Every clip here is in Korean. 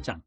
1장.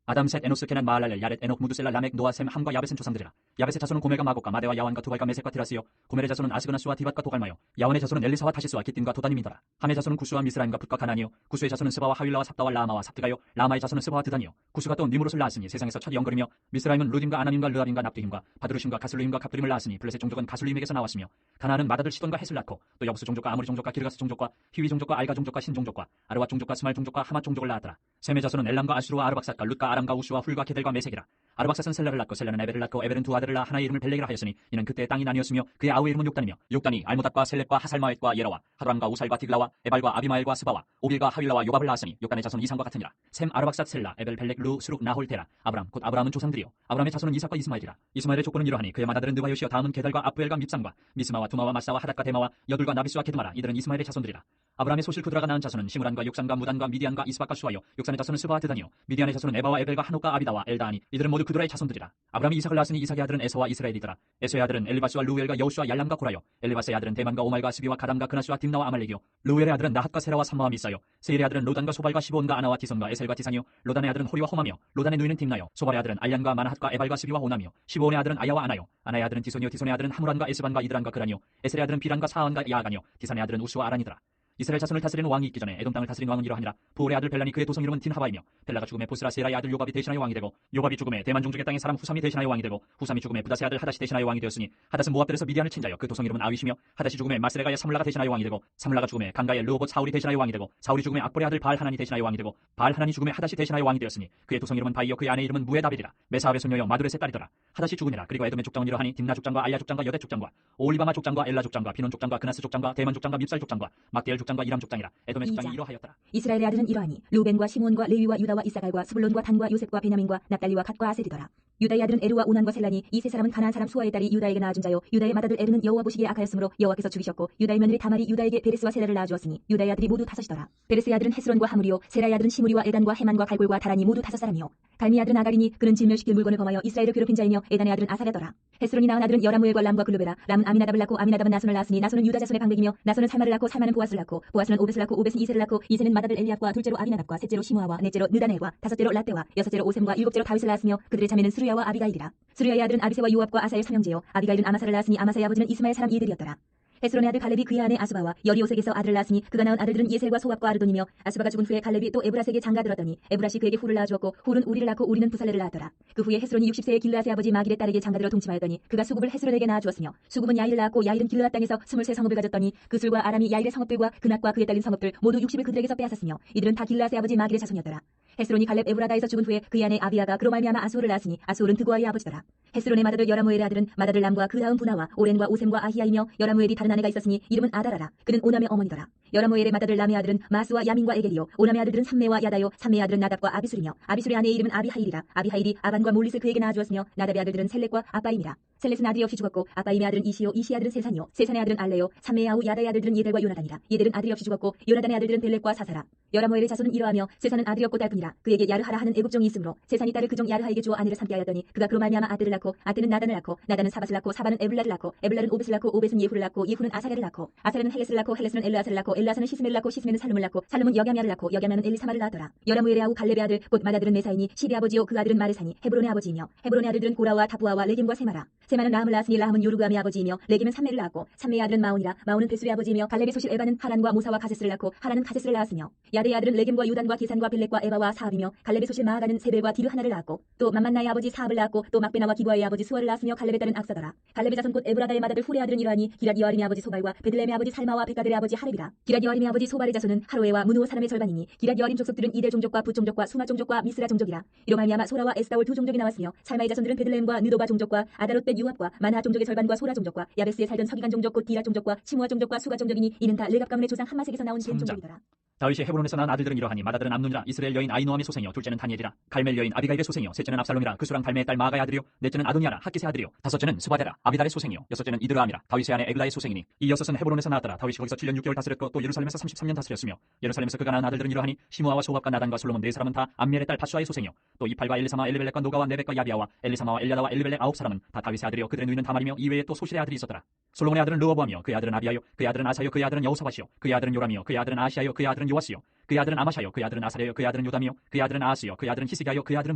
아담, 셋, 에노스, 케난, 마할랄렐, 야렛, 에녹, 무두셀라, 라멕, 노아, 셈, 함과 야벳은 조상들이라. 야벳의 자손은 고멜과 마곡과 마대와 야완과 투발과 메섹과 티라스요. 고멜의 자손은 아스그나스와 디밧과 도갈마요. 야완의 자손은 엘리사와 다시스와 기띔과 도다님이더라. 함의 자손은 구스와 미스라임과 붓과 가나니요. 구스의 자손은 스바와 하윌라와 삽다와 라마와 삽드가요. 라마의 자손은 스바와 드다니요. 구스가 또 니므롯을 낳았으니 세상에서 첫 영걸이며, 미스라임은 루딤과 아남임과 르압임과 납두힘과 바드루심과 가슬루임과 갑두림을 낳았으니 블레셋 종족은 가슬루임에게서 나왔으며, 가나안은 마다들 시돈과 헷을 낳고 또 여부스 종족과 아무리 종족과 기르가스 종족과 히위 종족과 알가 종족과 신 종족과 아르와 종족과 스말 종족과 하맛 종족을 낳았더라. 셈의 자손은 엘람과 아수르와 아르박삿과 룻과 아람과 우수와 훌과 게델과 메색이라. 아르박삿은 셀라를 낳고 셀라는 에벨을 낳고 에벨은 두 아들을 낳아 하나의 이름을 벨렉이라 하였으니 이는 그때 땅이 나뉘었으며 그의 아우의 이름은 욕단이며 욕단이 알모닷과 셀렙과 하살마웻과 예라와 하드람과 우살과 딜라와 에발과 아비마엘과 스바와 오빌과 하윌라와 요밥을 낳았으니 욕단의 자손은 이상과 같으니라. 셈 아르박삿 셀라 에벨 벨렉 루 수룩 나홀 테라 아브람 곧 아브람은 조상들이요. 아브람의 자손은 이삭과 이스마엘이라. 이스마엘의 조건은 이러하니 그의 맏아들은 느바요시여 다음은 게달과 아프엘과 밉삼과 미스마와 두마와 마사와 하닷과 데마와 여둘과 나비스와 게드마라. 이들은 이스마엘의 자손들이라. 아브람의 소실 구드라가 낳은 자손은 시므란과 욕산과 무단과 미디안과 이스박과 수아요. 욕산의 자손은 스바와 드다니요. 미디안의 자손은 에바와 에벨과 한옥과 아비다와 엘다하니 이들은 모두 그드라의 자손들이라. 아브람이 이삭을 낳았으니 이삭의 아들은 에서와 이스라엘이더라. 에서의 아들은 엘리바스와 루엘과 여우수와 얄람과 고라요. 엘리바스의 아들은 대만과 오말과 스비와 가담과 그나스와 딥나와 아말렉이요. 루엘의 아들은 나핫과 세라와 삼마와 미사요. 세일의 아들은 로단과 소발과 시보온과 아나와 디손과 에셀과 디산이요. 로단의 아들은 호리와 호마며 로단의 누이는 딥나요. 소발의 아들은 알란과 마나핫과 에발과 스비와 오나며 시보온의 아들은 아야와 아나요. 아나의 아들은 디손이요. 디손의 아들은 하무란과 에스반과 이드란과 그라니요. 에셀의 아들은 비란과 사안과 야아가니요. 디산의 아들은 우스와 아란이더라. 이스라엘 자손을 다스리는 왕이 있기 전에 에돔 땅을 다스린 왕은 이러하니라. 부올의 아들 벨란이 그의 도성 이름은 딘하바이며 벨라가 죽음에 보스라 세라의 아들 요밥이 대신하여 왕이 되고 요밥이 죽음에 대만 종족의 땅의 사람 후삼이 대신하여 왕이 되고 후삼이 죽음에 부다스의 아들 하닷이 대신하여 왕이 되었으니 하닷은 모압들에서 미디안을 친 자여 그 도성 이름은 아윗이며 하닷이 죽음에 마스레가의 사물라가 대신하여 왕이 되고 사물라가 죽음에 강가의 르호봇 사울이 대신하여 왕이 되고 사울이 죽음에 악볼의 아들 바알 하나니 대신하여 왕이 되고 바알 하나니 죽음에 하닷이 대신하여 왕이 되었으니 그의 도성 이름은 바이요 그의 아내 이름은 무에다벨이라. 메사압의 손녀여 마두렛의 딸이더라. 하닷이 죽으니라. 그리고 에돔의 족장은 이러하니 딥나 족장과 알야 족장과 여대 족장과 오올리바마 족장과 엘라 족장과 비논 족장과 그나스 족장과 대만 족장과 밉살 족장과 막디엘 족장과 이람 족장이라. 에돔의 족장이 이러하였더라. 이스라엘의 아들은 이러하니 루벤과 시몬과 레위와 유다와 이사갈과 스불론과 단과 요셉과 베냐민과 납달리와 갓과 아셀이더라. 유다의 아들은 에루와 오난과 셀란이 이 세 사람은 가나안 사람 수아의 딸이 유다에게 낳아준 자요. 유다의 맏아들 에르는 여호와 보시기에 악하였으므로 여호와께서 죽이셨고 유다의 며느리 다말이 유다에게 베레스와 셀라를 낳아주었으니 유다의 아들이 모두 다섯이더라. 베레스의 아들은 헤스론과 하무리요. 셀라의 아들은 시무리와 에단과 헤만과 갈골과 다란이 모두 다섯 사람이요. 갈미의 아들은 아가리니 그는 진멸시킬 물건을 범하여 이스라엘을 괴롭힌 자이며 에단의 아들은 아사랴더라. 헤스론이 낳은 아들은 여라무엘과 람과 글루베라. 람은 아미나답을 낳고 아미나답은 나손을 낳았으니 나손은 유다 자손의 방백이며 나손은 살마를 낳고 살마는 보아스를 낳고 보아스는 오벳을 낳고 오벳은 이세를 낳고 이세는 맏아들 엘리압과 둘째로 아비나답과 셋째로 시므아와 넷째로 느다넬과 다섯째로 라떼와 여섯째로 오셈과 일곱째로 다윗을 낳았으며 그들의 자매는 스루야와 아비가일이라. 스루야의 아들은 아비세와 요압과 아사의 삼형제요. 아비가일은 아마사를 낳았으니 아마사의 아버지는 이스마엘 사람 이들이었더라. 헤스론의 아들 갈렙이 그의 아내 아수바와 여리오색에서 아들을 낳았으니 그가 낳은 아들들은 예셀과 소압과 아르돈이며 아수바가 죽은 후에 갈렙이 또 에브라스에게 장가들었더니 에브라시 그에게 훌을 낳아주었고 훌은 우리를 낳고 우리는 부살레를 낳았더라. 그 후에 헤스론이 60세의 길르앗의 아버지 마길의 딸에게 장가들어 동침하였더니 그가 수굽을 헤스론에게 낳아주었으며 수굽은 야일을 낳았고 야일은 길르앗 땅에서 23 성읍을 가졌더니 그술과 아람이 야일의 성읍들과 그 낫과 그에 딸린 성읍들 모두 60을 그들에게서 빼앗았으며 이들은 다 길르앗의 아버지 마길의 자손이었더라. 헤스론이 갈렙 에브라다에서 죽은 후에 그의 아내 아비아가 그로 말미암아 아수르를 낳았으니 아수르는 드고아의 아버지더라. 헤스론의 맏아들 여라무엘의 아들은 맏아들 람과 그 다음 분하와 오렌과 오셈과 아히야이며 여라무엘이 다른 아내가 있었으니 이름은 아다라라. 그는 오남의 어머니더라. 여라무엘의 맏아들 람의 아들은 마스와 야민과 에겔이요. 오남의 아들들은 삼메와 야다요. 삼메의 아들은 나답과 아비술이며 아비술의 아내의 이름은 아비하일이라. 아비하일이 아반과 몰릿을 그에게 낳아주었으며 나답의 아들들은 셀렛과 아빠임이라. 셀렛은 아들이 없이 죽었고 아빠임의 아들은 이시요. 이시의 아들은 세산이요. 세산의 아들은 알레요. 삼메의 아우 야다의 아들들은 예델과 요나단이라. 예델은 아들이 없이 죽었고 요나단의 아들들은 벨렛과 사사라. 여라무엘의 자손은 이러하며 세산은 아들이 없고 딸뿐이라. 그에게 야르하라 하는 애국종이 있으므로 세산이 딸을 그종 야르하에게 주어 아내를 삼게 하였더니 그가 그로 말미암아 아들을 낳고 아들은 나단을 낳고 나단은 사밧을 낳고 사밧은 에블라를 낳고 에블라는 오벳을 낳고 오벳은 예후를 낳고 예후는 아사랴를 낳고 아사랴는 헬레스를 낳고 헬레스는 엘르아사를 낳고 엘르아사는 시스메를 낳고 시스메는 살룸을 낳고 살룸은 여갸미아를 낳고 여갸미아는 엘리사마를 낳았더라. 여라무엘의 아우 갈렙의 아들 곧 맏아들은 메사이니 시비 아버지요 그 아들은 마레사니 헤브론의 아버지이며 헤브론의 아들들은 고라와 다부아와 레겜과 세마라. 세마는 라함을 낳았으니 라함은 요르그암의 아버지이며 레겜은 삼메를 낳았고 삼메의 아들은 마온이라. 마온은 베술의 아버지이며 갈렙의 소실 에바는 하란과 모사와 가세스를 낳고 하란은 가세스를 낳았으며 야데의 아들은 레겜과 유단과 게산과 벨렉과 에바와 사합이며 갈렙의 소실 마아가는 세벨과 디르 하나를 낳았고 또 만만나의 아버지 사합을 낳았고 또 막베나와 기부아의 아버지 수아를 낳았으며 갈렙의 딸은 악사더라. 갈렙의 자손 곧 에브라다의 맏아들 훌의 아들은 이러하니 기랏 여아림의 아버지 소발과 베들레헴의 아버지 살마와 베가들의 아버지 하렙이라. 기랏 여아림의 아버지 소발의 자손은 하로에와 무누오 사람의 절반이니 기랏 여아림 족속들은 이델 종족과 붓 종족과 수마 종족과 미스라 종족이라. 이로 말미암아 소라와 에스다올 두 종족이 나왔으며 살마의 자손들은 베들레헴과 느도바 종족과 아다롯 벳 유압과 만하 종족의 절반과 소라 종족과 야베스에 살던 서기관 종족 곧 디라 종족과 시무아 종족과 수가 종족이니 이는 다 르갑 가문의 조상 함마색에서 나온 셈 종족이더라. 다윗이 헤브론에서 낳은 아들들은 이러하니 맏아들은 암논이라. 이스라엘 여인 아이노함의 소생이요. 둘째는 다니엘이라. 갈멜 여인 아비가일의 소생이요. 셋째는 압살롬이라. 그수랑 갈멜의 딸 마아가의 아들이요. 넷째는 아도니아라. 핫깃의 아들이요. 다섯째는 스바데라. 아비달의 소생이요. 여섯째는 이드르암이라. 다윗의 아내 에글라의 소생이니 이 여섯은 헤브론에서 나왔더라. 다윗이 거기서 7년 6개월 다스렸고 또 예루살렘에서 33년 다스렸으며 예루살렘에서 그가 낳은 아들들은 이러하니 시므아와 소압과 나단과 솔로몬 네 사람은 다 암멜의 딸 바수아의 소생이요. 또 이팔과 엘리사마 엘리벨렉과 노가와 네벡과 야비아와 엘리사마와 엘야다와 엘리벨렉 아홉 사람은 다 다윗의 아들이요. 그들의 누이는 다말이며 이외에 또 소실의 아들이 있었더라. 솔로몬의 아들은 르호보암이요. 그의 아들은 아비아요. 그의 아들은 아사요. 그의 아들은 여호사밧이요. 그의 아들은 요람이요. 그의 아들은 아시아요. 그의 아들은 요아스요 그의 아들은 아마샤요 그의 아들은 아사랴요 그의 아들은 요담이요 그의 아들은 아하스요 그의 아들은 히스기야요 그의 아들은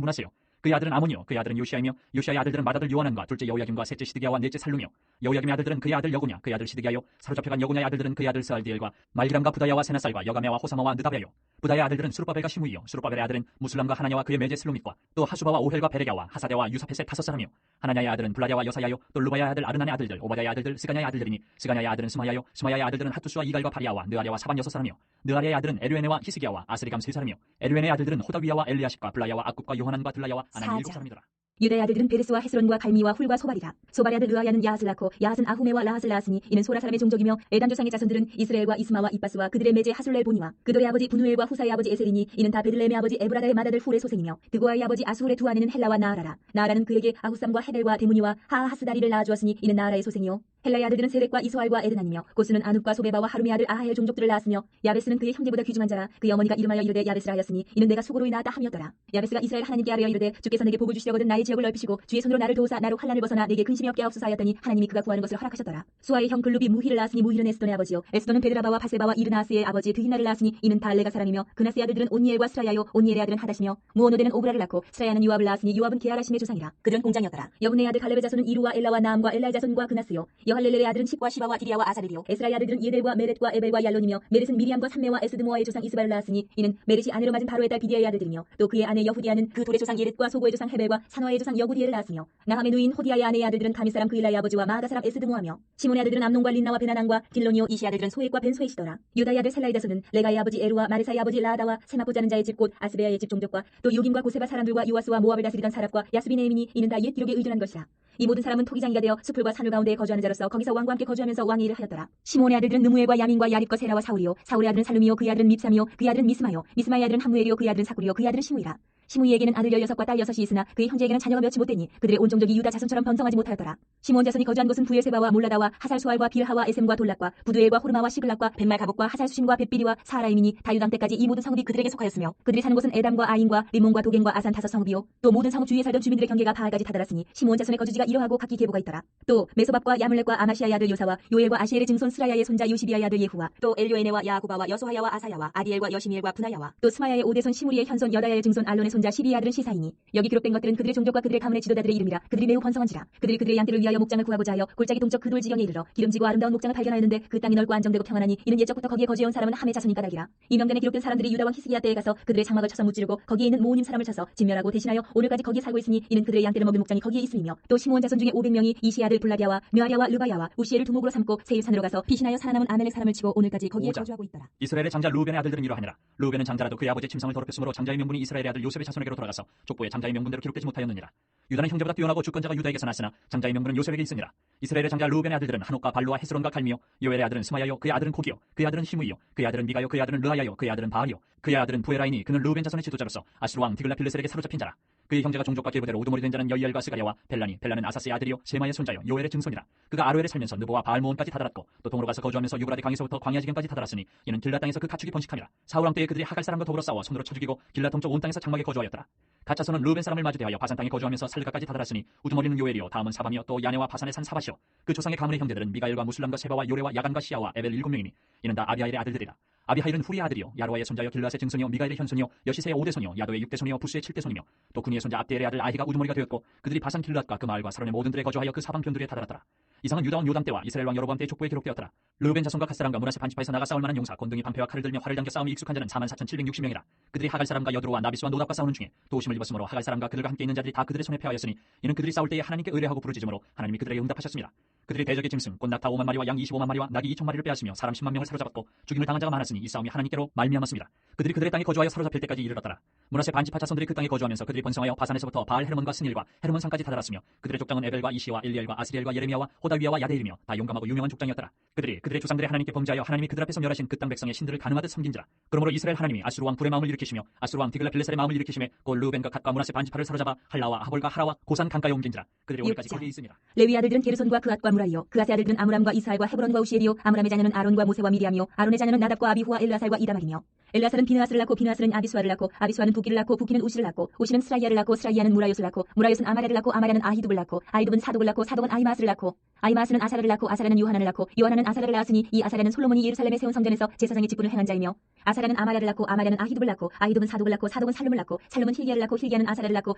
므낫세요 그의 아들은 아몬이요 그의 아들은 요시야이며 요시야의 아들들은 맏아들 요하난과 둘째 여호야김과 셋째 시드기야와 넷째 살루며 여호야김의 아들들은 그의 아들 여구냐 그의 아들 시드기야요 사로잡혀간 여구냐의 아들들은 그의 아들 스알디엘과 말기람과 부다야와 세나살과 여가메와 호사마와 느다베요 부다야의 아들들은 수르바벨과 시무이요 수르바벨의 아들은 무슬람과 하나냐와 그의 매제 슬로밋과 또 하수바와 오헬과 베레갸와 하사데와 유사펫의 다섯 사람이요 하나냐의 아들은 블라랴와 여사야요 또 루바야의 아들 아르난의 아들들 오바다의 아들들 스가냐의 아들들이니 스가냐의 아들은 스마야요 스마야의 아들들은 핫투스와 이갈과 바리아와 느아랴와 사반 여섯 사람이요 느아랴의 아들은 에르에네와 히스기야와 아스리감 세 사람이요 에르에네의 아들들은 호다위야와 엘리야십과 블라야와 악굽과 요하난과 들라야와 아나니 일곱 사람이더라. 유다의 아들들은 베레스와 헤스론과 갈미와 훌과 소발이라. 소발의 아들 르아야는 야하슬 낳고 야하스는 아후메와 라하슬 낳았으니 이는 소라 사람의 종족이며 에담 조상의 자손들은 이스라엘과 이스마와 이빠스와 그들의 매제 하술렐 보니와 그들의 아버지 분후엘과 후사의 아버지 에셀이니 이는 다 베들레헴의 아버지 에브라다의 맏아들 훌의 소생이며 드고아의 아버지 아수hul의 두 아내는 헬라와 나아라라. 나아라는 그에게 아후삼과 헤벨과 데무니와 하하스다리를 낳아주었으니 이는 나아라의 소생이요 헬라의 아들들은 세렉과 이스활과 에드난이며 고스는 아눕과 소베바와 하룸의 아들 아하의 종족들을 낳았으며 야베스는 그의 형제보다 귀중한 자라. 그의 어머니가 이름하여 이르되 야베스라 하였으니 이는 내가 속으로 낳았다 함이었더라. 야베스가 이스라엘 하나님께 아뢰어 이르되 주께서 내게 복을 주시려거든 나의 지역을 넓히시고 주의 손으로 나를 도우사 나로 환난을 벗어나 내게 근심이 없게 하옵소서 하였더니 하나님이 그가 구하는 것을 허락하셨더라. 수아의 형 글룹이 무히를 낳았으니 무히는 에스돈의 아버지요 에스돈은 베드라바와 바세바와 이르나스의 아버지 드히나를 낳았으니 이는 다 알레가 사람이며 그나스의 아들들은 온니엘과 스라야요 온니엘의 아들은 하다시며 무오노데는 오브라를 낳고 스라야는 요압을 낳았으니 요압은 게하라심의 조상이라. 그들은 공장이었더라. 여분의 아들 갈렙의 자손은 이루와 엘라와 나암과 엘라의 자손과 그나스요 여할렐렐의 아들은 십과 시바와 디리아와 아사렐이요 에스라의 아들들은 예델과 메렛과 에벨과 얄론이며 메렛은 미리암과 삼메와 에스드모아의 조상 이스바를 낳았으니 이는 메렛이 아내로 맞은 바로의 딸 비디아의 아들들이며 또 그의 아내 여후디아는 그 둘의 조상 예렛과 소고의 조상 헤벨과 산화의 조상 여구디엘을 낳았으며 나함의 누인 호디아의 아내의 아들들은 가미 사람 그일라의 아버지와 마아가 사람 에스드모아며 시몬의 아들들은 암논과 린나와 베나난과 딜로니오 이시 아들들은 소액과 벤소에시더라. 유다의 아들 셀라의 자손은 레가의 아버지 에루와 마레사의 아버지 라아다와 세마포자는 자의 집 곧 아스베아의 집 종족과 또 요김과 고세바 사람들과 요아스와 모압을 다스리던 사랍과 야스비네임이니 이는 다 옛 기록에 의존한 것이라. 이 모든 사람은 토기장이가 되어 수풀과 산울 가운데에 거주하는 자로서 거기서 왕과 함께 거주하면서 왕의 일을 하였더라. 시몬의 아들들은 느무엘과 야민과 야립과 세라와 사울이요 사울의 아들은 살루미요 그의 아들은 밉삼이요 그의 아들은 미스마요 미스마의 아들은 함무엘이요 그의 아들은 사구리요 그의 아들은 시무이라. 시므이에게는 아들 16과 딸 6이 있으나 그의 형제에게는 자녀가 몇이 못되니 그들의 온 종족이 유다 자손처럼 번성하지 못하였더라. 시므온 자손이 거주한 곳은 부엘세바와 몰라다와 하살수알과 빌하와 에셈과 돌락과 부두엘과 호르마와 시글락과 벳말 가복과 하살수심과 벳비리와 사라임이니 다 유담 때까지 이 모든 성읍이 그들에게 속하였으며 그들이 사는 곳은 에담과 아인과 리몬과 도겐과 아산 다섯 성읍이요 또 모든 성읍 주위에 살던 주민들의 경계가 바알까지 다다랐으니 시므온 자손의 거주지가 이러하고 각기 계보가 있더라. 또 메소밥과 야물렉과 아마시아의 아들 요사와 요엘과 아시엘의 증손 스라야의 손자 요시비아의 아들 예후와 또 엘료에네와 야구바와 여소하야와 아사야와 아디엘과 여시미엘과 분하야와 또 스마야의 오대손 시무리의 현손 여다야의 증손 알론의 손자 시비의 아들은 시사이니 여기 기록된 것들은 그들의 종족과 그들의 가문의 지도자들의 이름이라. 그들이 매우 번성한지라. 그들이 그들의 양떼를 위하여 목장을 구하고자 하여 골짜기 동쪽 그 돌지경에 이르러 기름지고 아름다운 목장을 발견하였는데 그 땅이 넓고 안정되고 평안하니 이는 옛적부터 거기에 거주해온 사람은 함의 자손이 까닭이라. 이 명단에 기록된 사람들이 유다 왕 히스기야 때에 가서 그들의 장막을 쳐서 무찌르고 거기에 있는 모우님 사람을 쳐서 진멸하고 대신하여 오늘까지 거기에 살고 있으니 이는 그들의 양떼를 먹일 목장이 거기에 있음이며 또 시므온 자손 중에 500명이 이시의 아들 블라디아와 느아랴와 르바야와 우시엘을 두목으로 삼고 세일산으로 가서 피시나여 살아남은 아멜렉 사람을 치고 오늘까지 거기에 거주하고 있더라. 이스라엘의 장자 루벤의 아들들은 이러하니라. 루벤은 장자라도 그의 아버지의 침상을 더럽혔으므로 장자의 명분이 이스라엘의 아들 요셉의 자손에게로 돌아가서 족보에 장자의 명분대로 기록되지 못하였느니라. 유다는 형제보다 뛰어나고 주권자가 유다에게서 났으나 장자의 명분은 요셉에게 있으니라. 이스라엘의 장자 루벤의 아들들은 한옥과 발루와 헤스론과 갈미요 요엘의 아들은 스마야요 그의 아들은 고기요 그의 아들은 시므이요 그의 아들은 미가요 그의 아들은 르하야요 그의 아들은 바알이요 그의 아들은 부에라이니 그는 루벤 자손의 지도자로서 아수르 왕 디글라필레셀에게 사로잡힌 자라. 그의 형제가 종족과 계보대로 우두머리 된 자는 여이엘과 스가랴와 벨라니 벨라는 아사스의 아들이요 세마의 손자요 요엘의 증손이라. 그가 아로엘에 살면서 느보와 바알모온까지 다다랐고 또 동으로 가서 거주하면서 유브라데 강에서부터 광야 지경까지 다다랐으니 이는 길라 땅에서 그 가축이 번식함이라. 사울 왕 때에 그들이 하갈 사람과 더불어 싸워 손으로 쳐 죽이고 길라 동쪽 온 땅에서 장막에 거주하였더라. 갓 자손은 루벤 사람을 마주대하여 바산 땅에 거주하면서 살르가까지 다다랐으니 우두머리는 요엘이요 다음은 사밤이요 또 야네와 바산의 산 사바시요 그 조상의 가문의 형제들은 미가엘과 무술람과 세바와 요레와 야간과 시야와 에벨 7명이니 이는 다 아비하일의 아들들이라. 아비하일은 후리의 아들이요 야로아의 손자요 길라스의 증손이요 미가엘의 현손이요 여시세의 5대손이요 야도의 6대손이요 부스의 7대손이며 또 군이의 손자 압디엘의 아들 아히가 우두머리가 되었고 그들이 바산 길랏과 그 마을과 사론의 모든 들에 거주하여 그 사방 변두리에 다다랐더라. 이상은 유다 왕 요담 때와 이스라엘 왕 여로보암 때의 족보에 기록되었더라. 르우벤 자손과 갓사람과 므낫세 반지파에서 나가 싸울 만한 용사 곤등이 방패와 칼을 들며 활을 당겨 싸움이 익숙한 자는 44,760명이라. 그들이 하갈 사람과 여드로와 나비스와 노답과 싸우는 중에 도심을 입었으므로 하갈 사람과 그들과 함께 있는 자들이 다 그들의 손에 패하였으니 이는 그들이 싸울 때에 하나님께 의뢰하고 부르짖음으로 하나님이 그들에게 응답하셨습니다. 그들이 대적의 짐승 곧 낙타 5만 마리와 양 25만 마리와 낙이 2천 마리를 빼앗으며 사람 10만 명을 사로잡았고 죽임을 당한 자가 많았으니 이 싸움이 하나님께로 말미암았습니다. 그들이 그들의 땅에 거주하여 사로잡힐 때까지 이르렀더라. 므낫세 반지파 자손들이 그 땅에 거주하면서 그들이 번성하여 바산에서부터 바알 헤르몬과 스닐과 헤르몬 산까지 다다랐으며 그들의 족장은 에벨과 이시와 엘리엘과 아스리엘과 예레미야와 호다위야와 야데일이며 다 용감하고 유명한 족장이었더라. 그들이 그들의 조상들의 하나님께 범죄하여 하나님이 그들 앞에서 멸하신 그 땅 백성의 신들을 가늠하듯 섬긴지라. 그러므로 이스라엘 하나님이 아수르 왕 불의 마음을 일으키시며 아수르 왕 디글라필레셀의 마음을 일으키시며 곧 르우벤과 갓과 므낫세 반지파를 사로잡아 할라와 하볼과 하라와 고산 강가에 옮긴지라. 그들이 오늘까지 거기에 있으니라. 레위 아들들은 게르손과 그앗과 무라이요 그앗의 아들들은 아므람과 이스라엘과 헤브론과 우시엘이요 아므람의 자녀는 아론과 모세와 미리암이요 아론의 자녀는 나답과 아비후와 엘라살과 이다말이며 엘라살은 비느하스를 낳고 비느하스는 아비수아를 낳고 아비수아는 부기를 낳고 부기는 우시를 낳고 우시는 스라이아를 낳고 스라이아는 무라요스를 낳고 무라요스는 아마랴를 낳고 아마랴는 아히둡을 낳고 아히둡은 사독을 낳고 사독은 아히마스를 낳고 아히마스는 아사라를 낳고 아사라는 요하나를 낳고 요하나는 아사라를 낳았으니 이 아사라는 솔로몬이 예루살렘에 세운 성전에서 제사장의 직분을 행한 자이며 아사라는 아마랴를 낳고 아마랴는 아히둡을 낳고 아히둡은 사독을 낳고 사독은 살룸을 낳고 살룸은 힐기야를 낳고 힐기야는 아사라를 낳고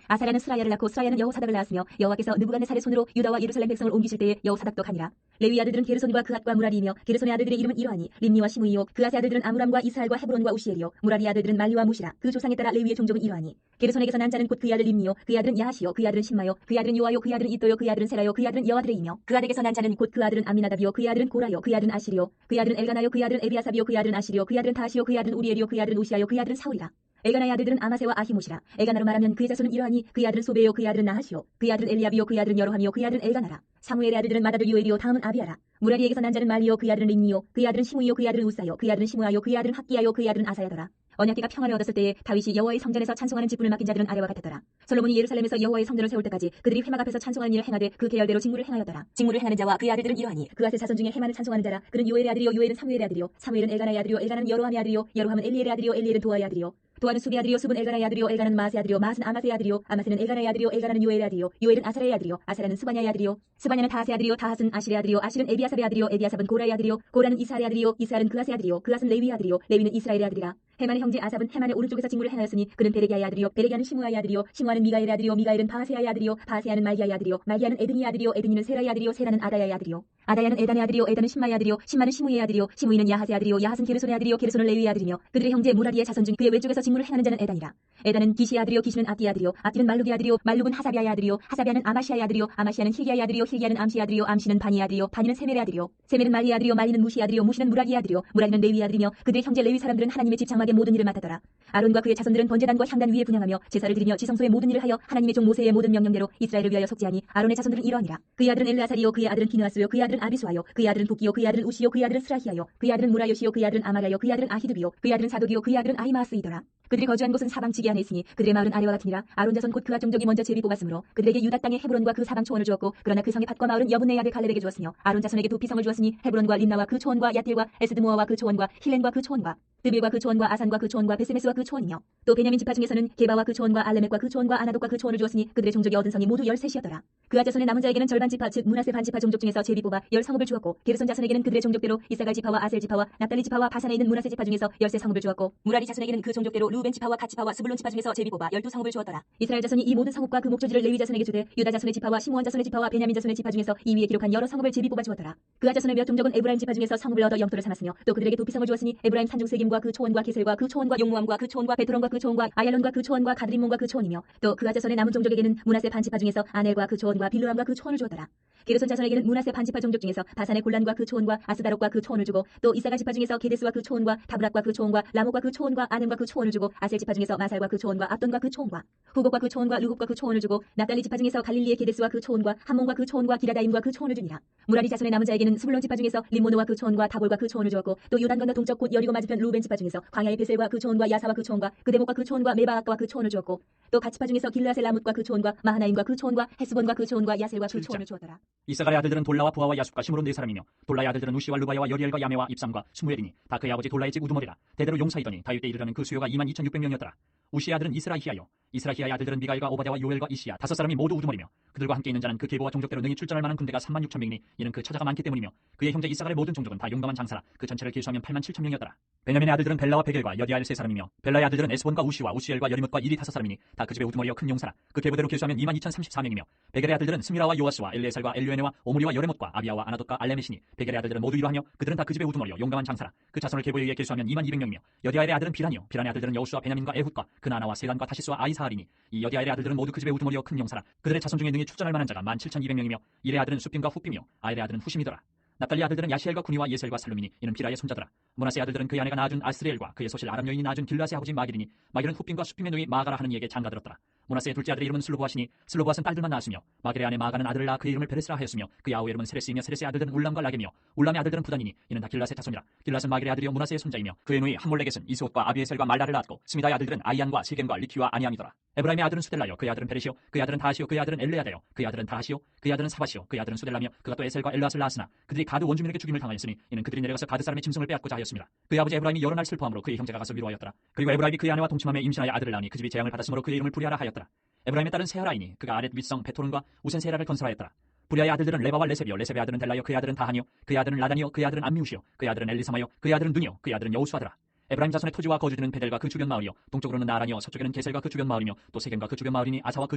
아사라는 스라이아를 낳고 스라이아는 여호사닥을 낳았으며 여호와께서 느부갓네살의 손으로 유다와 예루살렘 백성을 옮기실 때에 여호사닥도 가니라. 레위 아들들은 게르손과 그앗과 무라리이며 게르손의 아들들의 이름은 이러하니 림니와 시므이요 그앗의 아들들은 아므람과 이스라엘과 헤브론과 우시엘이요 무라리의 아들들은 말리와 무시라. 그 조상에 따라 레위의 종족은 이러하니 게르손에게서 난 자는 곧 그의 아들 림니요 그의 아들은 야하시요 그의 아들은 신마요 그의 아들은 요아요 그의 아들은 이또요 그의 아들은 세라요 그의 아들은 여아드레이며 그 아들에게서 난 자는 곧 그 아들은 아미나답이요 그의 아들은 고라요 그의 아들은 아시리요 그의 아들은 엘가나요 그의 아들은 에비아삽이요 그의 아들은 아시리요 그의 아들은 다시요 그의 아들은 우리엘이요 그의 아들은 우시아요 그의 아들은 사울이라. 엘가나의 아들들은 아마세와 아히못이라. 엘가나로 말하면 그의 자손은 이러하니 그의 아들은 소베요 그의 아들은 나하시요 그의 아들은 엘리압이요 그의 아들은 여로함이요 그의 아들은 엘가나라. 사무엘의 아들들은 마다도 요엘이요 다음은 아비아라. 무라리에게서 난 자는 말리요 그의 아들은 림니요 그의 아들은 시므이요 그의 아들은 우사요 그의 아들은 시므아요 그의 아들은 학기야요 그의 아들은 아사야더라. 언약궤가 평화를 얻었을 때에 다윗이 여호와의 성전에서 찬송하는 직분을 맡긴 자들은 아래와 같았더라. 솔로몬이 예루살렘에서 여호와의 성전을 세울 때까지 그들이 회막 앞에서 찬송하는 일을 행하되 그 계열대로 직무를 행하였더라. 직무를 행하는 자와 그의 아들들은 이러하니 그앗의 자손 중에 헤만을 찬송하는 자라. 그는 요엘의 아들이요 요엘은 사무엘의 아들이요 사무엘은 엘가나의 아들이요 엘가나는 여로함의 아들이요 여로함은 엘리엘의 아들이요 엘리엘은 도아의 아들이요 도아는 수비의 아들이요 숲은 엘가나의 아들이요 엘가나는 마아스의 아들이요 마아스는 아마스의 아들이요 아마스는 엘가나의 아들이요 엘가나는 요엘의 아들이요 요엘은 아사라의 아들이요 아사라는 스바냐의 아들이요 스바냐는 다하스의 아들이요 다하스는 아실의 아들이요 아실은 에비아삽의 아들이요 에비아삽은 고라의 아들이요 고라는 이스할의 아들이요 이스할은 그앗의 아들이요 그앗은 레위의 아들이요 레위는 이스라엘의 아들이라. 헤만의 형제 아삽은 헤만의 오른쪽에서 직무를 행하였으니 그는 베레기야의 아들이요 베레기야는 시므아의 아들이요 시므아는 미가엘의 아들이요 미가엘은 바하세야의 아들이요 바하세야는 말기야의 아들이요 말기야는 에드니의 아들이요 에드니는 세라의 아들이요 세라는 아다야의 아들이요 아다야는 에단의 아들이요 에단은 신마의 아들이요 신마는 시므이의 아들이요 시므이는 야하스의 아들이요 야하스는 게르손의 아들이요 게르손은 레위의 아들이며 그들의 형제 무라리의 자손 중 그의 외쪽에서 직무를 행하는 자는 에단이라. 에단은 기시의 아들이요 기시는 아기의 아들이요 아기는 말룩의 아들이요 말룩은 하사비아의 아들이요 하사비아는 아마시아의 아들이요 아마시아는 힐기야의 아들이요 힐기야는 암시의 아들이요 암시는 바니의 아들이요 바니는 세멜의 아들이요 세멜은 말리의 아들이요 말리는 무시의 아들이요 무시는 무라기의 아들이요 무라기는 레위의 아들이며 그들의 형제 레위 사람들은 하나님의 집 장막의 모든 일을 맡았더라. 아론과 그의 자손들은 번제단과 향단 위에 분향하며 제사를 드리며 지성소의 모든 일을 하여 하나님의 종 모세의 모든 명령대로 이스라엘을 위하여 속죄하니 아론의 자손들은 이러하니라. 그의 아들은 엘르아살이요 그의 아들은 비느하스요 그의 아들은 아비수아요 그의 아들은 부기요 그의 아들은 우시요 그의 아들은 스라히야요 그의 아들은 무라요시요 그의 아들은 아마랴요 그의 아들은 아히두비요 그의 아들은 사독이요 그의 아들은 아히마스이더라. 그들이 거주한 곳은 사방지기 안에 있으니 그들의 마을은 아래와 같으니라. 아론 자손 곧 그앗 종족이 먼저 제비 뽑았으므로 그들에게 유다 땅의 헤브론과 그 사방 초원을 주었고 그러나 그 성의 밭과 마을은 여분의 아들 갈렙에게 주었으며 아론 자손에게 두 피성을 주었으니 헤브론과 림나와 그 초원과 야틸과 에스드모아와 그 초원과 힐렌과 그 초원과 드빌과 그 초원과 아산과 그 초원과 베세메스와 그 초원이며 또 베냐민 지파 중에서는 게바와 그 초원과 알레멕과 그 초원과 아나독과 그 초원을 주었으니 그들의 종족이 얻은 성이 모두 13이었더라. 그앗 자손의 남은 자에게는 절반 지파 즉 문하세 반 지파 종족 중에서 제비 뽑아 10성읍을 주었고 게르손 자손에게는 그들의 종족대로 이사갈 지파와 아셀 지파와 납달리 지파와 바산에 있는 문하세 지파 중에서 13성읍을 주었고 무라리 자손에게는 그 종족대로 루벤 지파와 갓 지파와 스불론 지파 중에서 제비 뽑아 12성읍을 주었더라. 이스라엘 자손이 이 모든 성읍과 그 목조지를 레위 자손에게 주되 유다 자손의 지파와 시므온 자손의 지파와 베냐민 자손의 지파 중에서 이 위에 기록한 여러 성읍을 제비 뽑아 주었더라. 그앗 자손의 몇 종족은 에브라임 지파 중에서 성읍을 얻어 영토를 삼았으며 또 그들에게 도피성을 주었으니 에브라임 산중 세김과 그 초원과 게셀과 그 초원과 용무암과 그 초원과 베토론과 그 초원과 아얄론과 그 초원과 가드림몬과 그 초원이며 또 그앗 자손의 남은 종족에게는 문하세 반 지파 중에서 아넬과 그 초원과 빌르암과 그 초원을 주었더라. 게르손 자손에게는 문하세 반 지파 종족 중에서 바산의 골란과 그 초원과 아스다롯과 그 초원을 주고 또 이사갈 지파 중에서 게데스와 그 초원과 다브락과 그 초원과 라목과 그 초원과 아넴과 그 초원을 주고 아셀 지파 중에서 마살과 그 초원과 압돈과 그 초원과 후곡과 그 초원과 르굽과 그 초원을 주고 납달리 지파 중에서 갈릴리의 게데스와 그 초원과 함몬과 그 초원과 기라다임과 그 초원을 주니라. 무라리 자손의 남은 자에게는 스불론 지파 중에서 림모노와 그 초원과 다볼과 그 초원을 주었고 또 요단 건너 동쪽 곧 여리고 맞은편 루벤 지파 중에서 광야의 베셀과 그 초원과 야사와 그 초원과 그데목과 그 초원과 메바악과 그 초원을 주었고 또 갓 지파 중에서 길르앗의 라뭇과 그 초원과 마하나임과 그 초원과 헤스본과 그 초원과 야셀과 그 초원을 주었더라. 이사갈의 아들들은 돌라와 부하와 야숲과 시므론 네 사람이며 돌라의 아들들은 우시와 루바야와 여리엘과 야메와 입삼과 스무엘이니 다 그의 아버지 돌라의 집 우두머리라. 대대로 용사이더니 다윗 때 이르러는 그 수요가 22,600명이었더라. 우시의 아들은 이스라히야요 이스라히야의 아들들은 미가엘과 오바댜와 요엘과 이시야 다섯 사람이 모두 우두머리며 그들과 함께 있는 자는 그 계보와 종족대로 능히 출전할 만한 군대가 36,000명이니 이는 그 처자가 많기 때문이며 그의 형제 이사갈의 모든 종족은 다 용감한 장사라. 그 전체를 계수하면 87,000명이었더라. 베냐민의 아들들은 벨라와 베겔과 여디아엘 세 사람이며 벨라의 아들들은 에스본과 우시와 우시엘과 여리뭇과 이리 다섯 사람이니 다 그 집의 우두머리여 큰 용사라. 그 계보대로 계수하면 22,034명이며 베겔의 아들들은 스미라와 요아스와 엘레살과 엘류에네와 오므리와 여레못과 아비야와 아나돗과 알레메시니 베겔의 아들들은 모두 이러하며 그들은 다 그 집의 우두머리여 용감한 장사라. 그 자손을 계보에 의해 계수하면 22,200명이며 여디아엘의 아들은 비란이요 비란의 아들들은 여우수와 베냐민과 에훗과 그나나와 세단과 다시스와 아이사하리니 이 여디아엘의 아들들은 모두 그 집의 우두머리여 큰 용사라. 그들의 자손 중에 능히 출전할 만한 자가 17,200명이며 일의 아들은 수빔과 후빔이요 아엘의 아들은 후심이더라. 납달리 아들들은 야시엘과 구니와 예셀과 살루미니 이는 비라의 손자더라. 문하세 아들들은 그의 아내가 낳아준 아스리엘과 그의 소실 아람 여인이 낳아준 길르앗의 아버지 마길이니 마길은 후빔과 수빔의 누이 마가라 하는 이에게 장가들었더라. 므낫세의 둘째 아들의 이름은 슬로보앗이니 슬로보앗은 딸들만 낳았으며 마겔의 아내 마가는 아들을 낳아 그의 이름을 베레스라 하였으며 그의 아우의 이름은 세레스이며 세레스의 아들들은 울람과 라겜이며 울람의 아들들은 부단이니 이는 다 길라스의 자손이라. 길라스는 마겔의 아들이요 므낫세의 손자이며 그의 누이 함몰렉겟은 이스옷과 아비에셀과 말라를 낳았고 스미다의 아들들은 아이안과 실겜과 리키와 아니암이더라. 에브라임의 아들은 수델라요 그의 아들은 베레시요 그의 아들은 다하시요 그의 아들은 엘레야다요 그의 아들은 다하시요 그의 아들은 사바시요 그의 아들은 수델라며 그가 또 에셀과 엘라스를 낳았으나 그들이 가드 원주민에게 죽임을 당하였으니 이는 그들이 내려가서 가드 사람의 짐승을 빼앗고자 하였습니다. 그의 아버지 에브라임이 여러 날 슬퍼함으로 그의 형제가 가서 위로하였더라. 그리고 에브라임이 그의 아내와 동침함에 임신하여 아들을 낳으니 그 집이 재앙을 받았으므로 그의 이름을 부리아라 하였더라. 에브라임의 딸은 세하라이니 그가 아렛 윗성 베토른과 우센 세라를 건설하였더라. 부리아의 아들들은 레바와 레셉이요 레셉의 아들은 델라요 그의 아들은 다하니요 그의 아들은 라단이요 그의 아들은 암미우시요 그의 아들은 엘리사마요 그의 아들은 눈이요 그의 아들은 여우수아더라. 에브라임 자손의 토지와 거주지는 베델과 그 주변 마을이요 동쪽으로는 나란이요 서쪽에는 게셀과 그 주변 마을이며 또 세겜과 그 주변 마을이니 아사와 그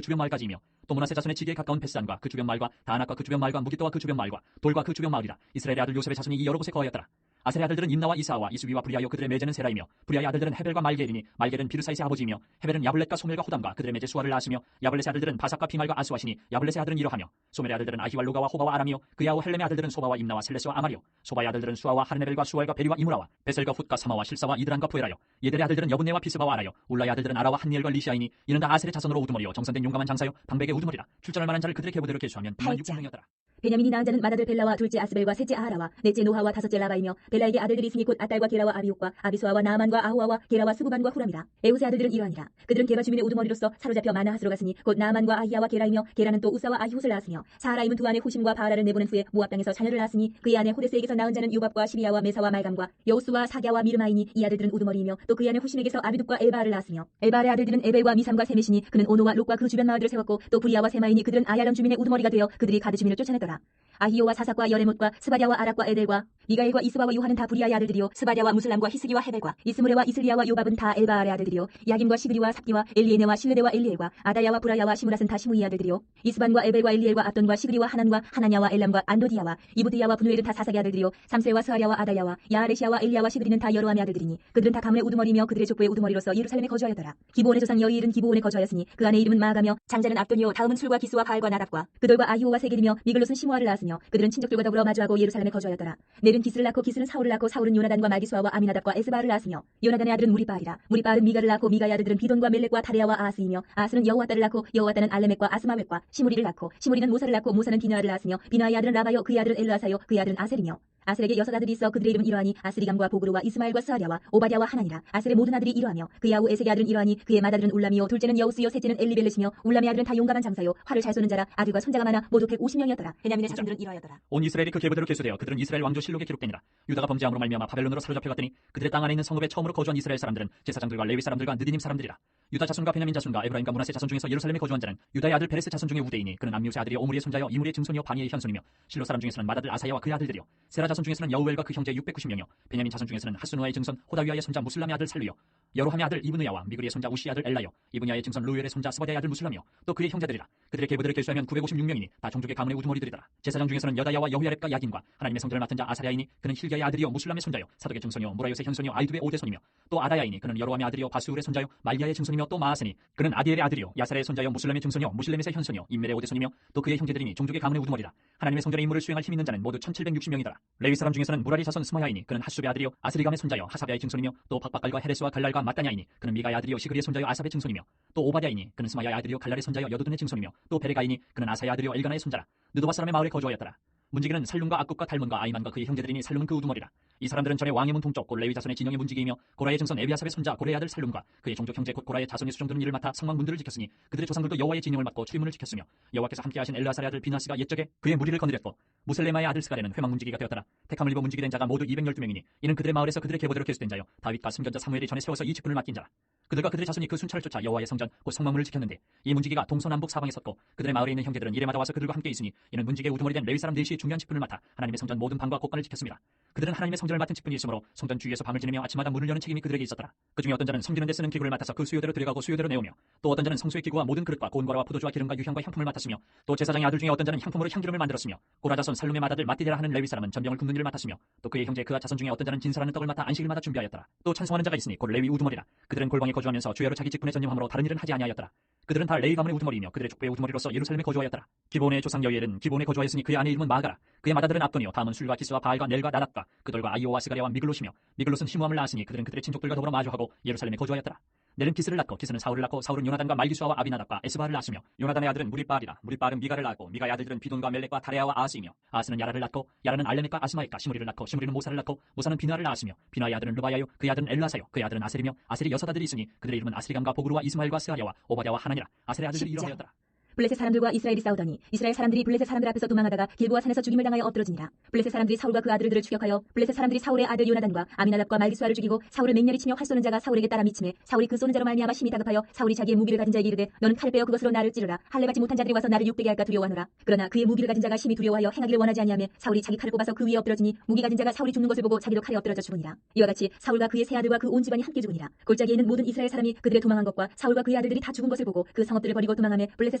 주변 마을까지이며 또 므낫세 자손의 지기에 가까운 베스안과 그 주변 마을과 다안악과 그 주변 마을과 무기또와 그 주변 마을과 돌과 그 주변 마을이라. 이스라엘의 아들 요셉의 자손이 이 여러 곳에 거하였더라. 아셀의 아들들은 임나와 이사와 이수비와 브리아요 그들의 매제는 세라이며 브리아의 아들들은 헤벨과 말게엘이니 말게엘은 비르사이스의 아버지이며 헤벨은 야블렛과 소멜과 호담과 그들의 매제 수아를 낳았으며 야블렛의 아들들은 바삭과 비말과 아스와시니 야블렛의 아들은 이러하며 소멜의 아들들은 아히와 루가와 호바와 아람이요 그의 아우 헬렘의 아들들은 소바와 임나와 셀레스와 아마리요 소바의 아들들은 수아와 하르네벨과 수알과 베리와 이무라와 베셀과 훗과 사마와 실사와 이드란과 부에라요 예델의 아들들은 여분네와 비스바와 아라요 울라의 아들들은 아라와 한니엘과 리시아이니 이는 다 아셀의 자손으로 우두머리요 정선된 용감한 장사요 방백의 우두머리라. 출전할 만한 자를 그들의 계보대로 계수하면 6만 6천명이었더라. 베냐민이 낳은 자는 맏아들 벨라와 둘째 아스벨과 셋째 아하라와 넷째 노하와 다섯째 라바이며 벨라에게 아들들이 있으니 곧 아딸과 게라와 아비옥과 아비수아와 나아만과 아후아와 게라와 수구반과 후람이라. 에웃의 아들들은 이러하니라. 그들은 게바 주민의 우두머리로서 사로잡혀 마나하스로 갔으니 곧 나아만과 아히야와 게라이며 게라는 또 우사와 아히훗을 낳았으며 사하라임은 두 아내 후심과 바하라를 내보낸 후에 모압 땅에서 자녀를 낳았으니 그의 아내 호데스에게서 낳은 자는 유밥과 시비야와 메사와 말감과 여우스와 사갸와 미르마이니 이 아들들은 우두머리이며 또 그의 아내 후심에게서 아비둑과 엘바알을 낳았으며 엘바알의 아들들은 에벨과 미삼과 세메시니 그는 오노와 롯과 그 주변 마을들을 세웠고 또 부리아와 세마이니 그들은 아얄람 주민의 우두머리가 되어 그들이 가드 주민을 쫓아냈더라. 아히오와 사삭과 여레못과 스바랴와 아락과 에델과 미가엘과 이스바와 요한은 다 부리아의 아들들이요 스바랴와 무슬람과 히스기와 헤벨과 이스무레와 이슬리아와 요밥은 다 엘바알의 아들들이요 야김과 시그리와 삽기와 엘리에네와 실레데와 엘리엘과 아다야와 부라야와 시무랏은 다 시무이의 아들들이요 이스반과 에벨과 엘리엘과 압돈과 시그리와 하난과 하나냐와 엘람과 안도디야와 이부드야와 분우엘은 다 사삭의 아들들이요 삼세와 스하랴와 아다야와 야아레시아와 엘리야와 시드리는 다 여로함의 아들들이니 그들은 다 가문의 우두머리며 그들의 족보의 우두머리로서 예루살렘에 거주하였더라. 기브온의 조상 여이일은 기브온에 거주하였으니 그 아내 이름은 마가며 장자는 압돈이요 다음은 술과 기스와 바알과 나답과 그들과 아히오와 세겔이며 미글롯은 시므아를 낳았으며 그들은 친족들과 더불어 마주하고 예루살렘에 거주하였더라. 넬은 기스를 낳고 기스는 사울을 낳고 사울은 요나단과 말기수아와 아미나답과 에스바를 낳았으며 요나단의 아들은 무리바알이라. 무리바알은 미가를 낳고 미가의 아들들은 비돈과 멜렉과 타레아와 아하스이며 아하스는 여호와따를 낳고 여호와따는 알레멕과 아스마웻과 시무리를 낳고 시무리는 모사를 낳고 모사는 비나아를 낳았으며 비나아의 아들은 라바요 그의 아들은 엘르아사요 그의 아들은 아셀이며 아셀에게 6아들이 있어 그들의 이름은 이러하니 아스리감과 보그루와 이스마엘과 스하랴와 오바댜와 하나니라. 아셀의 모든 아들이 이러하며 그의 아우 에색의 아들은 이러하니 그의 맏아들은 울람이요 둘째는 여우스요 셋째는 엘리벨렛이며 울람의 아들은 다 용감한 장사요 활을 잘 쏘는 자라. 아들과 손자가 많아 모두 150명이었더라. 베냐민의 자손들은 이러하였더라. 온 이스라엘이 그 계보대로 계수되어 그들은 이스라엘 왕조 실록에 기록되니라. 유다가 범죄함으로 말미암아 바벨론으로 사로잡혀 갔더니 그들의 땅 안에 있는 성읍에 처음으로 거주한 이스라엘 사람들은 제사장들과 레위 사람들과 느디님 사람들이라. 유다 자손과 베냐민 자손과 에브라임과 므낫세 자손 중에서 예루살렘에 거주한 자는 유다의 아들 베레스 자손 중에 우대이니 그는 암미우스의 아들이 오므리의 손자여 이므리의 증손이요 바니의 현손이며 실로 사람 중에서는 맏아들 아사야와 그의 아들들이요 세라 자손 중에서는 여우엘과 그 형제 690명이요 베냐민 자손 중에서는 하스누아의 증손 호다위아의 손자 무슬람의 아들 살루요 여로함의 아들 이브느야와 미그리의 손자 우시의 아들 엘라요 이브냐의 증손 루엘의 손자 스바디아의 아들 무슬람이요 또 그의 형제들이라. 그들의 계보들을 계수하면 956명이니 다 종족의 가문의 우두머리들이더라. 제사장 중에서는 여다야와 여후야렙과 야긴과 하나님의 성전을 맡은 자 아사랴이니 그는 힐기야의 아들이요 무슬람의 손자요 사독의 증손이요 무라요스의 현손이요 아이두의 오대손이며 또 아다야이니 그는 여로함의 아들이요 바스울의 손자요 말기야의 증손이며 또 마아세니 그는 아디엘의 아들이요 야살의 손자요 무슬람의 증손이요 무실레멧의 현손이요 임멜의 오대손이며 또 그의 형제들이니 종족의 가문의 우두머리라. 하나님의 성전의 임무를 수행할 힘 있는 자는 모두 1760명이더라. 레위 사람 중에서는 무라리 자손 스마야이니 그는 하수베의 아들이요 아스리감의 손자요 하사베의 증손이며 또 박박갈과 헤레스와 갈랄과 마따냐이니 그는 미가의 아들이요 시그리의 손자요 아삽의 증손이며 또 오바댜이니 그는 스마야의 아들이요 갈랄의 손자요 여두둔의 증손이며 또 베레가이니 그는 아사의 아들이요 엘가나의 손자라. 느도바 사람의 마을에 거주하였더라. 문지기는 살룸과 악굽과 달문과 아이만과 그의 형제들이니 살룸은 그 우두머리라. 이 사람들은 전에 왕의 문 동쪽 곧 레위 자손의 진영의 문지기이며 고라의 증손 에비아삽의 손자 고레의 아들 살룸과 그의 종족 형제 곧 고라의 자손이 수종드는 일을 맡아 성막 문들을 지켰으니 그들의 조상들도 여호와의 진영을 맡고 출입문을 지켰으며 여호와께서 함께하신 엘르아살의 아들 비나스가 옛적에 그의 무리를 건드렸고 무셀레마의 아들 스가랴는 회막 문지기가 되었더라. 택함을 입어 문지기 된 자가 모두 212명이니 이는 그들의 마을에서 그들의 계보대로 계수된 자요 다윗과 숨견자 사무엘이 전에 세워서 이 직분을 맡긴 자라. 그들과 그들의 자손이 그 순찰을 쫓아 여호와의 성전 곧 성막문을 지켰는데 이 문지기가 동서남북 사방에 섰고 그들의 마을에 있는 형제들은 이래마다 와서 그들과 함께 있으니 이는 문지기의 우두머리 된 레위 사람 넷이 중요한 직분을 맡아 하나님의 성전 모든 방과 곳간을 지켰습니다. 그들은 하나님의 성전을 맡은 직분이 있으므로 성전 주위에서 밤을 지내며 아침마다 문을 여는 책임이 그들에게 있었더라. 그중에 어떤 자는 섬기는 데 쓰는 기구를 맡아서 그 수요대로 들여가고 수요대로 내오며 또 어떤 자는 성소의 기구와 모든 그릇과 고운과와 포도주와 기름과 유향과 향품을 맡았으며 또 제사장의 아들 중에 어떤 자는 향품으로 향기름을 만들었으며 고라 자손 살룸의 맏아들 마띠데라 하는 레위 사람은 전병을 굽는 일을 맡았으며 또 그의 형제 그아 자손 중에 어떤 자는 진설하는 떡을 맡아 안식일마다 준비하였더라. 또 찬송하는 자가 있으니 곧 레위 우두머리라. 그들은 골방에 거주하면서 주야로 자기 직분에 전념함으로 다른 일은 하지 아니하였더라. 그들은 다 레위 가문의 우두머리이며 그들의 족보의 우두머리로서 예루살렘에 거주하였더라. 기본의 조상 여이엘은 기본에 거주하였으니 그의 아내 이름은 마가라. 그의 맏아들은 압돈이요 다음은 술과 기스와 바알과 넬과 나답과 그들과 아이오와 스가랴와 미글롯이며 미글롯은 시므함을 낳았으니 그들은 그들의 친족들과 더불어 마주하고 예루살렘에 거주하였더라. 넬은 기스를 낳고 기스는 사울을 낳고 사울은 요나단과 말기수아와 아비나답과 에스바를 낳았으며 요나단의 아들은 무리바알이라 무리바알은 미가를 낳고 미가의 아들들은 비돈과 멜렉과 다레아와 아하스이며 아하스는 야라를 낳고 야라는 알레멕과 아스마익과 시므리를 낳고 시므리는 모사를 낳고 모사는 비나를 낳았으며 비나의 아들은 르바야요 그의 아들은 엘라사요 그의 아들은 아셀이며 아셀이 여섯 아들이 있으니 그들의 이름은 아스리감과 보그루와 이스마엘과 스하랴와 오바댜와 하나니라. 아셀의 아들들이 이러하였더라. 블레셋 사람들과 이스라엘이 싸우더니 이스라엘 사람들이 블레셋 사람들 앞에서 도망하다가 길보아 산에서 죽임을 당하여 엎드러지니라. 블레셋 사람들이 사울과 그 아들들을 추격하여 블레셋 사람들이 사울의 아들 요나단과 아미나답과 말기수아를 죽이고 사울을 맹렬히 치며 활 쏘는 자가 사울에게 따라 미치매 사울이 그 쏘는 자로 말미암아 심히 다급하여 사울이 자기의 무기를 가진 자에게 이르되 너는 칼을 빼어 그것으로 나를 찌르라. 할례 받지 못한 자들이 와서 나를 욕되게 할까 두려워하노라. 그러나 그의 무기를 가진 자가 심히 두려워하여 행하기를 원하지 아니하며 사울이 자기 칼을 뽑아서 그 위에 엎드러지니 무기 가진 자가 사울이 죽는 것을 보고 자기도 칼에 엎드러져 죽으니라. 이와 같이 사울과 그의 세 아들과 그 온 집안이 함께 죽으니라. 골짜기에 있는 모든 이스라엘 사람이 그들의 도망한 것과 사울과 그의 아들들이 다 죽은 것을 보고 그 성읍들을 버리고 도망하며 블레셋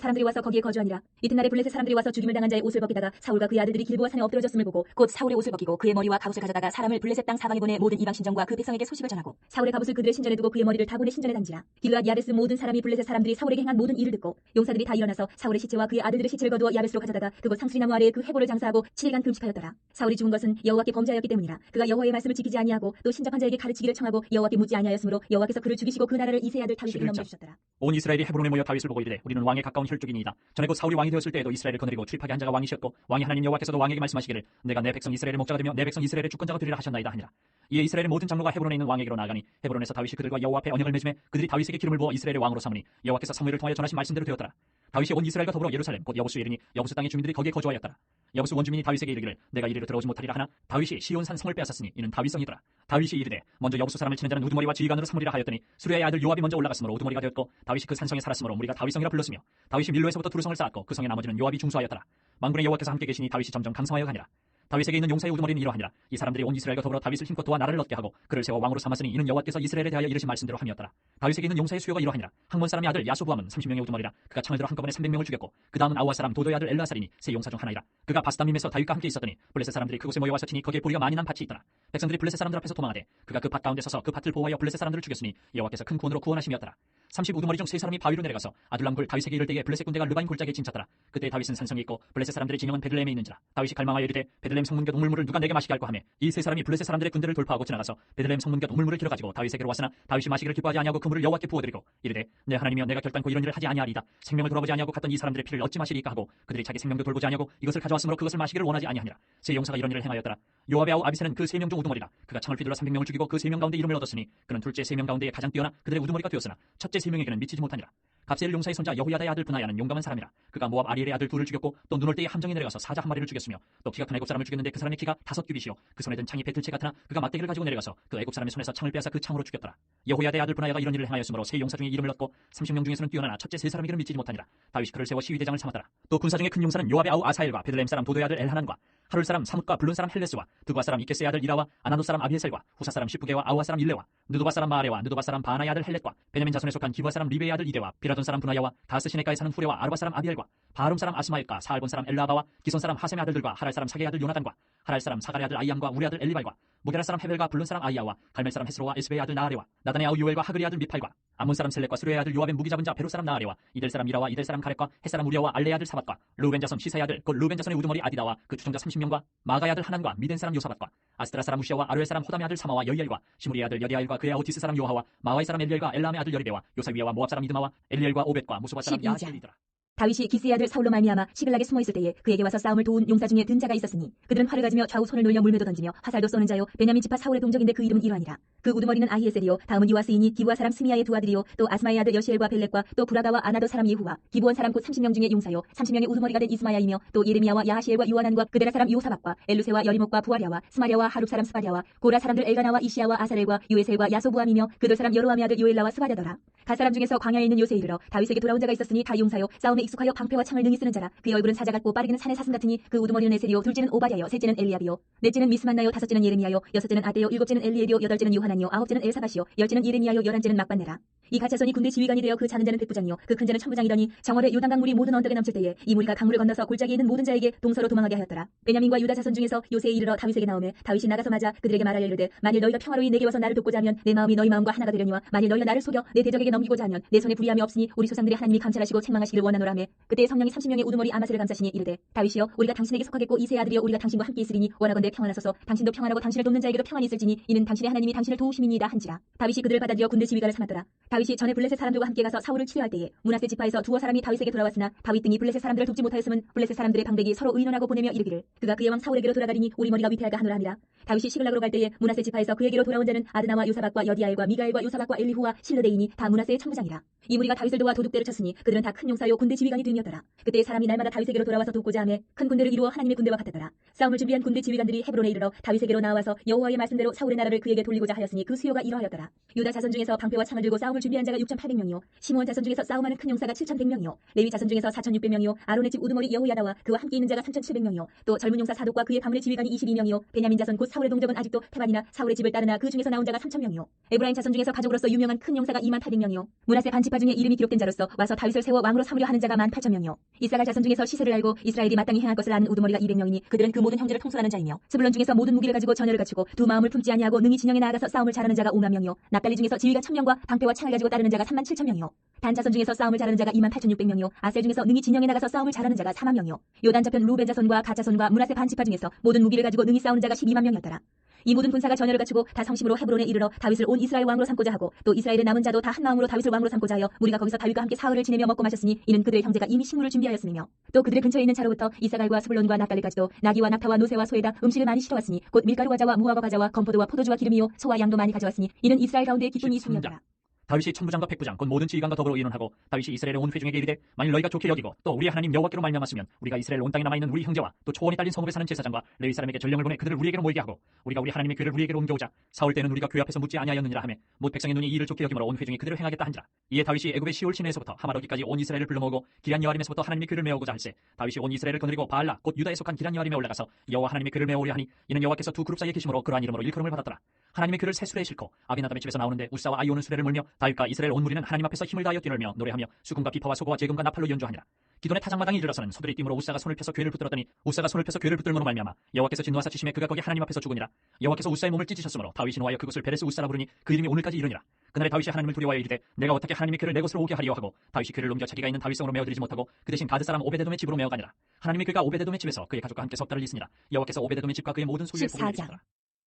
사람들이 와서 거기에 거주하니라. 이튿날에 블레셋 사람들이 와서 죽임을 당한 자의 옷을 벗기다가 사울과 그의 아들들이 길보아 산에 엎드러졌음을 보고 곧 사울의 옷을 벗기고 그의 머리와 갑옷을 가져다가 사람을 블레셋 땅 사방에 보내 모든 이방 신전과 그 백성에게 소식을 전하고 사울의 갑옷을 그들의 신전에 두고 그의 머리를 다 보내 신전에 단지라. 길앗 야베스 모든 사람이 블레셋 사람들이 사울에게 행한 모든 일을 듣고 용사들이 다 일어나서 사울의 시체와 그의 아들들의 시체를 거두어 야베스로 가져다가 그곳 상수리나무 아래에 그 해골을 장사하고 7일간 금식하였더라. 사울이 죽은 것은 여호와께 범죄하였기 때문이라. 그가 여호와의 말씀을 지키지 아니하고 또 신접한 자에게 가르치기를 청하고 여호와께 묻지 아니하였으므로 여호와께서 그를 죽이시고 그 나라를 이세 아들 다윗에게 11장. 넘겨주셨더라. 온 이스라엘이 헤브론에 모여 다윗을 보고 이르되 우리는 왕에 가까운 혈족이니이다. 전에 곧 사울이 왕이 되었을 때에도 이스라엘을 거느리고 출입하게 한 자가 왕이셨고 왕이 하나님 여호와께서도 왕에게 말씀하시기를 내가 내 백성 이스라엘의 목자가 되며 내 백성 이스라엘의 주권자가 되리라 하셨나이다 하니라. 이에 이스라엘의 모든 장로가 헤브론에 있는 왕에게로 나아가니 헤브론에서 다윗이 그들과 여호와 앞에 언약을 맺음에 그들이 다윗에게 기름을 부어 이스라엘의 왕으로 삼으니 여호와께서 사무엘을 통하여 전하신 말씀대로 되었더라. 다윗이 온 이스라엘과 더불어 예루살렘 곧 여부수에 이르니 여부수 땅의 주민들이 거기에 거주하였더라. 여부수 원주민이 다윗에게 이르기를 내가 이리로 들어오지 못하리라 하나 다윗이 시온산 성을 빼앗았으니 이는 다윗성이더라. 다윗이 이르되 먼저 여부수 사람을 치는 자는 우두머리와 지휘관으로 삼으리라 하였더니 수리아의 아들 요압이 먼저 올라갔으므로 우두머리가 되었고 다윗이 그 산성에 살았으므로 무리가 다윗성이라 불렀으며 다윗이 밀로에서부터 두루성을 쌓았고 그 성의 나머지는 요압이 중수하였더라. 만군의 여호와께서 함께 계시니 다윗이 점점 강성하여 가니라. 다윗에게 있는 용사의 우두머리는 이러하니라. 이 사람들이 온 이스라엘과 더불어 다윗을 힘껏 도와 나라를 얻게 하고 그를 세워 왕으로 삼았으니 이는 여호와께서 이스라엘에 대하여 이르신 말씀대로 함이었더라. 다윗에게 있는 용사의 수요가 이러하니라. 항몬 사람의 아들 야소부함은 30명의 우두머리라. 그가 창을 들어 한꺼번에 300명을 죽였고 그 다음은 아우아 사람 도도의 아들 엘라살이니 세 용사 중 하나이라. 그가 바스다밈에서 다윗과 함께 있었더니 블레셋 사람들이 그곳에 모여와서 치니 거기에 보리가 많이 난 밭이 있더라. 백성들이 블레셋 사람들 앞에서 도망하되 그가 그 밭 가운데 서서 그 밭을 보호하여 블레셋 사람들을 죽였으니 여호와께서 큰 구원으로 구원하심이었더라. 30 우두머리 중 세 사람이 바위로 내려가서 아둘람 굴 다윗에게 이를 때에 블레셋 군대가 르바임 골짜기에 진쳤더라. 그때 다윗은 산성에 있고 블레셋 사람들의 진영은 베들레헴에 있는지라. 다윗이 갈망하여 이르되 베들레헴 성문교 동물물을 누가 내게 마시게 할까 하며 이 세 사람이 블레셋 사람들의 군대를 돌파하고 지나가서 베들레헴 성문교 동물물을 길어가지고 다윗에게로 왔으나 다윗이 마시기를 기뻐하지 아니하고 그 물을 여호와께 부어드리고 이르되 내 하나님이여 내가 결단코 이런 일을 하지 아니하리이다. 생명을 돌아보지 아니하고 갔던 이 사람들의 피를 어찌 마시리까 하고 그들이 자기 생명도 돌보지 아니하고 이것을 가져왔으므로 그것을 마시기를 원하지 아니하니라. 세 용사가 이런 일을 행하였더라. 요압의 아우 아비새는 그 세 명 중 우두머리라. 그가 창을 휘둘러 300명을 죽이고 그 세 명 가운데 이름을 얻었으니 그는 둘째 세 명 가운데 가장 뛰어나 그들의 우두머리가 되었으나 첫째 세 명에게는 미치지 못하니라. 갑세엘 용사의 손자 여호야다의 아들 브나야는 용감한 사람이라. 그가 모압 아리엘의 아들 둘을 죽였고 또 눈 올 때에 함정에 내려가서 사자 한 마리를 죽였으며 또 키가 큰 애굽 사람을 죽였는데 그 사람의 키가 5규빗이요 그 손에 든 창이 배틀채 같으나 그가 막대기를 가지고 내려가서 그 애굽 사람의 손에서 창을 빼앗아 그 창으로 죽였더라. 여호야다의 아들 브나야가 이런 일을 행하였으므로 세 용사 중에 이름을 얻고 30명 중에서는 뛰어나나 첫째 세 사람에게는 미치지 못하니라. 다윗이 그를 세워 시위대장을 삼았더라. 또 군사 중에 큰 용사는 요압의 아우 아사엘과 베들레헴 사람 도도의 아들 엘하난과 하룰 사람 사뭇과 블룬 사람 헬레스와 드바 사람 이케스의 아들 이라와 아나노 사람 아비에셀과 후사 사람 시프게와 아우아 사람 일레와 느도바 사람 마아레와 느도바 사람 바나의 아들 헬렛과 베냐민 자손에 속한 기브아 사람 리베의 아들 이데와 비라돈 사람 분하야와 다스 시네가에 사는 후레와 아르바 사람 아비엘과 바하룸 사람 아스마엘과 사알본 사람 엘라바와 기손 사람 하셈의 아들들과 하랄 사람 사게의 아들 요나단과 하랄 사람 사갈의 아들 아이암과 우리 아들 엘리발과 무게라 사람 헤벨과 블룬 사람 아이야와 갈멜 사람 헤스로와 에스베의 아들 나아레와 나단의 아우 요엘과 하글의 아들 미팔과 암몬 사람 셀렉과 수레의 아들 요압의 무기 잡은 자 베로 사람 나아레와 이델 사람 이라와 이델 사람 가렛과 헷 사람 우리아와 알레의 아들 사밧과 루벤 자손 시사의 아들 곧 루벤 자손의 우두머리 아디다와 그 추종자 30명과 마가의 아들 하난과 미덴 사람 요사밧과 아스트라 사람 우시아와 아르엘 사람 호담의 아들 사마와 여이엘과 시므리의 아들 여디아엘과 그의 아우 디스 사람 요하와 마와의 사람 엘리엘과 엘람의 아들 여리베와 요사위아와 모압 사람 이드마와 엘리엘과 오벳과 무소바 사람 12장. 야하엘이더라. 다윗이 기스의 아들 사울로 말미암아 시글락에 숨어 있을 때에 그에게 와서 싸움을 도운 용사 중에 든 자가 있었으니 그들은 활을 가지며 좌우 손을 놀려 물매도 던지며 화살도 쏘는 자요 베냐민 지파 사울의 동족인데 그 이름은 이러하니라. 그 우두머리는 아히에셀이요 다음은 요아스이니 기브아 사람 스미야의 두 아들이요 또 아스마의 아들 여시엘과 벨렉과 또 브라다와 아나도 사람 예후와 기브온 사람 곧 30명 중에 용사요 30명의 우두머리가 된 이스마야이며 또 예레미야와 야하시엘과 요하난과 그데라 사람 요사박과 엘루세와 여리목과 부아랴와 스마랴와 하룹 사람 스바랴와 고라 사람들 엘가나와 이시야와 아사렐과 요에셀과 야소부함이며 그들 사람 여로함의 아들 요엘라와 스바랴더라. 갓 사람 중에서 광야에 있는 요새에 이르러 다윗에게 돌아온 자가 있었으니 다 용사요 싸움에 익숙하여 방패와 창을 능히 쓰는 자라. 그의 얼굴은 사자 같고 빠르기는 산의 사슴 같으니 그 우두머리는 에셀이요 둘째는 오바댜요 셋째는 엘리압이요 넷째는 미스만나요 다섯째는 예레미야요 여섯째는 아데요 일곱째는 엘리엘이요 여덟째는 요하나니요 아홉째는 엘사바시요 열째는 예레미야요 열한째는 막반네라. 이 가차손이 군대 지휘관이 되어 그 자는 자는 백부장이요 그 큰 자는 천부장이더니 정월에 요단강 물이 모든 언덕에 넘칠 때에 이 무리가 강물을 건너서 골짜기에 있는 모든 자에게 동서로 도망하게 하였더라. 베냐민과 유다 자손 중에서 요새에 이르러 다윗에게 나오매 다윗이 나가서 맞아 그들에게 말하여 이르되 만일 너희가 평화로이 내게 와서 나를 돕고자 하면 내 마음이 너희 마음과 하나가 되려니와 만일 너희가 나를 속여 내 대적에게 넘기고자 하면 내 손에 불의함이 없으니 우리 조상들이 하나님이 감찰하시고 책망하시기를 원하노라 하매 그때 성령이 30명의 우두머리 아마스를 감싸시니 이르되 다윗이여 우리가 당신에게 속하겠고 이 세 아들이여 우리가 당신과 함께 있으리니 원하건대 평안하소서. 당신도 평안하고 당신을 돕는 자에게도 평안이 있을지니 이는 당신의 하나님이 당신을 도우심이니이다 한지라. 다윗이 그들을 받아들여 군대 지휘관을 삼았더라. 다윗 다윗이 전에 블레셋 사람들과 함께 가서 사울을 치료할 때에 므낫세 지파에서 두어 사람이 다윗에게 돌아왔으나 다윗 등이 블레셋 사람들을 돕지 못하였음은 블레셋 사람들의 방백이 서로 의논하고 보내며 이르기를 그가 그의 왕 사울에게로 돌아가리니 우리 머리가 위태하가 하노라 함이라. 다윗이 시글락으로 갈 때에 므낫세 지파에서 그에게로 돌아온 자는 아드나와 요사박과 여디아엘과 미가엘과 요사박과 엘리후와 실르데이니 다 므낫세의 천부장이라. 이 무리가 다윗을 도와 도둑대를 쳤으니 그들은 다 큰 용사요 군대 지휘관이 됨이었더라. 그때 사람이 날마다 다윗에게로 돌아와서 돕고자 하매 큰 군대를 이루어 하나님의 군대와 같았더라. 싸움을 준비한 군대 지휘관들이 헤브론에 이르러 다윗에게로 나와서 여호와의 말씀대로 사울의 나라를 그에게 돌리고자 하였으니 그 수요가 이러하였더라. 유다 자손 중에서 방패와 창을 들고 싸움을 준비한 자가 6,800명이요 시므온 자손 중에서 싸움하는 큰 용사가 7,100명이요 레위 자손 중에서 4,600명이요 아론의 집 우두머리 여호야다와 그와 함께 있는 자가 3,700명이요 또 젊은 용사 사독과 그의 가문의 지휘관이 22명이요 베냐민 자손 곧 사울의 동족은 아직도 테만이나 사울의 집을 따르나 그 중에서 나온 자가 3,000명이요 에브라임 자손 중에서 가족으로서 유명한 큰 용사가 28,000명이요 므낫세 반지파 중에 이름이 기록된 자로서 와서 다윗을 세워 왕으로 삼으려 하는 자가 18,000명이요 이사갈 자손 중에서 시세를 알고 이스라엘이 마땅히 행할 것을 아는 우두머리가 200명이니 그들은 그 모든 형제를 통솔하는 자이며 스불론 중에서 모든 무기를 가지고 전열을 갖추고 두 마음을 품지 아니하고 능히 진영에 나아가서 싸움을 잘하는 자가 50,000명이요 납달리 중에서 지휘가 1,000명과 방패와 창을 가지고 따르는 자가 37,000명이요 단 자손 중에서 싸움을 잘하는 자가 28,600명이요 아셀 중에서 능히 진영에 나가서 싸움을 잘하는 자가 40,000명이요 요단 저편 루벤 자손과 갓 자손과 므낫세 반지파 중에서 모든 무기를 가지고 능히 싸우는 자가 120,000명이었더라. 이 모든 군사가 전열을 갖추고 다 성심으로 헤브론에 이르러 다윗을 온 이스라엘 왕으로 삼고자 하고 또 이스라엘의 남은 자도 다 한 마음으로 다윗을 왕으로 삼고자 하여 우리가 거기서 다윗과 함께 사흘을 지내며 먹고 마셨으니 이는 그들의 형제가 이미 식물을 준비하였음이며 또 그들의 근처에 있는 자로부터 이사갈과 스불론과 납달리까지도 나귀와 낙타와 노새와 소에다 음식을 많이 실어왔으니 곧 밀가루 과자와 무화과 과자와 건포도와 포도주와 기름이요 소와 양도 많이 가져왔으니 이는 이스라엘 가운데 기쁨이 있음이었더라. 다윗이 천부장과 백부장 곧 모든 지휘관과 더불어 의논하고 다윗이 이스라엘의 온 회중에게 이르되 만일 너희가 좋게 여기고 또 우리 하나님 여호와께로 말미암았으면 우리가 이스라엘 온 땅에 남아있는 우리 형제와 또 초원이 딸린 성읍에 사는 제사장과 레위 사람에게 전령을 보내 그들을 우리에게로 모이게 하고 우리가 우리 하나님의 궤를 우리에게로 옮겨오자 사울 때는 우리가 궤 앞에서 묻지 아니하였느니라 하매 못 백성의 눈이 이를 좋게 여김으로 온 회중이 그대로 행하겠다 한지라. 이에 다윗이 애굽의 시올 시내에서부터 하마로기까지 온 이스라엘을 불러모으고 기럇 여아림에서부터 하나님의 궤를 메어오고자 할세 다윗이 온 이스라엘을 거느리고 바알라 곧 유다에 속한 기럇 여아림에 올라가서 여호와 하나님의 궤를 메어오려 하니 이는 여호와께서 두 그룹 사이에 계심으로 그러한 이름으로 일컬음을 받았더라. 하나님의 궤를 새 수레에 싣고 아비나답의 집에서 나오는데 우사와 아이오는 수레를 몰며 다윗과 이스라엘 온 무리는 하나님 앞에서 힘을 다하여 뛰놀며 노래하며 수금과 비파와 소고와 제금과 나팔로 연주하니라. 기돈의 타작마당이 이르러서는 소들이 띠므로 우사가 손을 펴서 궤를 붙들었더니 우사가 손을 펴서 궤를 붙들므로 말미암아 여호와께서 진노하사 치심에 그가 거기 하나님 앞에서 죽으니라. 여호와께서 우사의 몸을 찢으셨으므로 다윗이 노하여 그곳을 베레스 우사라 부르니 그 이름이 오늘까지 이르니라. 그날에 다윗이 하나님을 두려워하여 이르되 내가 어떻게 하나님의 궤를 내 것으로 오게 하리요 하고 다윗이 궤를 넘겨 자기가 있는 다윗성으로 메어들이지 못하고 그 대신 가드 사람 오베데돔의 집으로 메어가니라. 하나님의 궤가 오베데돔의 집에서 그의 가족과 함께 석 달을 있으니라. 여호와께서 오베데돔의 집과 그의 모든 소유에 복을 내리시더라.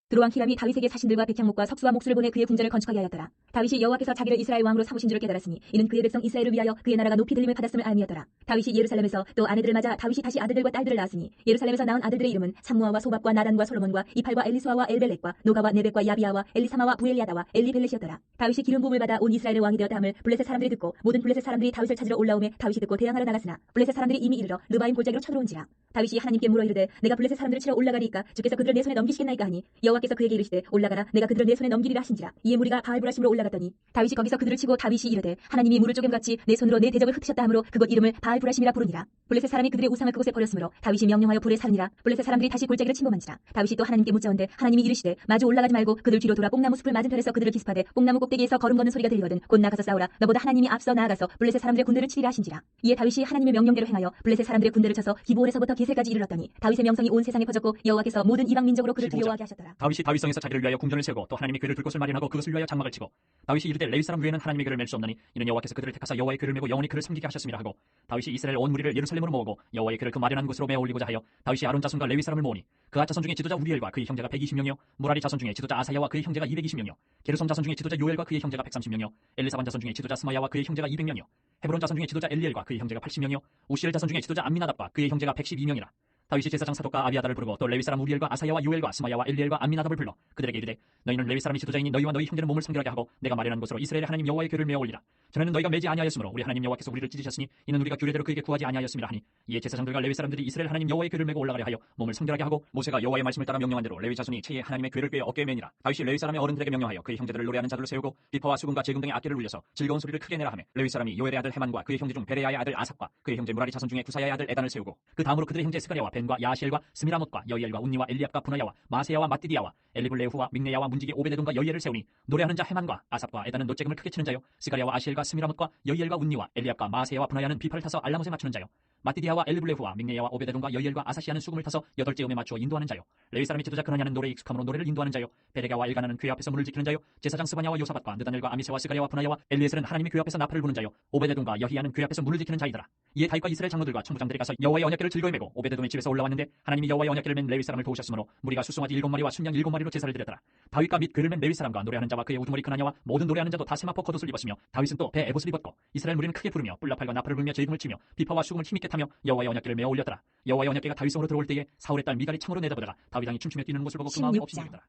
드로왕 히람이 다윗에게 사신들과 백향목과 석수와 목수를 보내 그의 군전을 건축하게 하였더라. 다윗이 여호와께서 자기를 이스라엘 왕으로 삼으신 줄을 깨달았으니 이는 그의 백성 이스라엘을 위하여 그의 나라가 높이 들림을 받았음을 알미였더라. 다윗이 예루살렘에서 또 아내들을 맞아 다윗이 다시 아들들과 딸들을 낳았으니 예루살렘에서 낳은 아들들의 이름은 삼무아와 소밥과 나단과 솔로몬과 이팔과 엘리수아와 엘벨렉과 노가와 네벡과 야비아와 엘리사마와 부엘리아다와 엘리벨렛이었더라. 다윗이 기름 부음을 받아 온 이스라엘의 왕이 되었다 함을 블레셋 사람들이 듣고 모든 블레셋 사람들이 다윗을 찾으러 올라오매 다윗이 듣고 대항하러 나갔으나 블레셋 사람들이 이미 이르러 르바임 골짜기로 쳐들어온지라. 다윗이 하나님께 물어 이르되 내가 블레셋 사람들을 치러 올라가리이까 주께서 그들을 내 손에 넘기시겠나이까 하니 여호와께서 그에게 이르시되 올라가라 내가 그들을 내 손에 넘기리라 하신지라. 이에 무리가 바알브라심으로 올라갔더니 다윗이 거기서 그들을 치고 다윗이 이르되 하나님이 물을 쪼금같이 내 손으로 내 대적을 흩으셨다 하므로 그곳 이름을 바알브라심이라 부르니라. 블레셋 사람이 그들의 우상을 그곳에 버렸으므로 다윗이 명령하여 불에 살니라. 블레셋 사람들이 다시 골짜기를 침범한지라. 다윗이 또 하나님께 묻자온데 하나님이 이르시되 마주 올라가지 말고 그들 뒤로 돌아 뽕나무 숲을 맞은편에서 그들을 기습하되 뽕나무 꼭대기에서 걸음 걷는 소리가 들리거든 곧 나가서 싸우라. 너보다 하나님이 앞서 나아가서 블레셋 사람들의 군대를 치리라 하신지라. 이에 다윗이 하나님의 명령대로 행하여 블레셋 사람들의 군대를 쳐서 기브온에서부터 게셀까지 이르렀더니 다윗의 명성이 온 세상에 퍼졌고 여호와께서 모든 이방 민족으로 그를 두려워하게 하셨더라. 다윗이 다윗성에서 자기를 위하여 궁전을 세우고 또 하나님의 궤를 둘 곳을 마련하고 그것을 위하여 장막을 치고 다윗이 이르되 레위 사람 외에는 하나님의 궤를 맬 수 없나니 이는 여호와께서 그들을 택하사 여호와의 궤를 메고 영원히 그를 섬기게 하셨음이라 하고 다윗이 이스라엘 온 무리를 예루살렘으로 모으고 여호와의 궤를 그 마련한 곳으로 메어 올리고자 하여 다윗이 아론 자손과 레위 사람을 모으니 그앗 자손 중에 지도자 우리엘과 그의 형제가 120명이요 무라리 자손 중에 지도자 아사야와 그의 형제가 220명이요 게르솜 자손 중에 지도자 요엘과 그의 형제가 130명이요 엘리사반 자손 중에 지도자 스마야와 그의 형제가 200명이요 헤브론 자손 중에 지도자 엘리엘과 그의 형제가 80명이요 우시엘 자손 중에 지도자 암미나답과 그의 형제가 112명이라. 다윗이 제사장 사독과 아비아다를 부르고 또 레위 사람 우리엘과 아사야와 요엘과 스마야와 엘리엘과 암미나답을 불러 그들에게 이르되 너희는 레위 사람이 지도자이니 너희와 너희 형제는 몸을 성결하게 하고 내가 마련한 곳으로 이스라엘의 하나님 여호와의 궤를 메어 올리라. 전에는 너희가 매지 아니하였으므로 우리 하나님 여호와께서 우리를 찢으셨으니 이는 우리가 규례대로 그에게 구하지 아니하였음이라 하니 이에 제사장들과 레위 사람들이 이스라엘 하나님 여호와의 궤를 메고 올라가려 하여 몸을 성결하게 하고 모세가 여호와의 말씀을 따라 명령한 대로 레위 자손이 채에 하나님의 궤를 꿰어 어깨에 매니라. 다윗이 레위 사람의 어른들에게 명령하여 그의 형제들을 노래하는 자들을 세우고 비파와 수금과 제금 등의 악기를 울려서 즐거운 소리를 크게 내라 하며 레위 사람이 요엘의 아들 헤만과 그의 형제 중 베레야의 아들 아삽과 그의 형제 무라리 자손 중에 구사야의 아들 에단을 세우고 그 다음으로 그들의 형제 스가랴와 벤과 야시엘과 스미라못과 여이엘과 운니와 엘리압과 분하야와 마세야와 마띠디야와 엘리블레후와 믹네야와 문지기 오베데돔과 여이엘을 세우니 노래하는 자 헤만과 아삽과 에단은 노재금을 크게 치는 자요 스가랴와 아시엘과 스미라못과 여이엘과 운니와 엘리압과 마세야와 분하야는 비파를 타서 알라못에 맞추는 자요 마띠디야와 엘리블레후와 믹네야와 오베데돔과 여이엘과 아사시아는 수금을 타서 8째 음에 맞추어 인도하는 자요 레위 사람이 지도자 그나냐는 노래에 익숙함으로 노래를 인도하는 자요 베레가와 엘가나는 궤 앞에서 문을 지키는 자요 제사장 스바냐와 요사밧과 느다넬과 아미세와 스가랴와 분하야와 엘리에셀은 하나님의 궤 앞에서 나팔을 부는 자요 오베데돔과 여히야는 궤 앞에서 문을 지키는 자이더라. 이에 다윗과 이스라엘 장로들과 청부장들이 가서 여호와의 언약궤를 즐거이 메고 오베데돔의 집에서 올라왔는데 하나님이 여호와의 언약궤를 맨 레위 사람을 도우셨으므로 무리가 수송아지 7마리와 순양 7마리로 제사를 드렸더라. 다윗과 및 그를 맨 레위 사람과 노래하는 자와 그의 우두머리 그나냐와 모든 노래하는 자도 다 세마포 겉옷을 입었으며 다윗은 또 배 에봇을 입었고 이스라엘 무리는 크게 부르며 뿔나팔과 나팔을 불며 제금을 치며 비파와 수금을 힘있게 타며 여호와의 언약궤를 메어 올렸더라. 여호와의 언약궤가 다윗 성으로 들어올 때에 사울의 딸 미갈이 창으로 내다보다가 다윗 왕이 춤추며 뛰는 것을 보고 그 마음이 없이 여겼더라.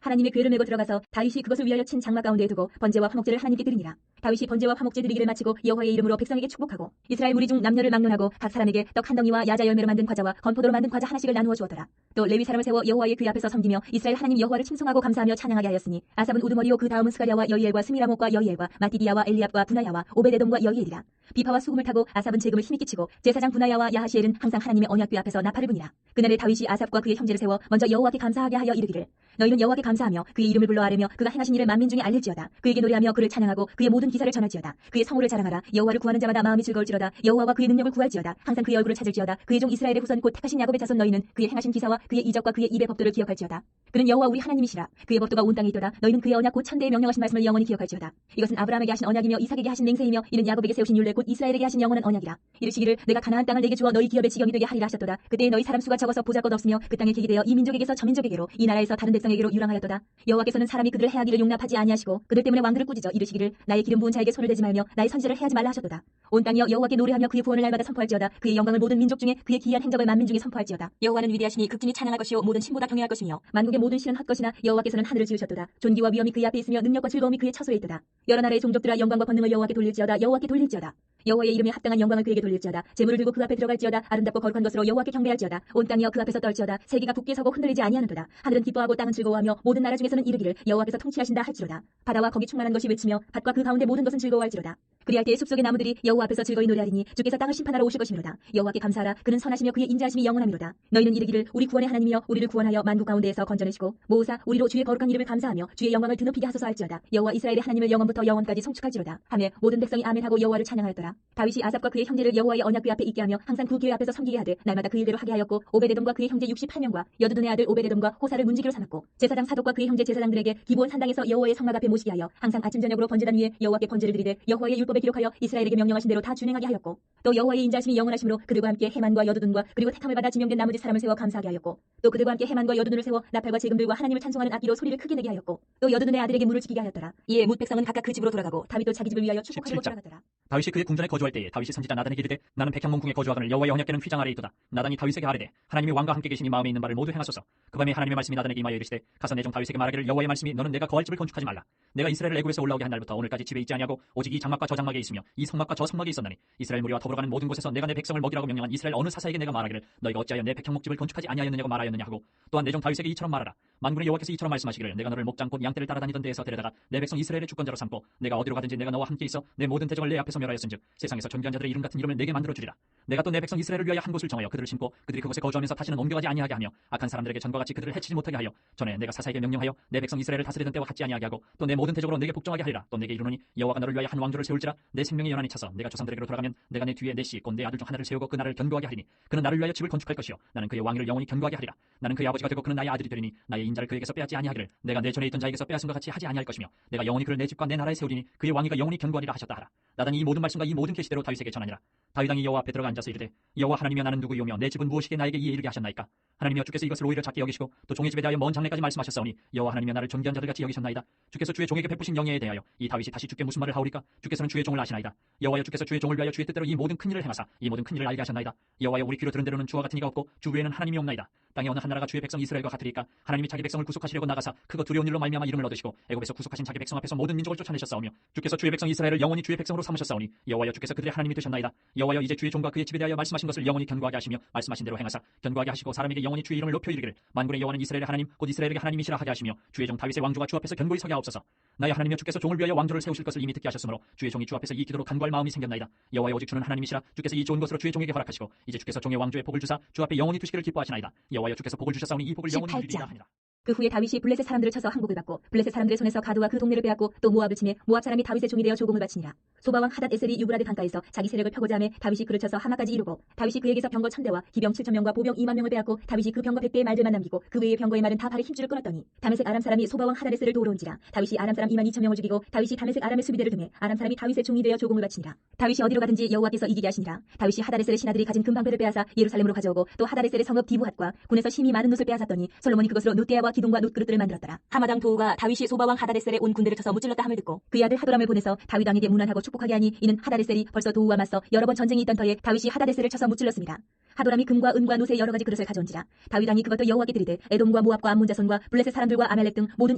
하나님의 궤를 메고 들어가서 다윗이 그것을 위하여 친 장막 가운데에 두고 번제와 화목제를 하나님께 드리니라. 다윗이 번제와 화목제 드리기를 마치고 여호와의 이름으로 백성에게 축복하고 이스라엘 무리 중 남녀를 막론하고 각 사람에게 떡 한 덩이와 야자 열매로 만든 과자와 건포도로 만든 과자 하나씩을 나누어 주었더라. 또 레위 사람을 세워 여호와의 궤 앞에서 섬기며 이스라엘 하나님 여호와를 칭송하고 감사하며 찬양하게 하였으니 아삽은 우두머리요 그 다음은 스가랴와 여이엘과 스미라목과 여이엘과 마티디야와 엘리압과 분하야와 오베데돔과 여이엘이라. 비파와 수금을 타고 아삽은 제금을 힘있게 치고 제사장 분하야와 야하시엘은 항상 하나님의 언약궤 앞에서 나팔을 부니라. 그날에 다윗이 아삽과 그의 형제를 세워 먼저 여호와께 감사하게 하여 이르기를 너희는 여호와께 감사하며 그의 이름을 불러 아뢰며 그가 행하신 일을 만민 중에 알릴지어다. 그에게 노래하며 그를 찬양하고 그의 모든 기사를 전할지어다. 그의 성호를 자랑하라. 여호와를 구하는 자마다 마음이 즐거울지로다. 여호와와 그의 능력을 구할지어다. 항상 그의 얼굴을 찾을지어다. 그의 종 이스라엘의 후손 곧 택하신 야곱의 자손 너희는 그의 행하신 기사와 그의 이적과 그의 입의 법도를 기억할지어다. 그는 여호와 우리 하나님이시라. 그의 법도가 온 땅에 있도다. 너희는 그의 언약 곧 천대에 명령하신 말씀을 영원히 기억할지어다. 이것은 아브라함에게 하신 언약이며 이삭에게 하신 맹세이며 이는 야곱에게 세우신 율례 곧 이스라엘에게 하신 영원한 언약이라. 이르시기를 내가 가나안 땅을 내게 주어 너희 기업의 지경이 되게 하리라 하셨도다. 그때 너희 사람 수가 적어서 보잘것 없으며 그 땅에 객이 되어 이 민족에게서 저 민족에게로 이 나라에서 다른 백성에게로 유랑하였도다. 여호와께서는 사람이 그들을 해하기를 용납하지 아니하시고 그들 때문에 왕들을 꾸짖어 이르시기를 나의 기름 부은 자에게 손을 대지 말며 나의 선지를 해하지 말라 하셨도다. 온 땅이여 여호와께 노래하며 그의 구원을 날마다 선포할지어다. 그의 영광을 모든 민족 중에 그의 기이한 행적을 만민 중에 선포할지어다. 여호와는 위대하시니 극진히 찬양할 것이요 모든 신보다 경외할 것이며 만국의 모든 신은 헛것이나 여호와께서는 하늘을 지으셨도다. 존귀와 위엄이 그의 앞에 있으며 능력과 즐거움이 그의 처소에 있도다. 여러 나라의 종족들아 영광과 권능을 여호와께 돌릴지어다. 여호와께 돌릴지어다. 여호와의 이름에 합당한 영광을 그에게 돌릴지어다. 재물을 들고 그 앞에 들어갈지어다. 아름답고 거룩한 것으로 여호와께 경배할지어다. 온 땅이여 그 앞에서 떨지어다. 세계가 굳게 서고 흔들리지 아니하는도다. 하늘은 기뻐하고 땅은 즐거워하며 모든 나라 중에서는 이르기를 여호와께서 통치하신다 할지로다. 바다와 거기 충만한 것이 외치며 밭과 그 가운데 모든 것은 즐거워할지로다. 그리할 때에 숲속의 나무들이 여호와 앞에서 즐거이 노래하리니 주께서 땅을 심판하러 오실 것이미로다. 여호와께 감사하라. 그는 선하시며 그의 인자하심이 영원하미로다. 너희는 이르기를 우리 구원의 하나님이여 우리를 구원하여 만국 가운데에서 건져내시고 모으사 우리로 주의 거룩한 이름을 감사하며 주의 영광을 드높이게 하소서 할지어다. 여호와 이스라엘의 하나님을 영원부터 영원까지 성축할지로다. 하며 모든 백성이 아멘하고 여호와를 찬양하였더라. 다윗이 아삽과 그의 형제를 여호와의 언약궤 앞에 있게 하며 항상 그 궤 앞에서 섬기게 하되 날마다 그 일대로 하게 하였고 오베데돔과 그의 형제 68명과 여두둔의 아들 오베데돔과 호사를 문지기로 삼았고 제사장 사독과 그의 형제 제사장들에게 기브온 산당에서 여호와의 성막 앞에 모시게 하여 항상 아침 저녁으로 번제단 위에 여호와께 번제를 드리되 여호와의 율법에 기록하여 이스라엘에게 명령하신 대로 다 준행하게 하였고 또 여호와의 인자심이 영원하심으로 그들과 함께 해만과 여두둔과 그리고 택함을 받아 지명된 나머지 사람을 세워 감사하게 하였고 또 그들과 함께 해만과 여두둔을 세워 나팔과 제금들과 하나님을 찬송하는 악기로 소리를 크게 내게 하였고 또 여두둔의 아들에게 물을 지키게 하였더라. 이에 뭇 백성은 각각 그 집으로 돌아가고 다윗도 자기 집을 위하여 축복하려고 17장. 돌아갔더라. 다윗이 그의 궁전에 거주할 때에 다윗이 선지자 나단에게 이르되 나는 백향문궁에 거주하거늘 여호와의 언약궤는 휘장 아래에 있도다. 나단이 다윗에게 아뢰되 하나님이 왕과 함께 계시니 마음에 있는 바를 모두 행하소서. 그 밤에 하나님의 말씀이 나단에게 임하여 이르시되 가서 내 종 다윗에게 말하기를 여호와의 말씀이 너는 내가 거할 집을 건축하지 말라. 내가 이스라엘을 애굽에서 올라오게 한 날부터 오늘까지 집에 있지 아니하고 오직 이 장막과 저 장막에 있으며 이 성막과 저 성막에 있었나니 이스라엘 무리와 더불어 가는 모든 곳에서 내가 내 백성을 먹이라고 명령한 이스라엘 어느 사사에게 내가 말하기를 너희가 어찌하여 내 백향목집을 건축하지 아니하였느냐고 말하였느냐 하고 또한 내 종 다윗에게 이처럼 말하라. 만군의 여호와께서 이처럼 말씀하시기를 내가 너를 목장 곧 양떼를 따라다니던 데에서 데려다가 내 백성 이스라엘의 주권자로 삼고 내가 어디로 가든지 내가 너와 함께 있어 내 모든 대적을 내 앞에서 멸하였은즉 세상에서 존귀한 자들의 이름 같은 이름을 내게 만들어 주리라. 내가 또 내 백성 이스라엘을 위하여 한 곳을 정하여 그들을 심고 그들이 그곳에 거주하면서 다시는 옮겨가지 아니하게 하며 악한 사람들에게 전과 같이 그들을 해치지 못하게 하여 전에 내가 사사에게 명령하여 내 백성 이스라엘을 다스리던 때와 같지 아니하게 하고 또 내 모든 대적으로 내게 복종하게 하리라. 또 내게 이르노니 여호와가 너를 위하여 한 왕조를 세울지라. 내 생명의 연한이 차서 내가 조상들에게로 돌아가면 내가 내 뒤에 내 씨 곧 내 아들 중 하나를 세우고 그 나라를 견고하게 하리니 그는 나를 위하여 집을 건축할 것이요 나는 그의 왕위를 영원히 견고하게 하리라. 나는 그의 아버지가 되고 그는 나의 아들이 되리니 나의 인자를 그에게서 빼앗지 아니하기를 내가 내 전에 있던 자에게서 빼앗은 것 같이 하지 아니할 것이며 내가 영원히 그를 내 집과 내 나라에 세우리니 그의 왕위가 영원히 견고하리라 하셨다 하라. 나단이 이 모든 말씀과 이 모든 계시대로 다윗에게 전하니라. 다윗 왕이 여호와 앞에 들어가 앉아서 이르되 여호와 하나님이여 나는 누구이오며 내 집은 무엇이게 나에게 이에 이르게 하셨나이까. 하나님이여 주께서 이것을 오히려 작게 여기시고 또 종의 집에 대하여 먼 장래까지 말씀하셨사오니 여호와 하나님이여 나를 존귀한 자들 같이 여기셨나이다. 주께서 주의 종에게 베푸신 영예에 대하여 이 다윗이 다시 주께 무슨 말을 하오리까. 주께서는 주의 종을 아시나이다. 여호와여 주께서 주의 종을 위하여 주의 뜻대로 이 모든 큰 일을 행하사 이 모든 큰 일을 알게 하셨나이다. 여호와여 우리 귀로 들은 대로는 주와 같은 이가 없고 주 외에는 하나님이 없나이다. 땅에 어느 한 나라가 주의 백성 이스라엘과 같으리까. 하나님이 자기 백성을 구속하시려고 나가사 크고 두려운 일로 말미암아 이름을 얻으시고 애굽에서 구속하신 자기 백성 앞에서 모든 민족을 쫓아내셨사오며 주께서 주의 백성 이스라엘을 영원히 주의 백성으로 삼으셨사오니 여호와여 주께서 그들의 하나님이 되셨나이다. 여호와여 이제 주의 종과 그의 집에 대하여 말씀하신 것을 영원히 견고하게 하시며 말씀하신 대로 행하사 견고하게 하시고 사람에게 영원히 주의 이름을 높여 이르기를 만군의 여호와는 이스라엘의 하나님 곧 이스라엘에게 하나님이시라 하게 하시며 주의 종 다윗의 왕조가 주 앞에서 견고히 서게 하옵소서. 나의 하나님이여 주께서 종을 위하여 왕조를 세우실 것을 이미 듣게 하셨으므로 주의 종이 주 앞에서 이 기도로 간구할 마음이 생겼나이다. 여호와여 오직 주는 하나님이시라. 주께서 이 좋은 것으로 주의 종에게 허락하시고 이제 주께서 종의 왕조의 복을 주사 주 앞에 영원히 두시기를 기뻐하시나이다. 여호와여 주께서 복을 주셨사오니 이 복을 영원히 누리리라 하니라. 그 후에 다윗이 블레셋 사람들을 쳐서 항복을 받고 블레셋 사람들의 손에서 가드와 그 동네를 빼앗고 또 모압을 치매 모압 사람이 다윗의 종이 되어 조공을 바치니라. 소바왕 하닷 에셀이 유브라데 강가에서 자기 세력을 펴고자 하매 다윗이 그를 쳐서 하마까지 이루고 다윗이 그에게서 병거 1000대와 기병 7000명과 보병 20000명을 빼앗고 다윗이 그 병거 100대의 말들만 남기고 그 외의 병거의 말은 다 발에 힘줄을 끊었더니 다메섹 아람 사람이 소바왕 하닷 에셀을 도우러 온지라. 다윗이 아람 사람 22000명을 죽이고 다윗이 다메섹 아람의 수비대를 두매 아람 사람이 다윗의 종이 되어 조공을 바치니라. 다윗이 어디로 가든지 여호와께서 이기게 하시니라. 다윗이 하닷 에셀의 신하들이 가진 금방패를 빼앗아 예루살렘으로 가져오고 또 하닷 에셀의 성읍 디브핫과 군에서 심히 많은 놋을 빼앗았더니 솔로몬이 그것으로 놋대야와 기둥과 놋그릇들을 만들었더라. 하마당 도우가 다윗이 소바왕 하다데셀에 온 군대를 쳐서 무찔렀다 함을 듣고 그의 아들 하도람을 보내서 다윗 왕에게 문안하고 축복하게 하니 이는 하다데셀이 벌써 도우와 맞서 여러 번 전쟁이 있던 터에 다윗이 하다데셀을 쳐서 무찔렀습니다. 하도람이 금과 은과 놋의 여러 가지 그릇을 가져온지라 다윗 왕이 그것도 여호와께 드리되 에돔과 모압과 암몬 자손과 블레셋 사람들과 아멜렉 등 모든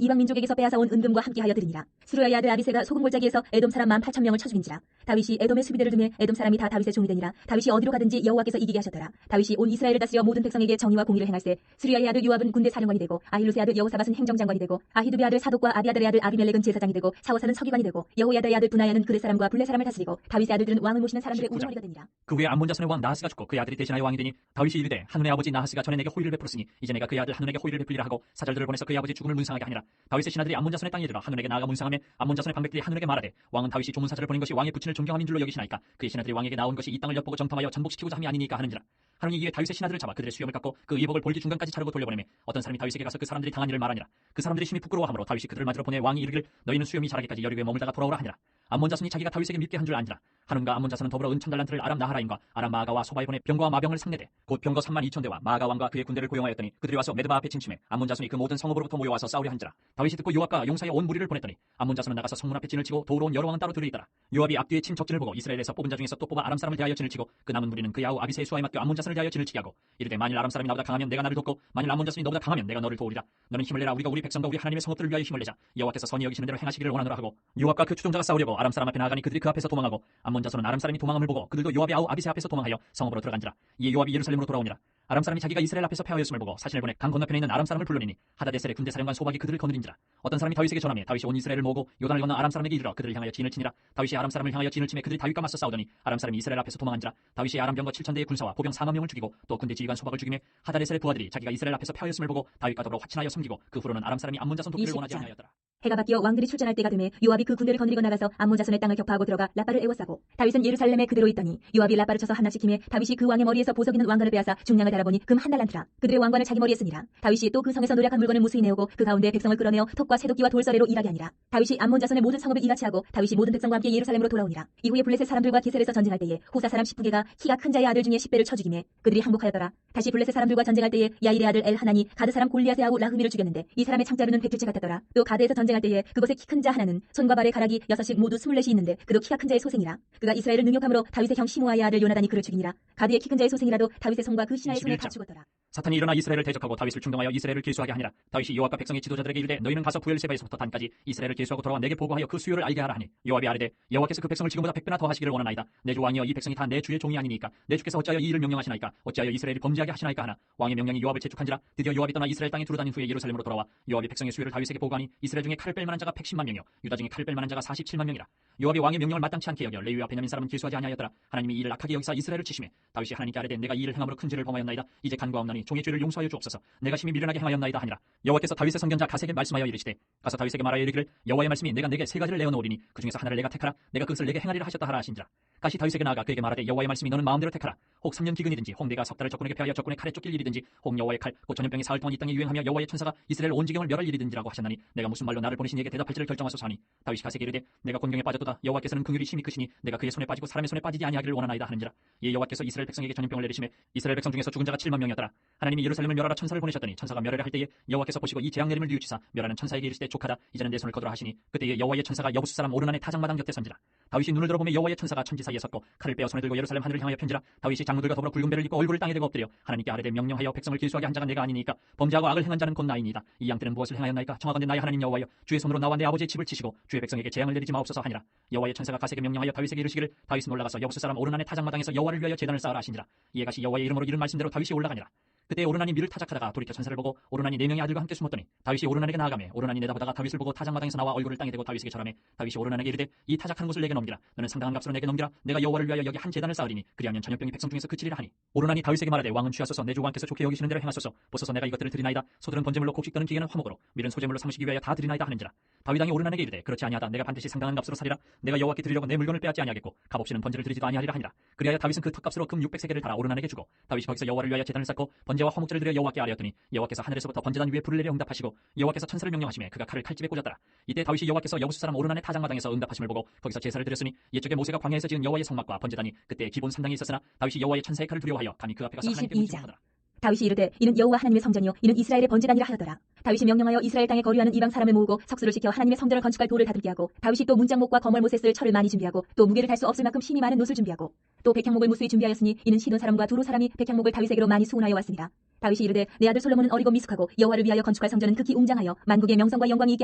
이방 민족에게서 빼앗아온 은금과 함께하여 드리니라. 스루야의 아들 아비새가 소금 골짜기에서 에돔 사람 18,000명을 쳐 죽인지라. 다윗이 에돔의 수비대를 두매 에돔 사람이 다 다윗의 종이 되니라. 다윗이 어디로 가든지 여호와께서 이기게 하셨더라. 다윗이 온 이스라엘을 다스려 모든 백성에게 정의와 공의를 행할세. 스루야의 아들 요압은 군대 사령관이 되고 아힐루스의 아들 여호사밧은 행정장관이 되고 아히두베 아들 사독과 아비아들의 아들 아비멜렉은 제사장이 되고 사워사는 서기관이 되고 여호야다의 아들 분하야는 그렛 사람과 블레 사람을 다스리고 다윗의 아들들은 왕을 모시는 사람들의 19장. 우두머리가 되니라. 그 후에 암몬 자손의 왕 나하스가 죽고 그의 아들이 대신하여 왕이 되니 다윗이 이르되 한눈의 아버지 나하스가 전에 내게 호의를 베풀었으니 이제 내가 그의 아들 한눈에게 호의를 베풀리라 하고 사절들을 보내서 그의 아버지 죽음을 문상하게 하니라. 다윗의 신하들이 암몬 자손의 땅에 이르러 한눈에게 나아가 문상하며 암몬 자손의 방백들이 한눈에게 말하되 왕은 다윗이 조문사절을 보낸 것이 왕의 부친을 존경함인 줄로 여기시나이까. 그의 신하들이 왕에게 나온 것이 이 땅을 엿보고 정탐하여 전복시키고자 함이 아니니까 하는지라. 하느니 이에 다윗의 신하들을 잡아 그들의 수염을 깎고 그 의복을 볼기 중간까지 자르고 돌려보내매 어떤 사람이 다윗에게 가서 그 사람들이 당한 일을 말하니라. 그 사람들이 심히 부끄러워하므로 다윗이 그들을 맞으러 보내 왕이 이르기를 너희는 수염이 자라기까지 여리고에 머물다가 돌아오라 하니라. 암몬 자손이 자기가 다윗에게 믿게 한 줄 안지라. 한음과 암몬 자손은 더불어 은천 달란트를 아람 나하라임과 아람 마아가와 소바에 보내 병거와 마병을 상내되 곧 병거 32,000대와 마아가 왕과 그의 군대를 고용하였더니 그들이 와서 메드바 앞에 침침해 암몬 자손이 그 모든 성읍으로부터 모여와서 싸우려 한지라. 다윗이 듣고 요압과 용사의 온 무리를 보냈더니 암몬 자손은 나가서 성문 앞에 진을 치고 도우러 온 여러 왕은 따로 들이있더라. 요압이 앞뒤에 친 적진을 보고 이스라엘에서 뽑은 자 중에서 또 뽑아 아람 사람을 대하여 진을 치고 그 남은 무리는 그 야후 아비새의 수하에 맡겨 암몬 자손을 대하여 진을 치게 하고 이르되 만일 아람 사람이 나보다 강하면 내가 나를 돕고 만일 암몬 자손이 너보다 강하면 내가 너를 도우리라. 너는 힘을 내라. 우리가 우리 백성과 우리 하나님의 성읍들을 위하여 힘을 내자. 여호와께서 선히 여기시는 대로 행하시기를 원하노라 하고 요압과 그 추종자가 싸우려고 아람 사람 앞에 나아가니 그들이 그 앞에서 도망하고 암몬 자손은 아람 사람이 도망함을 보고 그들도 요압의 아우 아비새 앞에서 도망하여 성읍으로 들어간지라. 이에 요압이 예루살렘으로 돌아오니라. 아람 사람이 자기가 이스라엘 앞에서 패하였음을 보고 사신을 보내 강 건너편에 있는 아람 사람을 불러내니 하다데셀의 군대 사령관 소박이 그들을 거느린지라. 어떤 사람이 다윗에게 전하며 다윗이 온 이스라엘을 모으고 요단을 건너 아람 사람에게 이르러 그들을 향하여 진을 치니라. 다윗이 아람 사람을 향하여 진을 치매 그들이 다윗과 맞서 싸우더니 아람 사람이 이스라엘 앞에서 도망한지라. 다윗이 아람 병거 7,000대의 군사와 보병 4만 명을 죽이고 또 군대 지휘관 소박을 죽이며 하다데셀의 부하들이 자기가 이스라엘 앞에서 패하였음을 보고 다윗과 더불어 화친하여 섬기고 그 후로는 아람 사람이 암몬 자손 돕기를 원하지 아니하였더라. 해가 바뀌어 왕들이 출전할 때가 되매 요압이 그 군대를 거느리고 나가서 암몬 자손의 땅을 격파하고 들어가 라빠를 에워싸고 다윗은 예루살렘에 그대로 있더니 요압이 라빠를 쳐서 함락시키매 다윗이 그 왕의 머리에서 보석 있는 왕관을 빼앗아 중량을 달아보니 금 한 달란트라. 그들의 왕관을 자기 머리에 쓰니라. 다윗이 또 그 성에서 노력한 물건을 무수히 내오고 그 가운데 백성을 끌어내어 톱과 새도끼와 돌서래로 일하게 하니라. 다윗이 암몬 자손의 모든 성읍을 이같이 하고 다윗이 모든 백성과 함께 예루살렘으로 돌아오니라. 이후에 블레셋 사람들과 게셀에서 전쟁할 때에 호사 사람 시프게가 키가 큰 자의 아들 중에 10배를 쳐 죽이매 그들이 항복하였더라. 다시 블레셋 사람들과 전쟁할 때에 야일의 아들 엘하나니 가드 사람 골리앗의 아우 라흐미를 죽였는데 이 사람의 창자루는 백질체 같았더라. 또 가드에서 전쟁할 때에 그곳에 키 큰 자 하나는 손과 발의 가락이 6씩 모두 24이 있는데 그도 키가 큰 자의 소생이라. 그가 이스라엘을 능욕함으로 다윗의 형 시므아의 아들 요나단이 그를 죽이니라. 가드의 키 큰 자의 소생이라도 다윗의 손과 그 신하의 손에 다 21장. 죽었더라. 사탄이 일어나 이스라엘을 대적하고 다윗을 충동하여 이스라엘을 계수하게 하니라. 다윗이 요압과 백성의 지도자들에게 이르되 너희는 가서 부엘세바에서부터 단까지 이스라엘을 계수하고 돌아와 내게 보고하여 그 수요를 알게 하라 하니 요압이 아뢰되 여호와께서 그 백성을 지금보다 100배나 더 하시기를 원하나이다. 내 주 왕이여 이 백성이 다 내 주의 종이 아니니까 내 주께서 어찌하여 이 일을 명령하시나이까. 어찌하여 이스라엘이 범죄하게 하시나이까 하나 왕의 명령이 요압을 재촉한지라. 드디어 요압이 떠나 이스라엘 땅에 두루 다닌 후에 예루살렘으로 돌아와 요압이 백성의 수요를 다윗에게 보고하니 이스라엘 중에 칼을 뺄 만한 자가 110만 명이요 유다 중에 칼을 뺄 만한 자가 47만 명이라. 요압이 왕의 명령을 마땅치 않게 여겨 레위와 베냐민 사람은 계수하지 아니하였더라. 하나님이 이를 악하게 여기사 이스라엘을 치심해 다윗이 하나님께 아뢰되 내가 이 일을 행함으로 큰 죄를 범하였나이다. 이제 간구하옵나니 종의 죄를 용서하여 주옵소서. 내가 심히 미련하게 행하였나이다 하니라. 여호와께서 다윗의 선견자 가세에게 말씀하여 이르시되 가서 다윗에게 말하여 이르기를 여호와의 말씀이 내가 내게 세 가지를 내어 놓으리니 그 중에서 하나를 내가 택하라. 내가 그것을 내게 행하리라 하셨다 하라 하신지라. 가시 다윗에게 나아가 그에게 말하되 여호와의 말씀이 너는 마음대로 택하라. 혹 3년 기근이든지 혹 내가 석 달을 적군에게 패하여 적군의 칼에 쫓길 일이든지 혹 여호와의 칼 곧 전염병이 사흘 동안 이 땅에 유행하며 여호와의 천사가 이스라엘 온 지경을 멸할 일이든지라고 하셨나니 내가 무슨 말로 나를 보내신 이에게 대답할지를 결정하소서 하니 다윗이 가세에게 이르되 내가 곤경에 빠졌도다. 여호와께서는 긍휼이 심히 크시니 내가 그의 손에 빠지고 사람의 손에 빠지지 아니하기를 원하나이다 하는지라. 이에 여호와께서 이스라엘 백성에게 전염병을 내리심에 이스라엘 백성 중에서 죽은 자가 7만 명이었더라. 하나님이 예루살렘을 멸하라 천사를 보내셨더니 천사가 멸하려 할 때에 여호와께서 보시고 이 재앙 내림을 뉘우치사 멸하는 천사에게 이르시되 족하다. 이제는 내 손을 거두라 하시니 그때에 여호와의 천사가 여부스 사람 오르난의 타작마당 곁에 선지라. 다윗이 눈을 들어보며 여호와의 천사가 천지 사이에 섰고 칼을 빼어 손에 들고 예루살렘 하늘을 향하여 편지라. 다윗이 장로들과 더불어 굵은 배를 입고 얼굴을 땅에 대고 엎드려 하나님께 아뢰되 명령하여 백성을 계수하게 한 자가 내가 아니니까 범죄하고 악을 행한 자는 곧 나이니이다. 이 양떼는 무엇을 행하였나이까. 청하건대 나의 하나님 여호와여 주의 손으로 나와 내 아버지의 집을 치시고 주의 백성에게 재앙을 내리지 마옵소서 하니라. 여호와의 천사가 가세에게 명령하여 다윗에게 이르시기를 다윗은 올라가서 여부스 사람 오르난의 타작마당에서 여호와를 위하여 제단을 쌓으라 하시니라. 이에 가시 여호와의 이름으로 이른 말씀대로 다윗이 올라가니라. 그때 오르난이 밀을 타작하다가 돌이켜 천사를 보고 오르난이 4명의 아들과 함께 숨었더니 다윗이 오르난에게 나아가매 오르난이 내다보다가 다윗을 보고 타작마당에서 나와 얼굴을 땅에 대고 다윗에게 절하매 다윗이 오르난에게 이르되 이 타작하는 곳을 내게 넘기라. 너는 상당한 값으로 내게 넘기라. 내가 여호와를 위하여 여기 한 제단을 쌓으리니 그리하면 전염병이 백성 중에서 그치리라 하니 오르난이 다윗에게 말하되 왕은 취하소서. 내 주 왕께서 좋게 여기시는 대로 행하소서. 보소서 내가 이것들을 드리나이다. 소들은 번제물로 곡식 떠는 기계는 화목으로 밀은 소제물로 삼으시기 위하여 다 드리나이다 하는지라. 다윗 왕이 오르난에게 이르되 그렇지 아니하다. 내가 반드시 상당한 값으로 사리라. 내가 여호와께 드리려고 내 물건을 빼앗지 아니하겠고 값없이는 번제를 드리지도 아니하리라 하니라. 그리하여 다윗은 그 턱값으로 금 600세겔을 달아 오르난에게 주고 다윗이 거기서 여호와를 위하여 제단을 쌓고 번제와 화목제를 드려 여호와께 아뢰었더니 여호와께서 하늘에서부터 번제단 위에 불을 내려 응답하시고 여호와께서 천사를 명령하시매 그가 칼을 칼집에 꽂았더라. 이때 다윗이 여호와께서 여부스 사람 오르난의 타작마당에서 응답하심을 보고 거기서 제사를 드렸으니 옛적에 모세가 광야에서 지은 여호와의 성막과 번제단이 그때 기본 3당이 있었으나 다윗이 여호와의 천사의 칼을 두려워하여 감히 그 앞에 가서 하나님께 묻지 못하더라. 다윗이 이르되 이는 여호와 하나님의 성전이요 이는 이스라엘의 번제단이라 하였더라. 다윗이 명령하여 이스라엘 땅에 거류하는 이방 사람을 모으고 석수를 시켜 하나님의 성전을 건축할 돌을 다듬게 하고 다윗이 또 문장목과 거멀못에 쓸 철을 많이 준비하고 또 무게를 달 수 없을 만큼 힘이 많은 놋을 준비하고 또 백향목을 무수히 준비하였으니 이는 시돈 사람과 두로 사람이 백향목을 다윗에게로 많이 수운하여 왔습니다. 다윗이 이르되 내 아들 솔로몬은 어리고 미숙하고 여호와를 위하여 건축할 성전은 극히 웅장하여 만국의 명성과 영광이 있게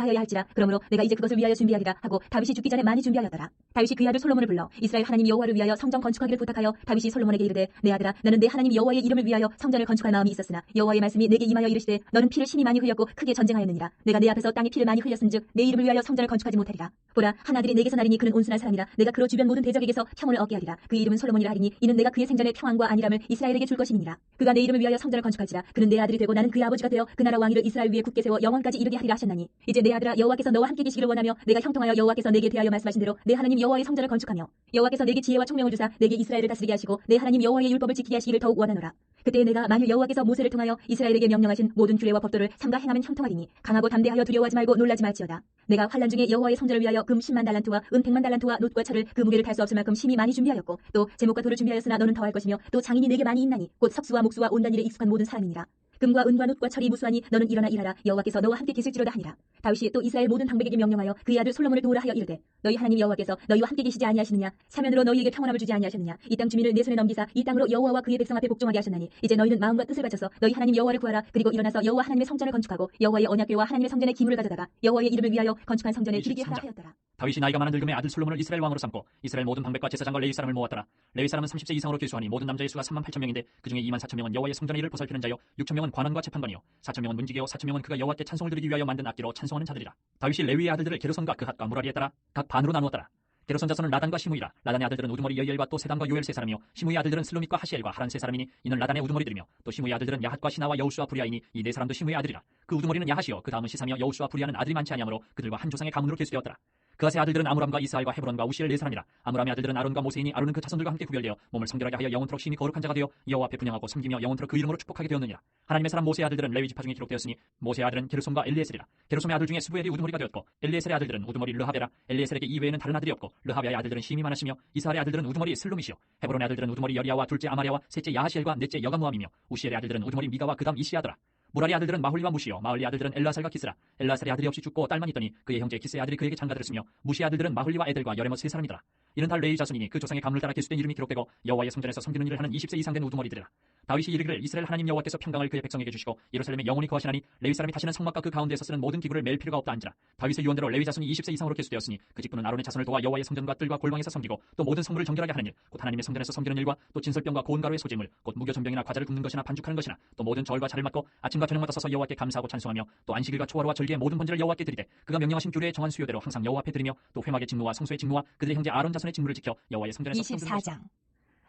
하여야 할지라. 그러므로 내가 이제 그것을 위하여 준비하리라 하고 다윗이 죽기 전에 많이 준비하였더라. 다윗이 그의 아들 솔로몬을 불러 이스라엘 하나님 여호와를 위하여 성전 건축하기를 부탁하여 다윗이 솔로몬에게 이르되 내 아들아 나는 내 하나님 여호와의 이름을 위하여 성전을 건축할 마음이 있었으나 여호와의 말씀이 내게 임하여 이르시되 너는 피를 심히 많이 흘렸고 크게 전쟁하였느니라. 내가 내 앞에서 땅에 피를 많이 흘렸은즉 내 이름을 위하여 성전을 건축하지 못하리라. 보라 한 아들이 내게서 나리니 그는 온순한 사람이라. 내가 그로 주변 모든 대적에게서 평온을 얻게 하리라. 그의 이름은 솔로몬이라 하리니 이는 내가 그의 생전에 평안과 안일함을 이스라엘에게 줄 것임이니라. 그가 내 이름을 위하여 성전을 건축할지라. 그는 내 아들이 되고 나는 그의 아버지가 되어 그 나라 왕위를 이스라엘 위에 굳게 세워 영원까지 이르게 하리라 하셨나니 이제 내 아들아 여호와께서 너와 함께 계시기를 원하며 내가 형통하여 여호와께서 내게 대하여 말씀하신 대로 내 하나님 여호와의 성전을 건축하며 여호와께서 내게 지혜와 총명을 주사 내게 이스라엘을 다스리게 하시고 내 하나님 여호와의 율법을 지키게 하시기를 더욱 원하노라. 그때 내가 만일 여호와께서 모세를 통하여 이스라엘에게 명령하신 모든 규례와 법도를 삼가 행하면 형통하리니 강하고 담대하여 두려워하지 말고 놀라지 말지어다. 내가 환난 중에 여호와의 성전을 위하여 금 10만 달란트와 은 100만 달란트와 놋과 철을 그 무게를 탈 수 없을 만큼 심히 많이 준비하였고 또 제목과 돌을 준비하였으나 너는 더할 것이며 또 장인이 내게 많이 있나니 곧 석수와 목수와 온단 일에 익숙한 모든 사람이니라. 금과 은과 놋과 철이 무수하니 너는 일어나 일하라. 여호와께서 너와 함께 계실지로다 하니라. 다윗이 또 이스라엘 모든 방백에게 명령하여 그의 아들 솔로몬을 도우라 하여 이르되 너희 하나님 여호와께서 너희와 함께 계시지 아니하시느냐. 사면으로 너희에게 평안함을 주지 아니하셨느냐. 이 땅 주민을 내 손에 넘기사 이 땅으로 여호와와 그의 백성 앞에 복종하게 하셨나니 이제 너희는 마음과 뜻을 바쳐서 너희 하나님 여호와를 구하라. 그리고 일어나서 여호와 하나님의 성전을 건축하고 여호와의 언약궤와 하나님의 성전에 기물을 가져다가 여호와의 이름을 위하여 건축한 성전에 드리게 하라 하였더라. 다윗이 나이가 많은 늙음의 아들 솔로몬을 이스라엘 왕으로 삼고 이스라엘 모든 방백과 제사장과 레위 사람을 모았더라. 레위 사람은 30세 이상으로 계수하니 모든 남자의 수가 3만 8천 명인데 그중에 2만 4천 명은 여호와의 성전의 일을 보살피는 자요 6천 명은 관원과 재판관이요 4천 명은 문지기요 4천 명은 그가 여호와께 찬송을 드리기 위하여 만든 악기로 찬송하는 자들이라. 다윗이 레위의 아들들을 게르손과 그핫과 무라리에 따라 각 반으로 나누었더라. 게르손 자손은 라단과 시므이라. 라단의 아들들은 우두머리 여이엘과 또 세단과 요엘 세 사람이요 시므의 아들들은 슬로밋과 하시엘과 하란 세 사람이니 이는 라단의 우두머리들이며 또 시므의 아들들은 야핫과 시나와 여우수와 부리아이니 이 네 사람도 시므의 아들이라. 그 우두머리는 야핫이요 그 다음은 시삼이요 여우수와 부리아는 아들이 많지 아니하므로 그들과 한 조상의 가문으로 계수되었더라. 그아세 아들들은 아므람과 이스하엘과 헤브론과 우시엘 네 사람이라. 아므람의 아들들은 아론과 모세이니 아론은 그 자손들과 함께 구별되어 몸을 성결하게 하여 영원토록 심히 거룩한 자가 되어 여호와 앞에 분양하고 섬기며 영원토록 그 이름으로 축복하게 되었느니라. 하나님의 사람 모세의 아들들은 레위 지파 중에 기록되었으니 모세의 아들은 게르솜과 엘리에셀이라. 게르솜의 아들 중에 스부엘이 우두머리가 되었고 엘리에셀의 아들들은 우두머리 르하베라. 엘리에셀에게 이 외에는 다른 아들이 없고 르하베의 아들들은 심히 많으시며 이스하엘의 아들들은 우두머리 슬로밋이요 헤브론의 아들들은 우두머리 여리야와 둘째 아마랴와 셋째 야하시엘과 넷째 여가무함이며 우시엘의 아들들은 우두머리 미가와 그다음 이시야더라. 무라리 아들들은 마홀리와 무시요 마흘리 아들들은 엘라살과 키스라. 엘라살의 아들이 없이 죽고 딸만 있더니 그의 형제 키스의 아들이 그에게 장가들을 쓰며 무시의 아들들은 마홀리와 에델과 여레못 세 사람이더라. 이는 다 레위 자손이니 그 조상의 가문을 따라 계수된 이름이 기록되고 여호와의 성전에서 섬기는 일을 하는 20세 이상 된 우두머리들이라. 다윗이 이르기를 이스라엘 하나님 여호와께서 평강을 그의 백성에게 주시고 예루살렘에 영원히 거하시나니 레위 사람이 다시는 성막과 그 가운데에서 쓰는 모든 기구를 맬 필요가 없다 한지라. 다윗의 유언대로 레위 자손이 20세 이상으로 계수되었으니 그 직분은 아론의 자손을 도와 여호와의 성전과 뜰과 골방에서 섬기고 또 모든 성물을 정결하게 하는 일 곧 하나님의 성전에서 섬기는 일과 또 진설병과 고운 가루의 소재물 곧 무교 전병이나 과자를 굽는 것이나 반죽하는 것이나 또 모든 절과 자를 맡고 아침과 저녁마다 서서 여호와께 감사하고 찬송하며 또 안식일과 초하루와 절기의 모든 번제를 여호와께 드리되 그가 명령하신 규례에 정한 수요대로 항상 여호와 앞에 드리며 또 회막의 직무와 성소의 직무와 그들의 형제 아론 자손의 직무를 지켜 여호와의 성전에서 24장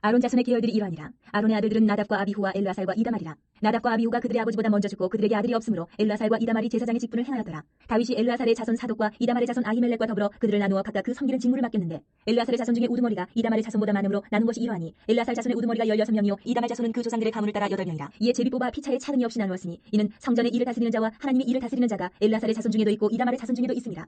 아론 자손의 계열들이 이러하니라. 아론의 아들들은 나답과 아비후와 엘라살과 이다말이라. 나답과 아비후가 그들의 아버지보다 먼저 죽고 그들에게 아들이 없으므로 엘라살과 이다말이 제사장의 직분을 행하였더라. 다윗이 엘라살의 자손 사독과 이다말의 자손 아히멜렉과 더불어 그들을 나누어 각각 그 섬기는 직무를 맡겼는데 엘라살의 자손 중에 우두머리가 이다말의 자손보다 많으므로 나눈 것이 이러하니 엘라살 자손의 우두머리가 16명이요 이다말 자손은 그 조상들의 가문을 따라 8명이라. 이에 제비 뽑아 피차에 차등이 없이 나누었으니 이는 성전의 일을 다스리는 자와 하나님의 일을 다스리는 자가 엘라살의 자손 중에도 있고 이다말의 자손 중에도 있습니다.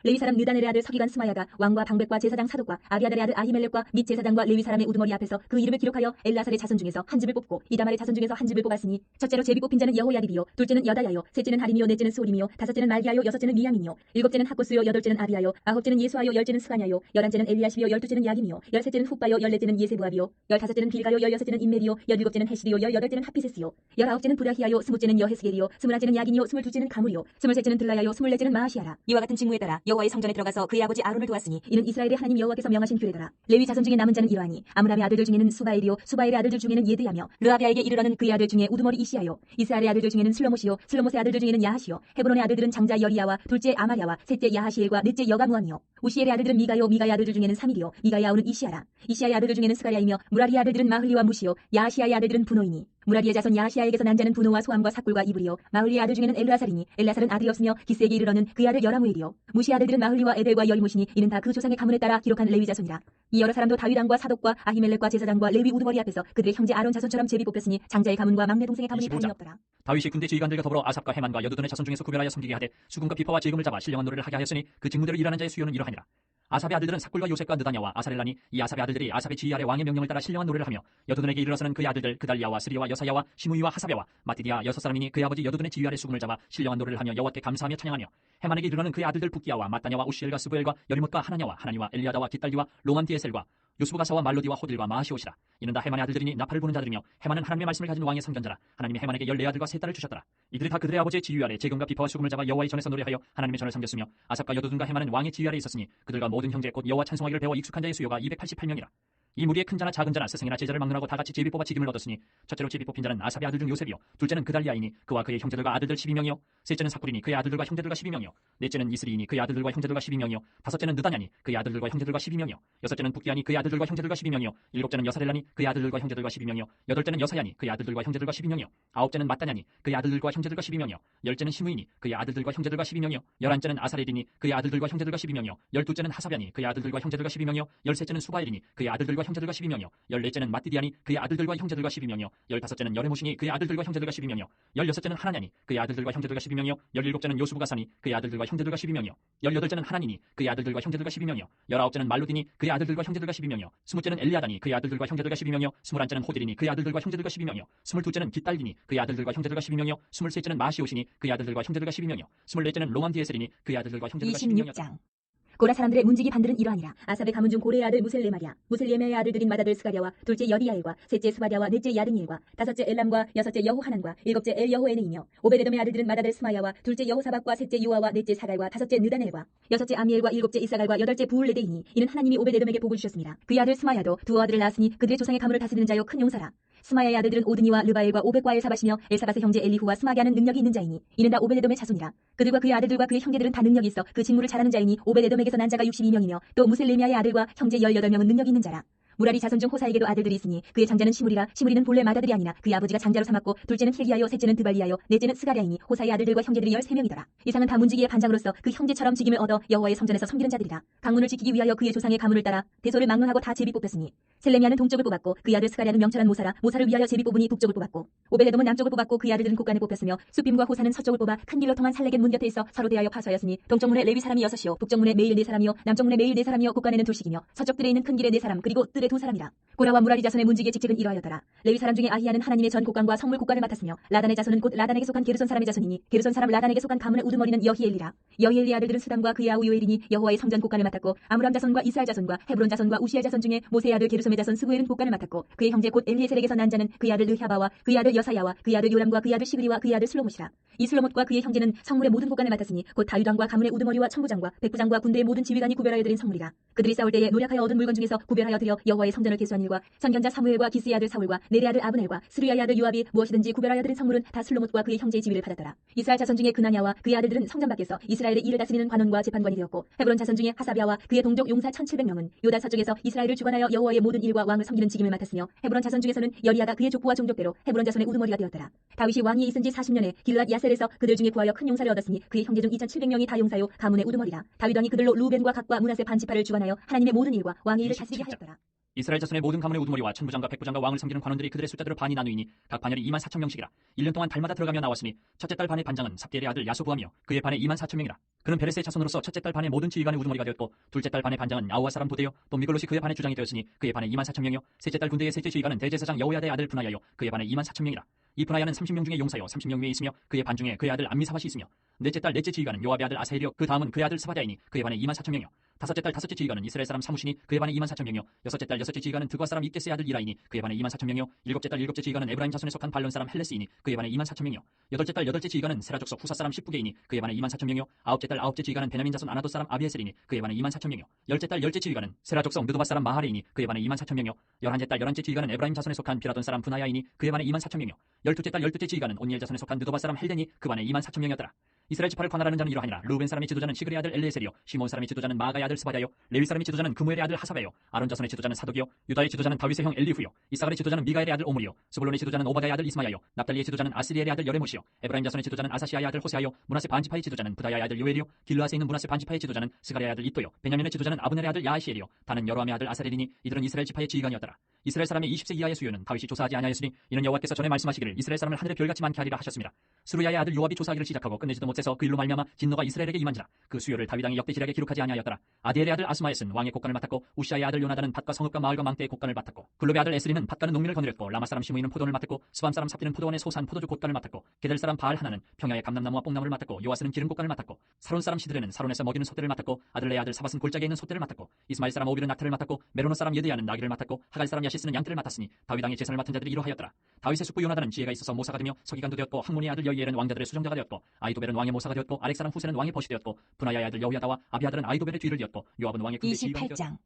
레위 사람 느다넬의 아들 서기관 스마야가 왕과 방백과 제사장 사독과 아비아달의 아들 아히멜렉과 및 제사장과 레위 사람의 우두머리 앞에서 그 이름을 기록하여 엘라살의 자손 중에서 한 집을 뽑고 이다말의 자손 중에서 한 집을 뽑았으니 첫째로 제비 뽑힌 자는 여호야립이요 둘째는 여다야요 셋째는 하림이요 넷째는 스오림이요 다섯째는 말기야요 여섯째는 미야민이요 일곱째는 학고스요 여덟째는 아비야요 아홉째는 예수아요 열째는 스가냐요 열한째는 엘리야십이요 열둘째는 야김이요 열셋째는 훗바요 열넷째는 예세부아비요 열다섯째는 빌가요 열여섯째는 임멜이요 열일곱째는 헤실이요 열여덟째는 하피세스요 열아홉째는 부라히야요 스무째는 여헤스겔이요 스물하째는 야긴이요 스물둘째는 가물이요 스물셋째는 들라야요 스물넷째는 마하시아라. 이와 같은 직무에 따라 여호와의 성전에 들어가서 그의 아버지 아론을 도왔으니 이는 이스라엘의 하나님 여호와께서 명하신 규례더라. 레위 자손 중에 남은 자는 이러하니 아므람의 아들들 중에는 수바엘이요 수바엘의 아들들 중에는 예드야며 르아비아에게 이르러는 그의 아들 중에 우두머리 이시야요 이스라엘의 아들들 중에는 슬로못이요 슬로못의 아들들 중에는 야하시요 헤브론의 아들들은 장자 여리야와 둘째 아마랴와 셋째 야하시엘과 넷째 여가무함이요 우시엘의 아들들은 미가요 미가의 아들들 중에는 사밀이요 미가의 아우는 이시야라. 이시야의 아들들 중에는 스가랴이며 무라리의 아들들은 마흘리와 무시요 야하시야의 아들들은 분노이니 무라리의 자손 야하시야에게서 난 자는 분노와 소함과 삭굴과 이불이요 마흘리의 아들 중에는 엘르아살이니 엘라살은 아들이 없으며 기스에게 이르러는 그의 아들 여라무엘이요 무시 아들들은 마흘리와 에델과 여리못이니 이는 다 그 조상의 가문에 따라 기록한 레위 자손이라. 이 여러 사람도 다윗 왕과 사독과 아히멜렉과 제사장과 레위 우두머리 앞에서 그들의 형제 아론 자손처럼 제비 뽑혔으니 장자의 가문과 막내 동생의 가문이 다름이 없더라. 다윗이 군대 지휘관들과 더불어 아삽과 해만과 여두둔의 자손 중에서 구별하여 섬기게 하되 수금과 비파와 제금을 잡아 신령한 노래를 하게 하였으니 그 직무대로 일하는 자의 수요는 이러하니라. 아삽의 아들들은 삭굴과 요셉과 느다냐와 아사렐라니 이 아삽의 아들들이 아삽의 지휘 아래 왕의 명령을 따라 신령한 노래를 하며 여두둔에게 이르러서는 그의 아들들 그달리아와 스리와 여사야와 시므이와 하사랴와 마띠디아 6사람이니 그의 아버지 여두둔의 지휘 아래 수금을 잡아 신령한 노래를 하며 여호와께 감사하며 찬양하며 헤만에게 이르러는 그의 아들들 붓기야와 마따냐와 우시엘과 스부엘과 여리못과 하나냐와 하나니와 엘리아다와 깃달리와 롱암디에셀과 요스부가사와 말로디와 호딜과 마하시옷이라. 이는 다 헤만의 아들들이니 나팔을 부는 자들이며 헤만은 하나님의 말씀을 가진 왕의 선견자라. 하나님이 헤만에게 14아들과 3딸을 주셨더라. 이들이 다 그들의 아버지의 지휘 아래 재금과 비파와 수금을 잡아 여호와의 전에서 노래하여 하나님의 전을 섬겼으며 아삽과 여두둔과 헤만은 왕의 지휘 아래 있었으니 그들과 모든 형제 곧 여호와 찬송하기를 배워 익숙한 자의 수요가 288명이라. 이 무리의 큰 자나 작은 자나 스승이나 제자를 막론하고 다 같이 제비 뽑아 직임을 얻었으니 첫째로 제비 뽑힌 자는 아삽의 아들 중 요셉이요 둘째는 그달리아이니 그와 그의 형제들과 아들들 12명이요 셋째는 사쿠리니 그의 아들들과 형제들과 12명이요 넷째는 이스리이니 그의 아들들과 형제들과 12명이요 다섯째는 느다냐니 그의 아들들과 형제들과 12명이요 여섯째는 붓기야니 그의 아들들과 형제들과 12명이요 일곱째는 여사렐라니 그의 아들들과 형제들과 12명이요 여덟째는 여사야니 그의 아들들과 형제들과 12명이요 아홉째는 마따냐니 그의 아들들과 형제들과 12명이요 열째는 시므이니 그의 아들들과 형제들과 12명이요 열한째는 아사렐이니 그의 아들들과 형제들과 12명이요 열둘째는 하사랴니 그의 아들들과 형제들과 12명이요 열셋째는 수바엘이니 그의 아들들과 형제들과 12명이요 열넷째는 마띠디아니 그의 아들들과 형제들과 12명이요 열다섯째는 여레모시니 그의 아들들과 형제들과 12명이요 열여섯째는 하나냐니 그의 아들들과 형제들과 12명이요 열일곱째는 요스부가사니 그의 아들들과 형제들과 12명이요 열여덟째는 하나니니 그의 아들들과 형제들과 12명이요 열아홉째는 말로디니 그의 아들들과 형제들과 12명이요 스무째는 엘리아다니 그의 아들들과 형제들과 12명이요 스물한째는 호딜이니 그의 아들들과 형제들과 12명이요 스물둘째는 깃달리니 그의 아들들과 형제들과 12명이요 스물셋째는 마시오시니 그의 아들들과 형제들과 12명이요 스물넷째는 롱암디에셀이니 그의 아들들과 형제들과 12명이요 26장 고라 사람들의 문지기 반들은 이러하니라. 아삽의 가문 중 고레의 아들 무셀레마랴 무셀레메의 아들들인 마다들 스가랴와 둘째 여리야엘과 셋째 스바랴와 넷째 야드니엘과 다섯째 엘람과 여섯째 여호하난과 일곱째 엘여호에네이며 오베데돔의 아들들은 마다들 스마야와 둘째 여호사박과 셋째 요아와 넷째 사갈과 다섯째 느다넬과 여섯째 아미엘과 일곱째 이사갈과 여덟째 부울레데이니 이는 하나님이 오베데돔에게 복을 주셨습니다. 그의 아들 스마야도 두 아들을 낳았으니 그들의 조상의 가문을 다스리는 자요 큰 용사라. 스마야의 아들들은 오드니와 르바엘과 오벳과 엘사바시며 엘사바의 형제 엘리후와 스마게 하는 능력이 있는 자이니 이는 다 오베데돔의 자손이라. 그들과 그의 아들들과 그의 형제들은 다 능력이 있어 그 직무를 잘하는 자이니 오베데돔에게서 난 자가 62명이며 또 무셀레미아의 아들과 형제 18명은 능력이 있는 자라. 무라리 자손 중 호사에게도 아들들이 있으니 그의 장자는 시므리라. 시므리는 본래 맏아들이 아니라 그의 아버지가 장자로 삼았고 둘째는 힐기야요 셋째는 드발리야요 넷째는 스가랴이니 호사의 아들들과 형제들이 13명이더라. 이상은 다 문지기의 반장으로서 그 형제처럼 직임을 얻어 여호와의 성전에서 섬기는 자들이라. 강문을 지키기 위하여 그의 조상의 가문을 따라 대소를 막론하고 다 제비 뽑혔으니 셀레미아는 동쪽을 뽑았고 그의 아들 스가랴는 명철한 모사라. 모사를 위하여 제비 뽑으니 북쪽을 뽑았고 오베데돔은 남쪽을 뽑았고 그의 아들들은 곳간에 뽑혔으며 수빔과 호사는 서쪽을 뽑아 큰 길로 통한 살레겐 문 곁에 있어 서로 대하여 파서였으니 동쪽문에 레위 사람이 6이요 북쪽문에 메일 4사람이요 남쪽문에 메일 4사람이요 곳간에는 둘씩이며 서쪽들에 있는 큰 길에 4사람 그리고 뜰에 2사람이라. 고라와 무라리 자손의 문지기의 직책은 이러하였더라. 레위 사람 중에 아히야는 하나님의 전 곡간과 성물 곡간을 맡았으며 라단의 자손은 곧 라단에게 속한 게르손 사람의 자손이니 게르손 사람 라단에게 속한 가문의 우두머리는 여히엘리라. 여히엘리 아들들은 스담과 그의 아우 요엘이니 여호와의 성전 곡간을 맡았고 아므람 자손과 이스라엘 자손과 헤브론 자손과 우시엘 자손 중에 모세의 아들 게르솜의 자손 스부엘은 곡간을 맡았고 그의 형제 곧 엘리에셀에게서 난 자는 그의 아들 르하바와 그의 아들 여사야와 그의 아들 요람과 그의 아들 시그리와 그의 아들 슬로못이라. 이 슬로못과 그의 형제는 성물의 모든 곡간을 맡았으니 곧 다윗왕과 가문의 우두머리와 천부장과 백부장과 군대의 모든 지휘관이 구별하여 드린 성물이라. 그들이 싸울 때에 노력하여 얻은 물건 중에서 구별하여 드려 여호와의 성전을 계수한 일과 선견자 사무엘과 기스의 아들 사울과 네레 아들 아브넬과 스루야의 아들 요압이 무엇이든지 구별하여 드린 성물은 다 슬로못과 그의 형제의 지위를 받았더라. 이스라엘 자손 중에 그나냐와 그의 아들들은 성전 밖에서 이스라엘의 일을 다스리는 관원과 재판관이 되었고 헤브론 자손 중에 하사비아와 그의 동족 용사 1700명은 요단 서쪽에서 이스라엘을 주관하여 여호와의 모든 일과 왕을 섬기는 직임을 맡았으며 헤브론 자손 중에서는 여리야가 그의 족보와 종족대로 헤브론 자손의 우두머리가 되었더라. 다윗이 왕위에 있은 지 40년에 길랏 야셀에서 그들 중에 구하여 큰 용사를 얻었으니 그의 형제 중 2700명이 다 용사요 가문의 우두머리라. 다윗 왕이 그들로 루벤과 각과 문하세 반지파를 주관하여 하나님의 모든 일과 왕의 일을 다스리게 하였더라. 이스라엘 자손의 모든 가문의 우두머리와 천부장과 백부장과 왕을 섬기는 관원들이 그들의 숫자대로 반이 나누이니 각 반열이 24,000명씩이라. 1년 동안 달마다 들어가며 나왔으니 첫째 딸 반의 반장은 삽디엘의 아들 야소부하며 그의 반에 24,000명이라. 그는 베레스의 자손으로서 첫째 딸 반의 모든 지휘관의 우두머리가 되었고 둘째 딸 반의 반장은 아우아 사람 도데요 또 미글롯이 그의 반의 주장이 되었으니 그의 반에 24,000명이요 셋째 딸 군대의 셋째 지휘관은 대제사장 여호야다의 아들 분하야요 그의 반에 24,000명이라. 이 분하야는 30명 중에 용사요 30명 위에 있으며 그의 반 중에 그의 아들 암미사밭이 있으며 넷째 딸 넷째 지휘관은 요압의 아들 아사헬이요 그 다음은 그의 아들 스바랴이니 그의 반에 24,000명이요 다섯째 딸 다섯째 지휘관은 이스라엘 사람 사무시니 그의 반에 24,000명이요 여섯째 딸 여섯째 지휘관은 드과 사람 입게스의 아들 이라이니 그의 반에 24,000명이요 일곱째 딸 일곱째 지휘관은 에브라임 자손에 속한 발론 사람 헬레스이니 그의 반에 24,000명이요 여덟째 딸 여덟째 지휘관은 세라 족속 후사 사람 십부게이니 그의 반에 24,000명이요 아홉째 딸 아홉째 지휘관은 베냐민 자손 아나도 사람 아비에셀이니 그의 반에 24,000명이요 열째 딸 열째 지휘관은 세라 족속 느도바 사람 마하레이니 그의 반에 24,000명이요 열한째 딸 열한째 지휘관은 에브라임 자손에 속한 비라돈 사람 분하야이니 그의 반에 24,000명이요 열두째 딸 열두째 지휘관은 온니엘 자손에 속한 느도바 사람 헬데니 그 반에 24,000명이었더라. 이스라엘 지파를 관할하는 자는 이러하니라. 루벤 사람의 지도자는 시그리의 아들 엘리에셀이요 시몬 사람의 지도자는 마가의 아들 스바랴요 레위 사람의 지도자는 그무엘의 아들 하사베요 아론 자손의 지도자는 사독이요 유다의 지도자는 다윗의 형 엘리후요 이사갈의 지도자는 미가엘의 아들 오므리요 스불론의 지도자는 오바다의 아들 이스마야요 납달리의 지도자는 아스리엘의 아들 여레모시요 에브라임 자손의 지도자는 아사시아의 아들 호세아요 문하세 반지파의 지도자는 부다야의 아들 요엘이요 길르앗에 있는 문하세 반지파의 지도자는 스가랴의 아들 이또요 베냐민의 지도자는 아브넬의 아들 야하시엘이요 다는 여로함의 아들 아사렐이니 이들은 이스라엘 지파의 지휘관이었더라. 이스라엘 사람의 20세 이하의 수요는 다윗이 조사하지 아니하였으니 이는 여호와께서 전에 말씀하시기를 이스라엘 사람을 하늘의 별같이 많게 하리라 하셨습니다. 스루야의 아들 요압이 조사하기를 시작하고 끝내지도 못해서 그 일로 말미암아 진노가 이스라엘에게 임한지라. 그 수요를 다윗 왕이 역대지략에 기록하지 아니하였더라. 아디엘의 아들 아스마에스는 왕의 곡간을 맡았고 우시아의 아들 요나단은 밭과 성읍과 마을과 망대의 곡간을 맡았고 글롭의 아들 에스리는 밭가는 농민을 거느렸고 라마 사람 시므이는 포도원을 맡았고 스밤 사람 삽디는 포도원의 소산 포도주 곡간을 맡았고 게델 사람 바알 하나는 평야의 감람나무와 뽕나무를 맡았고 요아스는 기름 곡간을 맡았고 사론 사람 시드레는 사론에서 먹이는 소떼를 맡았고 아들레의 아들 사밧은 골짜기에 있는 소떼를 맡았고 이스마엘 사람 오빌은 낙타를 맡았고 메로노 사람 예드야는 나귀를 맡았고 하갈 사람 야시스는 양떼를 맡았으니 다윗 왕의 제사를 맡은 자들이 이러하였더라. 다윗의 숙부 요나단은 지혜가 있어서 모사가 되며 서기관도 되었고 학문의 아들 여이엘은 왕자들의 수정자가 되었고 아이도벨은 왕의 모사가 되었고 아렉 사람 후세는 왕의 벗이 되었고 분하야의 아들 여호야다와 아비아들은 아이도벨의 뒤를 이었고 요압은 왕의 군대 지휘관이 되었고 28장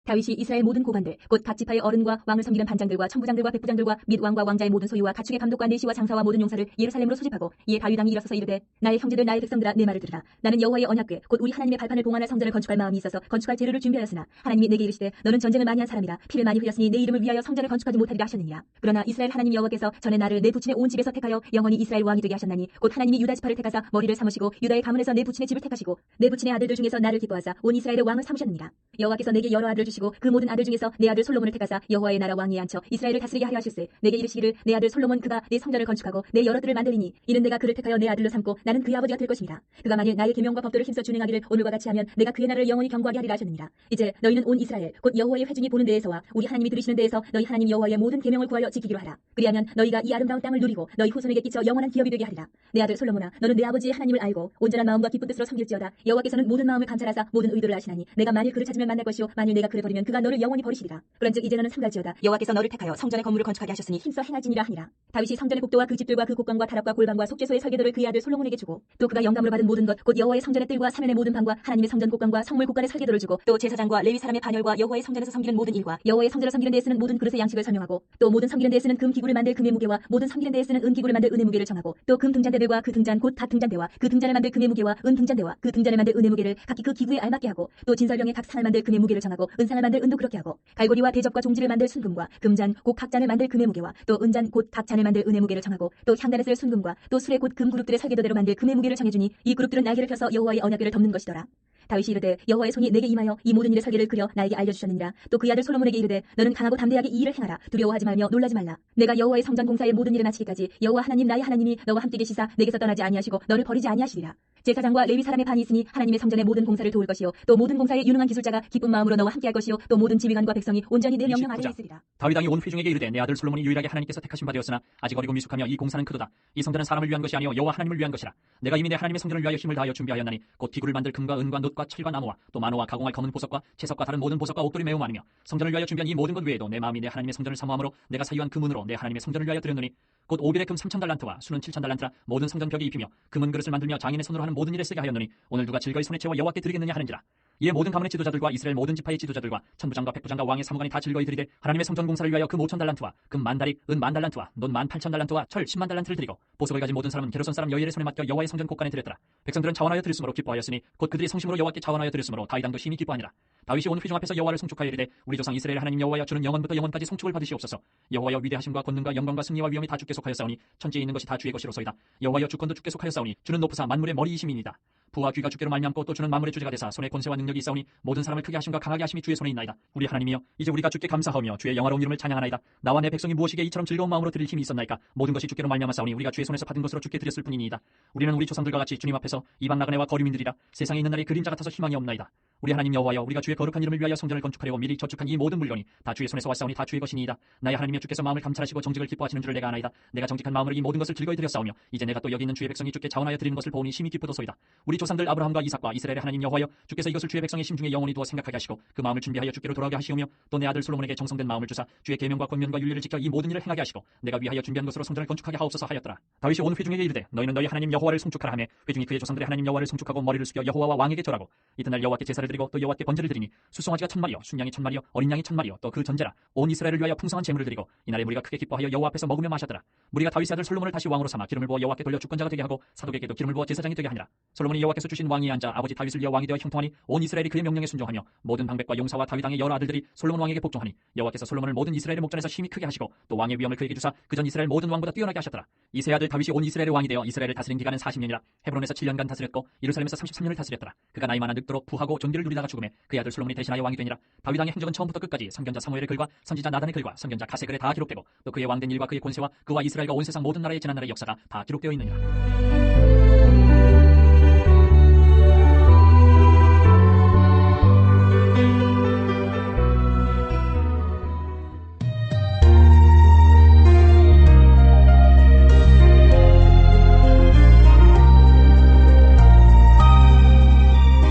다윗이 이스라엘 모든 고관들 곧 각 지파의 어른과 왕을 섬기는 반장들과 천부장들과 백부장들과 및 왕과 왕자의 모든 소유와 가축의 감독과 내시와 장사와 모든 용사를 예루살렘으로 소집하고 이에 다윗 왕이 일어서서 이르되 나의 형제들 나의 백성들아 내 말을 들으라. 나는 여호와의 언약궤 곧 우리 하나님의 발판을 봉헌할 성전을 건축할 마음이 있어서 건축할 재료를 준비하였으나 하나님이 내게 이르시되 너는 전쟁을 많이 한 사람이라 피를 많이 흘렸으니 내 이름을 위하여 성전을 건축하지 못하리라 하셨느니라. 그러나 이스라엘 하나님 여호와께서 전에 나를 내 부친의 온 집에서 택하여 영원히 이스라엘 왕이 되게 하셨나니 곧 하나님이 유다 지파를 택하사 머리를 삼으시고 유다의 가문에서 내 부친의 집을 택하시고 내 부친의 아들들 중에서 나를 기뻐하사 온 이스라엘의 왕을 삼으셨느니라. 여호와께서 내게 여러 아들을 주시고 그 모든 아들 중에서 내 아들 솔로몬을 택하사 여호와의 나라 왕위에 앉혀 이스라엘을 다스리게 하려 하실세. 내게 이르시기를 내 아들 솔로몬 그가 내 성전을 건축하고 내 여러 들을 만들리니 이는 내가 그를 택하여 내 아들로 삼고 나는 그의 아버지가 될 것이니라. 그가 만일 나의 계명과 법도를 힘써 준행하기를 오늘과 같이 하면 내가 그의 나라를 영원히 경고하게 하리라 하셨느니라. 이제 너희는 온 이스라엘 곧 여호와의 회중이 보는 데에서와 우리 하나님이 들으시는 데에서 너희 하나님 여호와의 모든 계명을 구하여 지키기로 하라. 그리하면 너희가 이 아름다운 땅을 누리고 너희 후손에게 끼쳐 영원한 기업이 되게 하리라. 내 아들 솔로몬아 너는 내 아버지의 하나님을 알고 온전한 마음과 기쁜 뜻으로 섬길지어다. 여호와께서는 모든 마음을 감찰하사 모든 의도를 아시나니 내가 만일 그를 찾으면 만날 것이요 만일 내가 그를 버리면 그가 너를 영원히 버리시리라. 그런즉 이제 너는 삼갈지어다. 여호와께서 너를 택하여 성전의 건물을 건축하게 하셨으니 힘써 행할지니라 하니라. 다윗이 성전의 복도와 그 집들과 그 곡간과 다락과 골방과 속죄소의 설계도를 그의 아들 솔로몬에게 주고 또 그가 영감으로 받은 모든 것 곧 여호와의 성전의 뜰과 사면의 모든 방과 하나님의 성전 곡간과 성물 곡간의 설계도를 주고 또 제사장과 레위 사람의 반열과 여호와의 성전에서 섬기는 모든 일과 여호와의 성전을 섬기는 데에 쓰는 모든 그릇의 양식을 설명하고 또 모든 섬기는 데에 쓰는 금 기구를 만들 금의 무게와 모든 섬기는 데에 쓰는 은 기구를 만들 은의 무게를 정하고 또 금 등잔대들과 그 등잔 곧 각 등잔대와 그 등잔을 만들 금의 무게와 은 등잔대와 그 등잔을 만들 은의 무게를 각기 그 기구에 알맞게 하고 또 진설병의 각 상을 만들 금의 무게를 정하고 은상을 만들 은도 그렇게 하고 갈고리와 대접과 종지를 만들 순금과 금잔 곧 각 잔을 만들 금의 무게와 또 은잔 곧 각 잔을 만들 은의 무게를 정하고 또 향단에 쓸 순금과 또 수레 곧 금 그룹들의 설계도대로 만들 금의 무게를 정해주니 이 그룹들은 날개를 펴서 여호와의 언약궤를 덮는 것이더라. 다윗이 이르되 여호와의 손이 내게 임하여 이 모든 일의 설계를 그려 나에게 알려주셨느니라. 또 그의 아들 솔로몬에게 이르되 너는 강하고 담대하게 이 일을 행하라. 두려워하지 말며 놀라지 말라. 내가 여호와의 성전 공사의 모든 일을 마치기까지 여호와 하나님 나의 하나님이 너와 함께 계시사 내게서 떠나지 아니하시고 너를 버리지 아니하시리라. 제사장과 레위 사람의 반이 있으니 하나님의 성전의 모든 공사를 도울 것이요 또 모든 공사에 유능한 기술자가 기쁜 마음으로 너와 함께할 것이요 또 모든 지휘관과 백성이 온전히 내 명령 아래에 있으리라. 다윗 왕이 온 회중에게 이르되 내 아들 솔로몬이 유일하게 하나님께서 택하신 바 되었으나 아직 어리고 미숙하며 이 공사는 크도다. 이 성전은 사람을 위한 것이 아니요 여호와 하나님을 위한 것이라. 내가 이미 내 하나님의 성전을 위하여 힘을 다하여 준비하였나니 곧 기구를 만들 금과 은과 놋과 철과 나무와 또 만호와 가공할 검은 보석과 채석과 다른 모든 보석과 옥돌이 매우 많으며 성전을 위하여 준비한 이 모든 것 외에도 내 마음이 내 하나님의 성전을 사모함으로 내가 사유한 그 문으로 내 하나님의 성전을 위하여 드렸노니 곧 오빌의 금 3,000달란트와 수는 7,000달란트라 모든 성전 벽에 입히며 금은 그릇을 만들며 장인의 손으로 하는 모든 일에 쓰게 하였노니 오늘 누가 즐거이 손에 채워 여호와께 드리겠느냐 하는지라. 이에 모든 가문의 지도자들과 이스라엘 모든 지파의 지도자들과 천부장과 백부장과 왕의 사무관이 다 즐거이 드리되 하나님의 성전 공사를 위하여 금 5,000달란트와 금 10,000다릭 은 10,000달란트와 논 18,000달란트와 철 100,000달란트를 드리고 보석을 가진 모든 사람은 게르손 사람 여이엘의 손에 맡겨 여호와의 성전 곡간에 드렸더라. 백성들은 자원하여 드렸으므로 기뻐하였으니 곧 그들이 성심으로 여호와께 자원하여 드렸으므로 다윗 왕도 심히 기뻐하니라. 다윗이 온 회중 앞에서 여호와를 송축하여 이르되 우리 조상 이스라엘 하나님 여호와여 주는 영원부터 영원까지 송축을 받으시옵소서. 여호와여 위대하심과 권능과 영광과 승리와 위엄이 다 주께 속하였사오니 천지에 있는 것이 다 주의 것이로소이다. 여호와여 주권도 주께 속하였사오니 주는 높으사 만물의 머리이심이니이다. 부와 귀가 주께로 말미암고 또 주는 만물의 주제가 되사 손에 권세와 능력이 있사오니 모든 사람을 크게 하심과 강하게 하심이 주의 손에 있나이다. 우리 하나님이여 이제 우리가 주께 감사하며 주의 영화로운 이름을 찬양하나이다. 나와 내 백성이 무엇이게 이처럼 즐거운 마음으로 드릴 힘이 있었나이까. 모든 것이 주께로 말미암았사오니 우리가 주의 손에서 받은 것으로 주께 드렸을 뿐이니이다. 우리는 우리 조상들과 같이 주님 앞에서 이방 나그네와 거류민들이라 세상에 있는 날에 그림자 같아서 희망이 없나이다. 우리 하나님 여호와여 우리가 주의 거룩한 이름을 위하여 성전을 건축하려고 미리 저축한 이 모든 물건이 다 주의 손에서 왔사오니 다 주의 것이니이다. 나의 하나님여 주께서 마음을 감찰하시고 정직을 기뻐하시는 줄을 내가 아나이다. 내가 정직한 마음으로 이 모든 것을 즐거이 드렸사오며 이제 내가 또 여기 있는 주의 백성이 주께 자원하여 드리는 것을 보니 심히 기쁘도소이다. 우리 조상들 아브라함과 이삭과 이스라엘의 하나님 여호와여 주께서 이것을 주의 백성의 심중에 영원히 두어 생각하게 하시고 그 마음을 준비하여 주께로 돌아오게 하시오며 또 내 아들 솔로몬에게 정성된 마음을 주사 주의 계명과 권면과 윤리를 지켜 이 모든 일을 행하게 하시고 내가 위하여 준비한 것으로 성전을 건축하게 하옵소서 하였더라. 다윗이 온 회중에게 이르되 너희는 너희 하나님 여호와를 송축하라 하며 회중이 그의 조상들의 하나님 여호와를 송축하고 머리를 숙여 여호와와 왕에게 절하고 이튿날 여호와께 제사를 드리고 또 여호와께 번제를 드리니 수송아지가 1,000마리요 순양이 1,000마리요 어린 양이 1,000마리요 또 그 전제라 온 이스라엘을 위하여 풍성한 제물을 드리고 이날에 무리가 크게 기뻐하여 여호와 앞에서 먹으며 마셨더라. 무리가 다윗의 아들 솔로몬을 다시 왕으로 삼아 기름을 부어 여호와께 돌려 주권자가 되게 하고 사독에게도 기름을 부어 제사장이 되게 하니라. 솔로몬이 여호와께서 주신 왕위에 앉아 아버지 다윗을 이어 왕이 되어 형통하니 온 이스라엘이 그의 명령에 순종하며 모든 방백과 용사와 다윗 왕의 여러 아들들이 솔로몬 왕에게 복종하니 여호와께서 솔로몬을 모든 이스라엘의 목전에서 심히 크게 하시고 또 왕의 위엄을 그에게 주사 그전 이스라엘 모든 왕보다 뛰어나게 하셨더라. 이 세 아들 다윗이 온 이스라엘의 왕이 되어 이스라엘을 다스린 기간은 40년이라 헤브론에서 7년간 다스렸고 예루살렘에서 33년을 다스렸더라. 그가 나이 많아 늙도록 부하고 존귀를 누리다가 죽음에 그의 아들 솔로몬이 대신하여 왕이 되니라. 다윗 왕의 행적은 처음부터 끝까지 선견자 사무엘의 글과 선지자 나단의 글과 선견자 갓의 글에 다 기록되고 또 그의 왕된 일과 그의 권세와 그와 이스라엘과 온 세상 모든 나라의 지난 날의 역사가 다 기록되어 있느니라.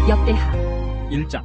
역대하 1장.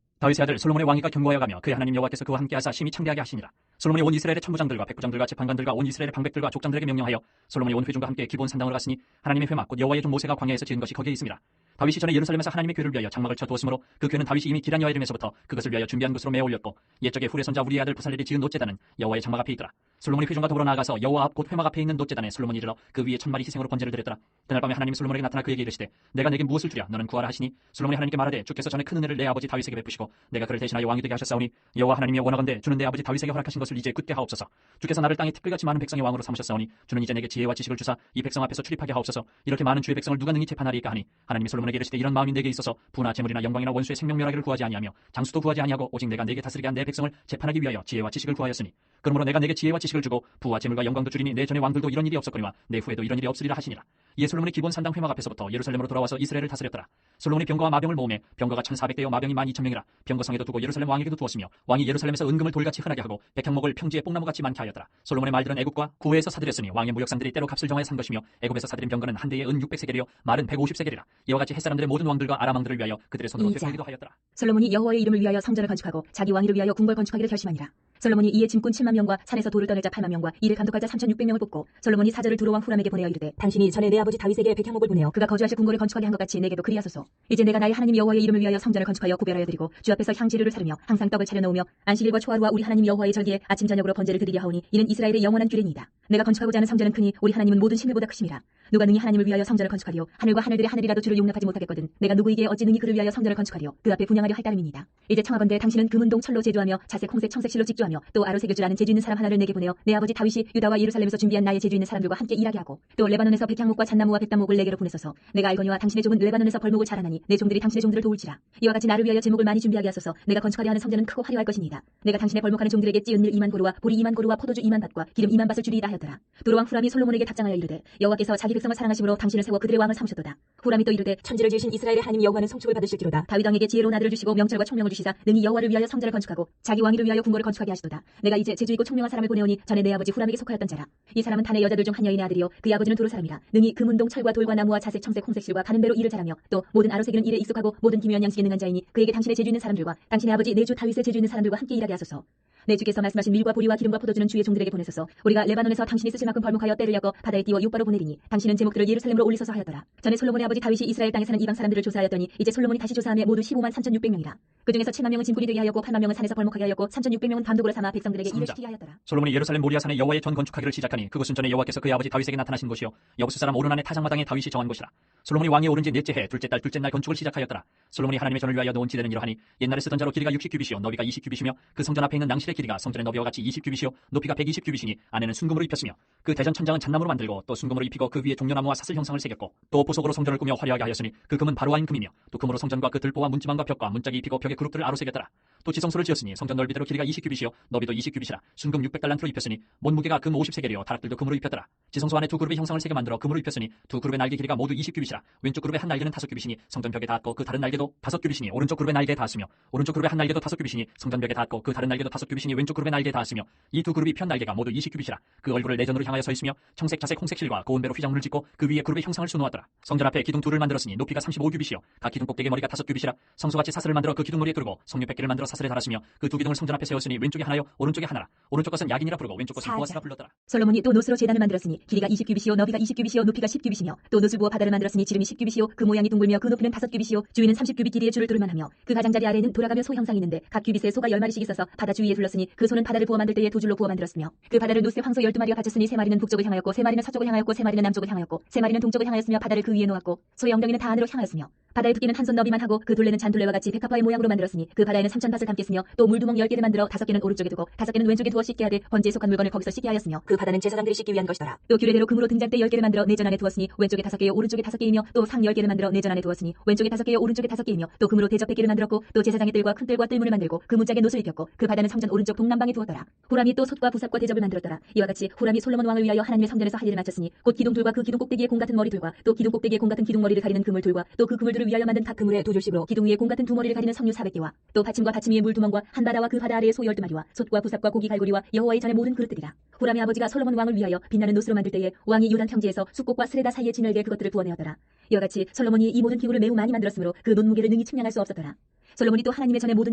다윗의 아들 솔로몬의 왕위가 견고하여 가며 그의 하나님 여호와께서 그와 함께하사 심히 창대하게 하시니라. 솔로몬이 온 이스라엘의 천부장들과 백부장들과 재판관들과 온 이스라엘의 방백들과 족장들에게 명령하여 솔로몬이 온 회중과 함께 기브온 산당으로 갔으니 하나님의 회막 곧 여호와의 종 모세가 광야에서 지은 것이 거기에 있습니다. 다윗이 전에 예루살렘에서 하나님의 궤를 위하여 장막을 쳐두었으므로 그 궤는 다윗이 이미 기란 여아림에서부터 그것을 위하여 준비한 곳으로 메어 올렸고 옛적에 훌의 손자 우리의 아들 부살렐이 지은 놋제단은 여호와의 장막 앞에 있더라. 솔로몬이 회중과 더불어 나아가서 여호와 앞 곧 회막 앞에 있는 놋제단에 솔로몬이 이르러 그 위에 1000마리 희생으로 번제를 드렸더라. 그날 밤에 하나님이 솔로몬에게 나타나 그에게 이르시되 내가 내게 무엇을 주랴 너는 구하라 하시니 솔로몬이 하나님께 말하되 주께서 전에 큰 은혜를 내 아버지 다윗에게 베푸시고 내가 그를 대신하여 왕이 되게 하셨사오니 여호와 하나님이여 원하건대 주는 내 아버지 다윗에게 허락하신 것을 이제 굳게 하옵소서. 주께서 나를 땅에 티끌같이 많은 백성의 왕으로 삼으셨사오니 주는 이제 내게 지혜와 지식을 주사 이 백성 앞에서 출입하게 하옵소서. 이렇게 많은 주의 백성을 누가 능히 재판하리까 하니 하나님이 솔로몬에게 이르시되 이런 마음이 내게 있어서 부나 재물이나 영광이나 원수의 생명 멸하기를 구하지 아니하며 장수도 구하지 아니하고 오직 내가 내게 다스리게 한 내 백성을 재판하기 위하여 지혜와 지식을 구하였으니 그러므로 내가 내게 지혜와 지식을 주고 부와 재물과 영광도 주리니 내 전의 왕들도 이런 일이 없었거니와 내 후에도 이런 일이 없으리라 하시니라. 이에 솔로몬이 기브온 산당 회막 앞에서부터 예루살렘으로 돌아와서 이스라엘을 다스렸더라. 솔로몬이 병거와 마병을 모으매 병거가 1400대요 마병이 12000명이라 병거성에도 두고 예루살렘 왕에게도 두었으며 왕이 예루살렘에서 은금을 돌같이 흔하게 하고 백향목을 평지에 뽕나무같이 많게 하였더라. 솔로몬의 말들은 애굽과 구해에서 사들였으니 왕의 무역상들이 때로 값을 정하여 산 것이며 애굽에서 사들인 병거는 한 대에 은 600세겔이요 말은 150세겔이라. 이와 같이 햇사람들의 모든 왕들과 아람 왕들을 위하여 그들의 손으로 되팔기도 하였더라. 솔로몬이 여호와의 이름을 위하여 성전을 건축하고 자기 왕위를 위하여 궁궐 건축하기를 결심하니라. 솔로몬이 이에 짐꾼 7만 명과 산에서 돌을 떠낼 자 8만 명과 이를 감독할 자 3600명을 뽑고 솔로몬이 사절을 두로왕 후람에게 보내어 이르되 당신이 전에 내 아버지 다윗에게 백향목을 보내어 그가 거주하실 궁궐을 건축하게 한 것 같이 내게도 그리하소서. 이제 내가 나의 하나님 여호와의 이름을 위하여 성전을 건축하여 구별하여 드리고 주 앞에서 향지류를 사르며 항상 떡을 차려 놓으며 안식일과 초하루와 우리 하나님 여호와의 절기에 아침 저녁으로 번제를 드리려 하오니 이는 이스라엘의 영원한 규례니이다. 내가 건축하고자 하는 성전은 크니 우리 하나님은 모든 신들보다 크심이라. 누가 능히 하나님을 위하여 성전을 건축하리요 하늘과 하늘들의 하늘이라도 주를 용납하지 못하겠거든 내가 누구에게 어찌 능히 그를 위하여 성전을 건축하리요 그 앞에 분향하려 할 따름이니이다. 이제 청하건대 당신은 금은동 철로 제주하며 자색 홍색 청색 실로 직조하며 또 아로 새겨줄 아는 재주 있는 사람 하나를 내게 보내어 내 아버지 다윗이 유다와 예루살렘에서 준비한 나의 재주 있는 사람들과 함께 일하게 하고 또 레바논에서 백향목과 잣나무와 백단목을 내게로 보내소서. 내가 알거니와 당신의 종은 레바논에서 벌목을 잘하나니 내 종들이 당신의 종들을 도울지라. 이와 같이 나를 위하여 제목을 많이 준비하게 하소서. 내가 건축하려 하는 성전은 크고 화려할 것이니이다. 내가 당신의 벌목하는 종들에게 찌은 밀 2만 고루와 보리 2만 고루와 포도주 2만 밭과 기름 2만 밭을 주리이다 하였더라. 도로왕 후람이 솔로몬에게 답장하여 이르되 여호와께서 자기 백성을 사랑하심으로 당신을 세워 그들의 왕을 삼으셨도다. 후람이 또 이르되 천지를 지으신 이스라엘의 하나님 여호와는 송축을 받으실기로다. 다윗 왕에게 지혜로운 아들을 주시고 명철과 총명을 주시사 능히 여호와를 위하여 성전을 건축하고 자기 왕위를 위하여 궁궐을 건축하게 하시도다. 내가 이제 재주 있고 총명한 사람을 보내오니 전에 내 아버지 후람에게 속하였던 자라. 이 사람은 단의 여자들 중 한 여인의 아들이요 그의 아버지는 도로 사람이라. 능히 금운동 철과 돌과 나무와 자색 청색 홍색 실과 가는 대로 일을 잘하며 또 모든 아로새기는 일에 익숙하고 모든 기묘한 양식에 능한 자이니 그에게 당신의 재주 있는 사람들과 당신의 아버지 내 주 다윗의 재주 있는 사람들과 함께 일하게 하소서. 내 주께서 말씀하신 밀과 보리와 기름과 포도주는 주의 종들에게 보내소서. 우리가 레바논에서 당신이 쓰실 만큼 벌목하여 때를 엮어 바다에 띄워 육바로 보내리니 당신은 제목들을 예루살렘으로 올리소서 하였더라. 전에 솔로몬의 아버지 다윗이 이스라엘 땅에 사는 이방 사람들을 조사하였더니 이제 솔로몬이 다시 조사하며 모두 15만 3600명이라. 그 중에서 7만 명은 짐꾼이 되게 하였고 8만 명은 산에서 벌목하게 하였고 3600명은 밤도구를 삼아 백성들에게 일을 시키게 하였더라. 솔로몬이 예루살렘 모리아산에 여호와의 전 건축하기를 시작하니 그곳은 전에 여호와께서 그의 아버지 다윗에게 나타나신 곳이요 여부스 사람 오르난의 타작마당에 다윗이 정한 곳이라. 솔로몬이 왕위에 오른 지 넷째 해 둘째 달 둘째 날 건축을 시작하였더라. 솔로몬이 하나님의 전을 위하여 놓은 지대는 이러하니 옛날에 쓰던 자로 길이가 60규빗이요 너비가 20규빗이며 그 성전 앞에 있는 낭실의 길이가 성전의 너비와 같이 20규빗이요 높이가 120규빗이니 안에는 순금으로 입혔으며 그 대전 천장은 잣나무로 만들고 또 순금으로 입히고 그 위에 종려나무와 사슬 형상을 새겼고 또 보석으로 성전을 꾸며 화려하게 하였으니 그 금은 바로 와인 금이며 또 금으로 성전과 그 들보와 문지방과 벽과 문짝이 입히고 벽에 그룹들을 아로 새겼더라. 또 지성소를 지었으니 성전 넓이대로 길이가 20규빗이요 너비도 20규빗이라 순금 600달란트로 입혔으니 못무게가 금 50세겔이요 다락들도 금으로 입혔더라. 지성소 안에 두 그룹의 형상을 새겨 만들어 금으로 입혔으니 두 그룹의 날개 길이가 모두 20규빗이라. 왼쪽 그룹의 한 날개는 5규빗이니 성전 벽에 닿았고 그 다른 날개도 5규빗이니 오른쪽 그룹의 날개에 닿았으며 오른쪽 그룹의 한 날개도 5규빗이니 성전 벽에 닿았고 그 다른 날개도 5규빗이니 왼쪽 그룹의 날개에 닿았으며 이 두 그룹이 편 날개가 모두 20규빗이라. 그 얼굴을 내전으로 향하여 서 있으며 청색 자색 홍색 실과 고운 배로 휘장문을 짓고 그 위에 그룹의 형상을 수놓았더라. 성전 앞에 기둥 둘을 만들었으니 높이가 35규빗이요 각 기둥 꼭대기 머리가 5규빗이라. 성소같이 사슬을 만들어 그 기둥 머리에 두르고 석류 100개를 만들어 사슬에 달았으며 그 두 기둥을 성전 앞에 세웠으니 왼쪽에 하나요 오른쪽에 하나라. 오른쪽 것은 야긴이라 부르고 왼쪽 것은 보아스라 불렀더라. 솔로몬이 또 노스로 제단을 만들었으니 길이가 20규빗이요 너비가 20규빗이요 높이가 10규빗이며 또 노스 부어 바다를 만들었으니 지름이 10규빗이요 그 모양이 둥글며 그 높이는 5규빗이요 주위는 30규빗 길이의 줄을 두를만 하며 그 가장자리 아래에는 돌아가며 소 형상이 있는데 각 규빗에 소가 10마리씩 있어서 바다 주위에 둘렀으니 그 소는 바다를 부어 만들 때에 두 줄로 부어 만들었으며 그 바다를 노스에 황소 12마리가 받쳤으니 3마리는 북쪽을 향하였고 3마리는 서쪽을 향하였고 3마리는 남쪽을 향하였고 3마리는 동쪽을 향하였으며 바다를 그 위에 놓았고 소의 엉덩이는 다 안으로 향하였으며 바다의 두께는 한 손 너비만 하고 그 둘레는 잔둘레와 같이 백합화의 모양으로 만들었으니 그 바다에는 3,000밭을 담겠으며 또 물두멍 10개를 만들어 5개는 오른쪽에 두고 5개는 왼쪽에 두어 씻게 하되 번제에 속한 물건을 거기서 씻게 하였으며 그 바다는 제사장들이 씻기 위한 것이더라. 또 규례대로 금으로 등잔대 10개를 만들어 내전 안에 두었으니 왼쪽에 5개요 오른쪽에 5개이며 또 상 10개를 만들어 내전 안에 두었으니 왼쪽에 5개요 오른쪽에 5개이며 또 금으로 대접 100개를 만들었고 또 제사장의 뜰과 큰 뜰과 뜰문을 만들고 그 문짝에 노수를 폈고 그 바다는 성전 오른쪽 동남방에 두었더라. 후람이 또 솥과 부삽과 대접을 만들었더라. 이와 같이 후람이 솔로몬 왕을 위하여 하나님의 성전에서 할 일을 마쳤으니 곧 기둥둘과 그 기둥 꼭대기에 공 같은 머리둘과 또 기둥 꼭대기에 공 같은 기둥머리를 가리는 그물둘과 또 그 그물들을 위하여 만든 각 그물의 두 줄씩으로 기둥 위에 공 같은 두 머리를 가리는 석류 400개와 또 받침과 받침 위에 물두멍과 한 바다와 그 바다 아래에 소 12마리와 솥과 부삽과 고기 갈고리와 여호와의 전의 모든 그릇들이라. 후람의 아버지가 솔로몬 왕을 위하여 빛나는 노스로 만들 때에 왕이 요단 평지에서 숫꽃과 스레다 사이에 진열게 그것들을 부어내었더라. 이와 같이 솔로몬이 이 모든 기구를 매우 많이 만들었으므로 그 논무게를 능히 측량할 수 없었더라. 솔로몬이 또 하나님의 전에 모든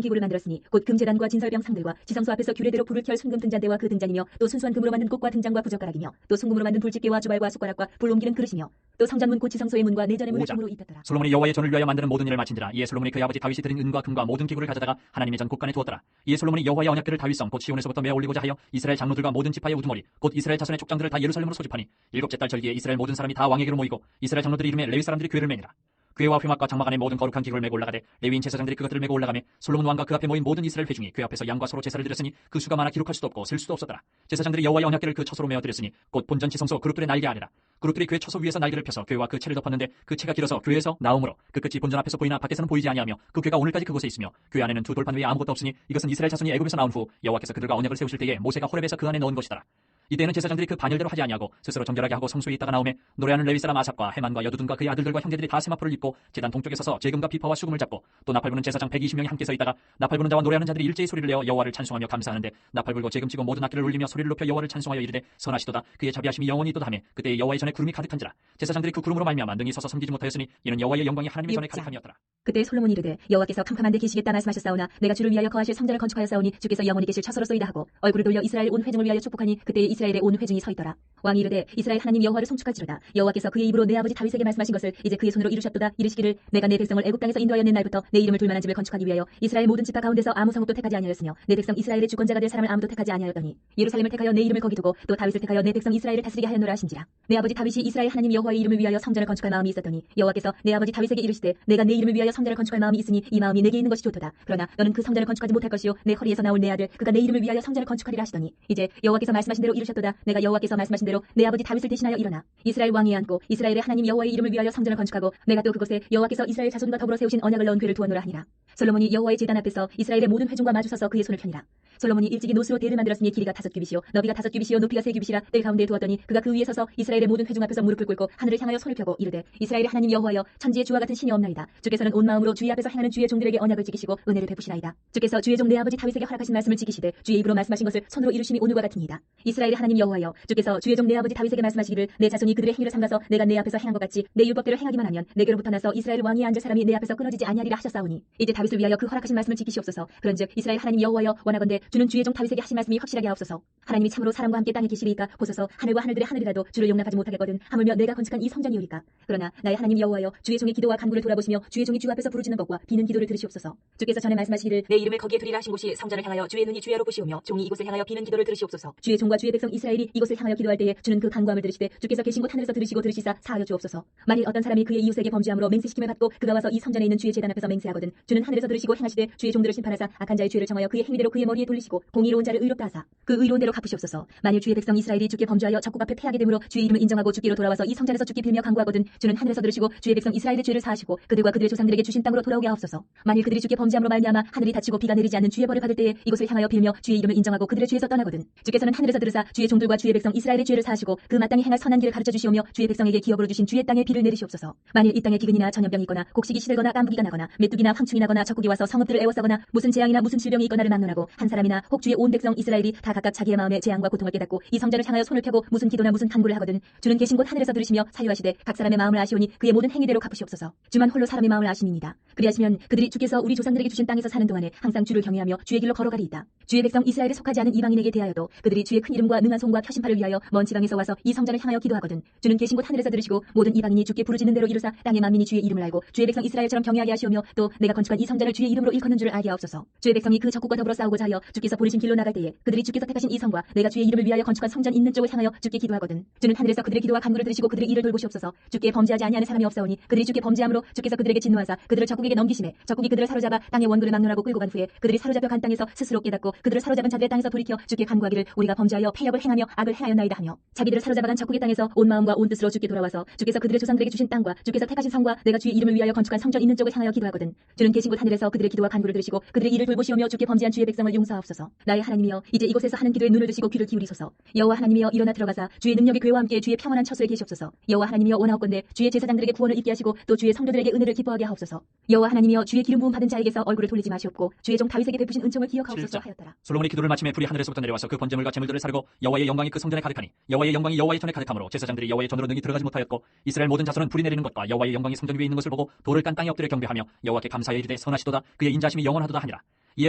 기구를 만들었으니 곧 금제단과 진설병 상들과 지성소 앞에서 규례대로 불을 켤 순금 등잔대와 그 등잔이며 또 순수한 금으로 만든 꽃과 등잔과 부젓가락이며 또 순금으로 만든 불집게와 주발과 숟가락과 불 옮기는 그릇이며 또 성전문 곧 지성소의 문과 내전의 문을 금으로 입혔더라. 솔로몬이 여호와의 전을 위하여 만드는 모든 일을 마친지라. 이에 솔로몬이 그의 아버지 다윗이 드린 은과 금과 모든 기구를 가져다가 하나님의 전 곳간에 두었더라. 이에 솔로몬이 여호와의 언약궤를 다윗성 곧 시온에서부터 메어 올리고자 하여 이스라엘 장로들과 모든 지파의 우두머리 곧 이스라엘 자손의 족장들을 다 예루살렘으로 소집하니 일곱째 달 절기에 이스라엘 모든 사람이 다 왕에게로 모이고 이스라엘 장로들의 이름에 레위 사람들이 궤를 매니라. 궤와 회막과 장막 안에 모든 거룩한 기구를 메고 올라가되 레위인 제사장들이 그것들을 메고 올라가며 솔로몬 왕과 그 앞에 모인 모든 이스라엘 회중이 궤 앞에서 양과 소로 제사를 드렸으니 그 수가 많아 기록할 수도 없고 셀 수도 없었더라. 제사장들이 여호와의 언약궤를 그 처소로 메어 드렸으니 곧 본전 지성소 그룹들의 날개 아래라. 그룹들이 궤 처소 위에서 날개를 펴서 궤와 그 채를 덮었는데 그 채가 길어서 궤에서 나오므로 그 끝이 본전 앞에서 보이나 밖에서는 보이지 아니하며 그 궤가 오늘까지 그곳에 있으며 궤 안에는 두 돌판 외에 아무것도 없으니 이것은 이스라엘 자손이 애굽에서 나온 후 여호와께서 그들과 언약을 세우실 때에 모세가 호렙에서 그 안에 넣은 것이더라. 이때에는 제사장들이 그 반열대로 하지 아니하고 스스로 정결하게 하고 성소에 있다가 나오매 노래하는 레위 사람 아삽과 헤만과 여두둔과 그의 아들들과 형제들이 다 세마포를 입고 제단 동쪽에 서서 제금과 비파와 수금을 잡고 또 나팔 부는 제사장 120명이 함께 서 있다가 나팔 부는 자와 노래하는 자들이 일제히 소리를 내어 여호와를 찬송하며 감사하는데 나팔 불고 제금 치고 모든 악기를 울리며 소리를 높여 여호와를 찬송하여 이르되 선하시도다 그의 자비하심이 영원히 있도다하며 그때 여호와의 전에 구름이 가득한지라. 제사장들이 그 구름으로 말미암아 능히 서서 섬기지 못하였으니 이는 여호와의 영광이 하나님의 전에 가득함이었더라. 그때 솔로몬이 이르되 여호와께서 캄캄한데 계시겠다 말씀하셨사오나 내가 주를 위하여 거하실 성전을 건축하였사오니 주께서 영원히 계실 처소로소이다 하고 얼굴을 돌려 이스라엘 온 회중을 위하여 축복하니 그때 이스라엘의 온 회중이 서 있더라. 왕이 이르되 이스라엘 하나님 여호와를 송축할지로다. 여호와께서 그의 입으로 내 아버지 다윗에게 말씀하신 것을 이제 그의 손으로 이루셨도다. 이르시기를 내가 내 백성을 애굽 땅에서 인도하여 낸 날부터 내 이름을 둘 만한 집을 건축하기 위하여 이스라엘 모든 지파 가운데서 아무 성읍도 택하지 아니하였으며 내 백성 이스라엘의 주권자가 될 사람을 아무도 택하지 아니하였더니 예루살렘을 택하여 내 이름을 거기 두고 또 다윗을 택하여 내 백성 이스라엘을 다스리게 하였노라 하신지라. 내 아버지 다윗이 이스라엘 하나님 여호와의 이름을 위하여 성전을 건축할 마음이 있었더니 여호와께서 내 아버지 다윗에게 이르시되 내가 내 이름을 위하여 성전을 건축할 마음이 있으니 이 마음이 내게 있는 것이 좋도다. 그러나 너는 그 성전을 건축하지 못할 것이요 내 허리에서 나올 내 아들 그가 내 이름을 위하여 성전을 건축하리라 하시더니 이제 여호와께서 말씀하신 대로 이르셨도다. 내가 여호와께서 말씀하신 대로 내 아버지 다윗을 대신하여 일어나 이스라엘 왕이 앉고 이스라엘의 하나님 여호와의 이름을 위하여 성전을 건축하고 내가 또 그곳에 여호와께서 이스라엘 자손과 더불어 세우신 언약을 넣은 궤를 두었노라 하니라. 솔로몬이 여호와의 제단 앞에서 이스라엘의 모든 회중과 마주서서 그의 손을 펴니라. 솔로몬이 일찍이 노스로 대를 만들었으니 길이가 5규빗이요 너비가 5규빗이요 높이가 3규빗이라 뜰 가운데에 두었더니 그가 그 위에 서서 이스라엘의 모든 회중 앞에서 무릎을 꿇고 하늘을 향하여 손을 펴고 이르되 이스라엘의 하나님 여호와여 천지의 주와 같은 신이 없나이다. 주께서는 온 마음으로 주의 앞에서 행하는 주의 종들에게 언약을 지키시고 은혜를 베푸시나이다. 주께서 주의 종 내 아버지 다윗에게 허락하신 말씀을 지키시되 주의 입으로 말씀하신 것을 손으로 이루심이 오늘과 같으니이다. 이스라엘의 하나님 여호와여 주께서 주의 종 내 아버지 다윗에게 말씀하시기를 내 자손이 그들의 행위를 삼가서 내가 내 앞에서 행한 것 같이 내 율법대로 행하기만 하면 내게로부터 나서 이스라엘 왕위에 앉을 사람이 내 앞에서 끊어지지 아니하리라 하셨사오니 이제 다윗을 위하여 그 허락하신 말씀을 지키시옵소서. 그런즉 이스라엘 하나님 여호와여 원하건대 주는 주의 종 다윗에게 하신 말씀이 확실하게 하옵소서. 하나님이 참으로 사람과 함께 땅에 계시리이까 보소서 하늘과 하늘들의 하늘이라도 주를 용납하지 못하겠거든 하물며 내가 건축한 이 성전이오리까. 그러나 나의 하나님 여호와여 주의 종의 기도와 간구를 돌아보시며 주의 종이 주 앞에서 부르짖는 것과 비는 기도를 들으시옵소서. 주께서 전에 말씀하시기를 내 이름을 거기에 두리라 하신 곳이 성전을 향하여 주의 눈이 주야로 보시오며 종이 이곳을 향하여 비는 기도를 들으시옵소서. 주의 종과 주의 백성 이스라엘이 이곳을 향하여 기도할 때에 주는 그 간구함을 들으시되 주께서 계신 곳 하늘에서 들으시고 들으시사 사하여 주옵소서. 만일 어떤 사람이 그의 이웃에게 범죄함으로 맹세시킴을 받고 그가 와서 이 성전에 있는 주의 제단 앞에서 맹세하거든 주는 하늘에서 들으시고 행하시되 주의 종들을 심판하사 악한 자의 죄를 정하여 그의 행위대로 그의 머리에 돌리시고 공의로운 자를 의롭다 하사 그 의로운 대로 갚으시옵소서. 만일 주의 백성 이스라엘이 주께 범죄하여 적국 앞에 패하게 되므로 주의 이름을 인정하고 주께로 돌아와서 이 성전에서 주께 빌며 간구하거든 주는 하늘에서 들으시고 주의 백성 이스라엘의 죄를 사하시고 그들과 그들의 조상들에게 주신 땅으로 돌아오게 하옵소서. 만일 그들이 주께 범죄함으로 말미암아 하늘이 닫히고 비가 내리지 않는 주의 벌을 받을 때에 이곳을 향하여 빌며 주의 이름을 인정하고 그들의 죄에서 떠나거든 주께서는 하늘에서 들으사 주의 종들과 주의 백성 이스라엘의 죄를 사하시고 그 마땅히 행할 선한 길을 가르쳐 주시오며 주의 백성에게 기업으로 주신 주의 땅에 비를 내리시옵소서. 만일 이 땅에 기근이나 전염병이 있거나 곡식이 시들거나 깐부기가 나거나 메뚜기나 황충이 나거나 적국이 와서 성읍들을 애워싸거나 무슨 재앙이나 무슨 질병이 있거나를 막론하고 한 사람이나 혹 주의 온 백성 이스라엘이 다 각각 자기의 마음의 재앙과 고통을 깨닫고 이 성전을 향하여 손을 펴고 무슨 기도나 무슨 간구를 하거든 주는 계신 곳 하늘에서 들으시며 사유하시되 각 사람의 마음을 아시오니 그의 모든 행위대로 갚으시옵소서. 주만 홀로 사람의 마음을 아심이니이다. 그리하시면 그들이 주께서 우리 조상들에게 주신 땅에서 사는 동안에 항상 주를 경외하며 주의 길로 걸어가리이다. 주의 백성 이스라엘에 속하지 않은 이방인에게 대하여도 그들이 주의 큰 이름과 능한 손과 표심팔을 위하여 먼 지방에서 와서 이 성전을 향하여 기도하거든 주는 계신 곳 하늘에서 들으시고 모든 이방인이 주께 부르짖는 대로 이루사 땅의 만민이 주의 이름을 알고 주의 백성 이스라엘처럼 경외하게 하시오며 또 내가 건축한 이 성전을 주의 이름으로 일컫는 줄을 알게 하옵소서. 주의 백성이 그 적국과 더불어 싸우고자 하여 주께서 보내신 길로 나갈 때에 그들이 주께서 택하신 이 성과 내가 주의 이름을 위하여 건축한 성전 있는 쪽을 향하여 주께 기도하거든 주는 하늘에서 그들의 기도와 간구를 들으시고 그들의 일을 돌보시옵소서. 주께 범죄하지 아니하는 사람이 없사오니 그들이 주께 범죄함으로 주께서 그들에게 진노하사 그들을 적국에게 넘기심에 적국이 그들을 사로잡아 땅의 원군을 막론하고 끌고 간 후에 그들이 사로잡혀 간 땅에서 스스로 깨닫고 그들을 사로잡은 자들의 땅에서 돌이켜 주께 간구하기를 우리가 범죄하여 패역을 행하며 악을 행하였나이다 하며 자기들을 사로잡아간 적국의 땅에서 온 마음과 온 뜻으로 주께 돌아와서 주께서 그들의 조상들에게 주신 땅과 주께서 택하신 성과 내가 주의 이름을 위하여 건축한 성전 있는 쪽을 향하여 기도하거든 주는 계신 곳 하늘에서 그들의 기도와 간구를 들으시고 그들의 일을 돌보시오며 주께 범죄한 주의 백성을 용서하옵소서. 나의 하나님이여 이제 이곳에서 하는 기도에 눈을 드시고 귀를 기울이소서. 여호와 하나님이여 일어나 들어가사 주의 능력의 궤와 함께 주의 평안한 처소에 계시옵소서. 여호와 하나님이여 원하옵건대 주의 제사장들에게 구원을 있게 하시고 또 주의 성도들에게 은혜를 기뻐하게 하옵소서. 여호와 하나님이여 주의 기름 부음 받은 자에게서 얼굴을 돌리지 마시옵고 주의 종 다윗에게 베푸신 은총을 기억하옵소서 하였더라. 솔로몬이 기도를 마침에 불이 하늘에서부터 내려와서 그 번제물과 제물들을 사르고 여호와의 영광이 그 성전에 가득하니 여호와의 영광이 여호와의 전에 가득하므로 제사장들이 여호와의 전으로 능히 들어가지 못하였고 이스라엘 모든 자손은 불이 내리는 것과 여호와의 영광이 성전 위에 있는 것을 보고 돌을 깐 땅에 엎드려 경배하며 여호와께 감사하여 이르되 선하시도다 그의 인자심이 영원하도다 하니라. 이에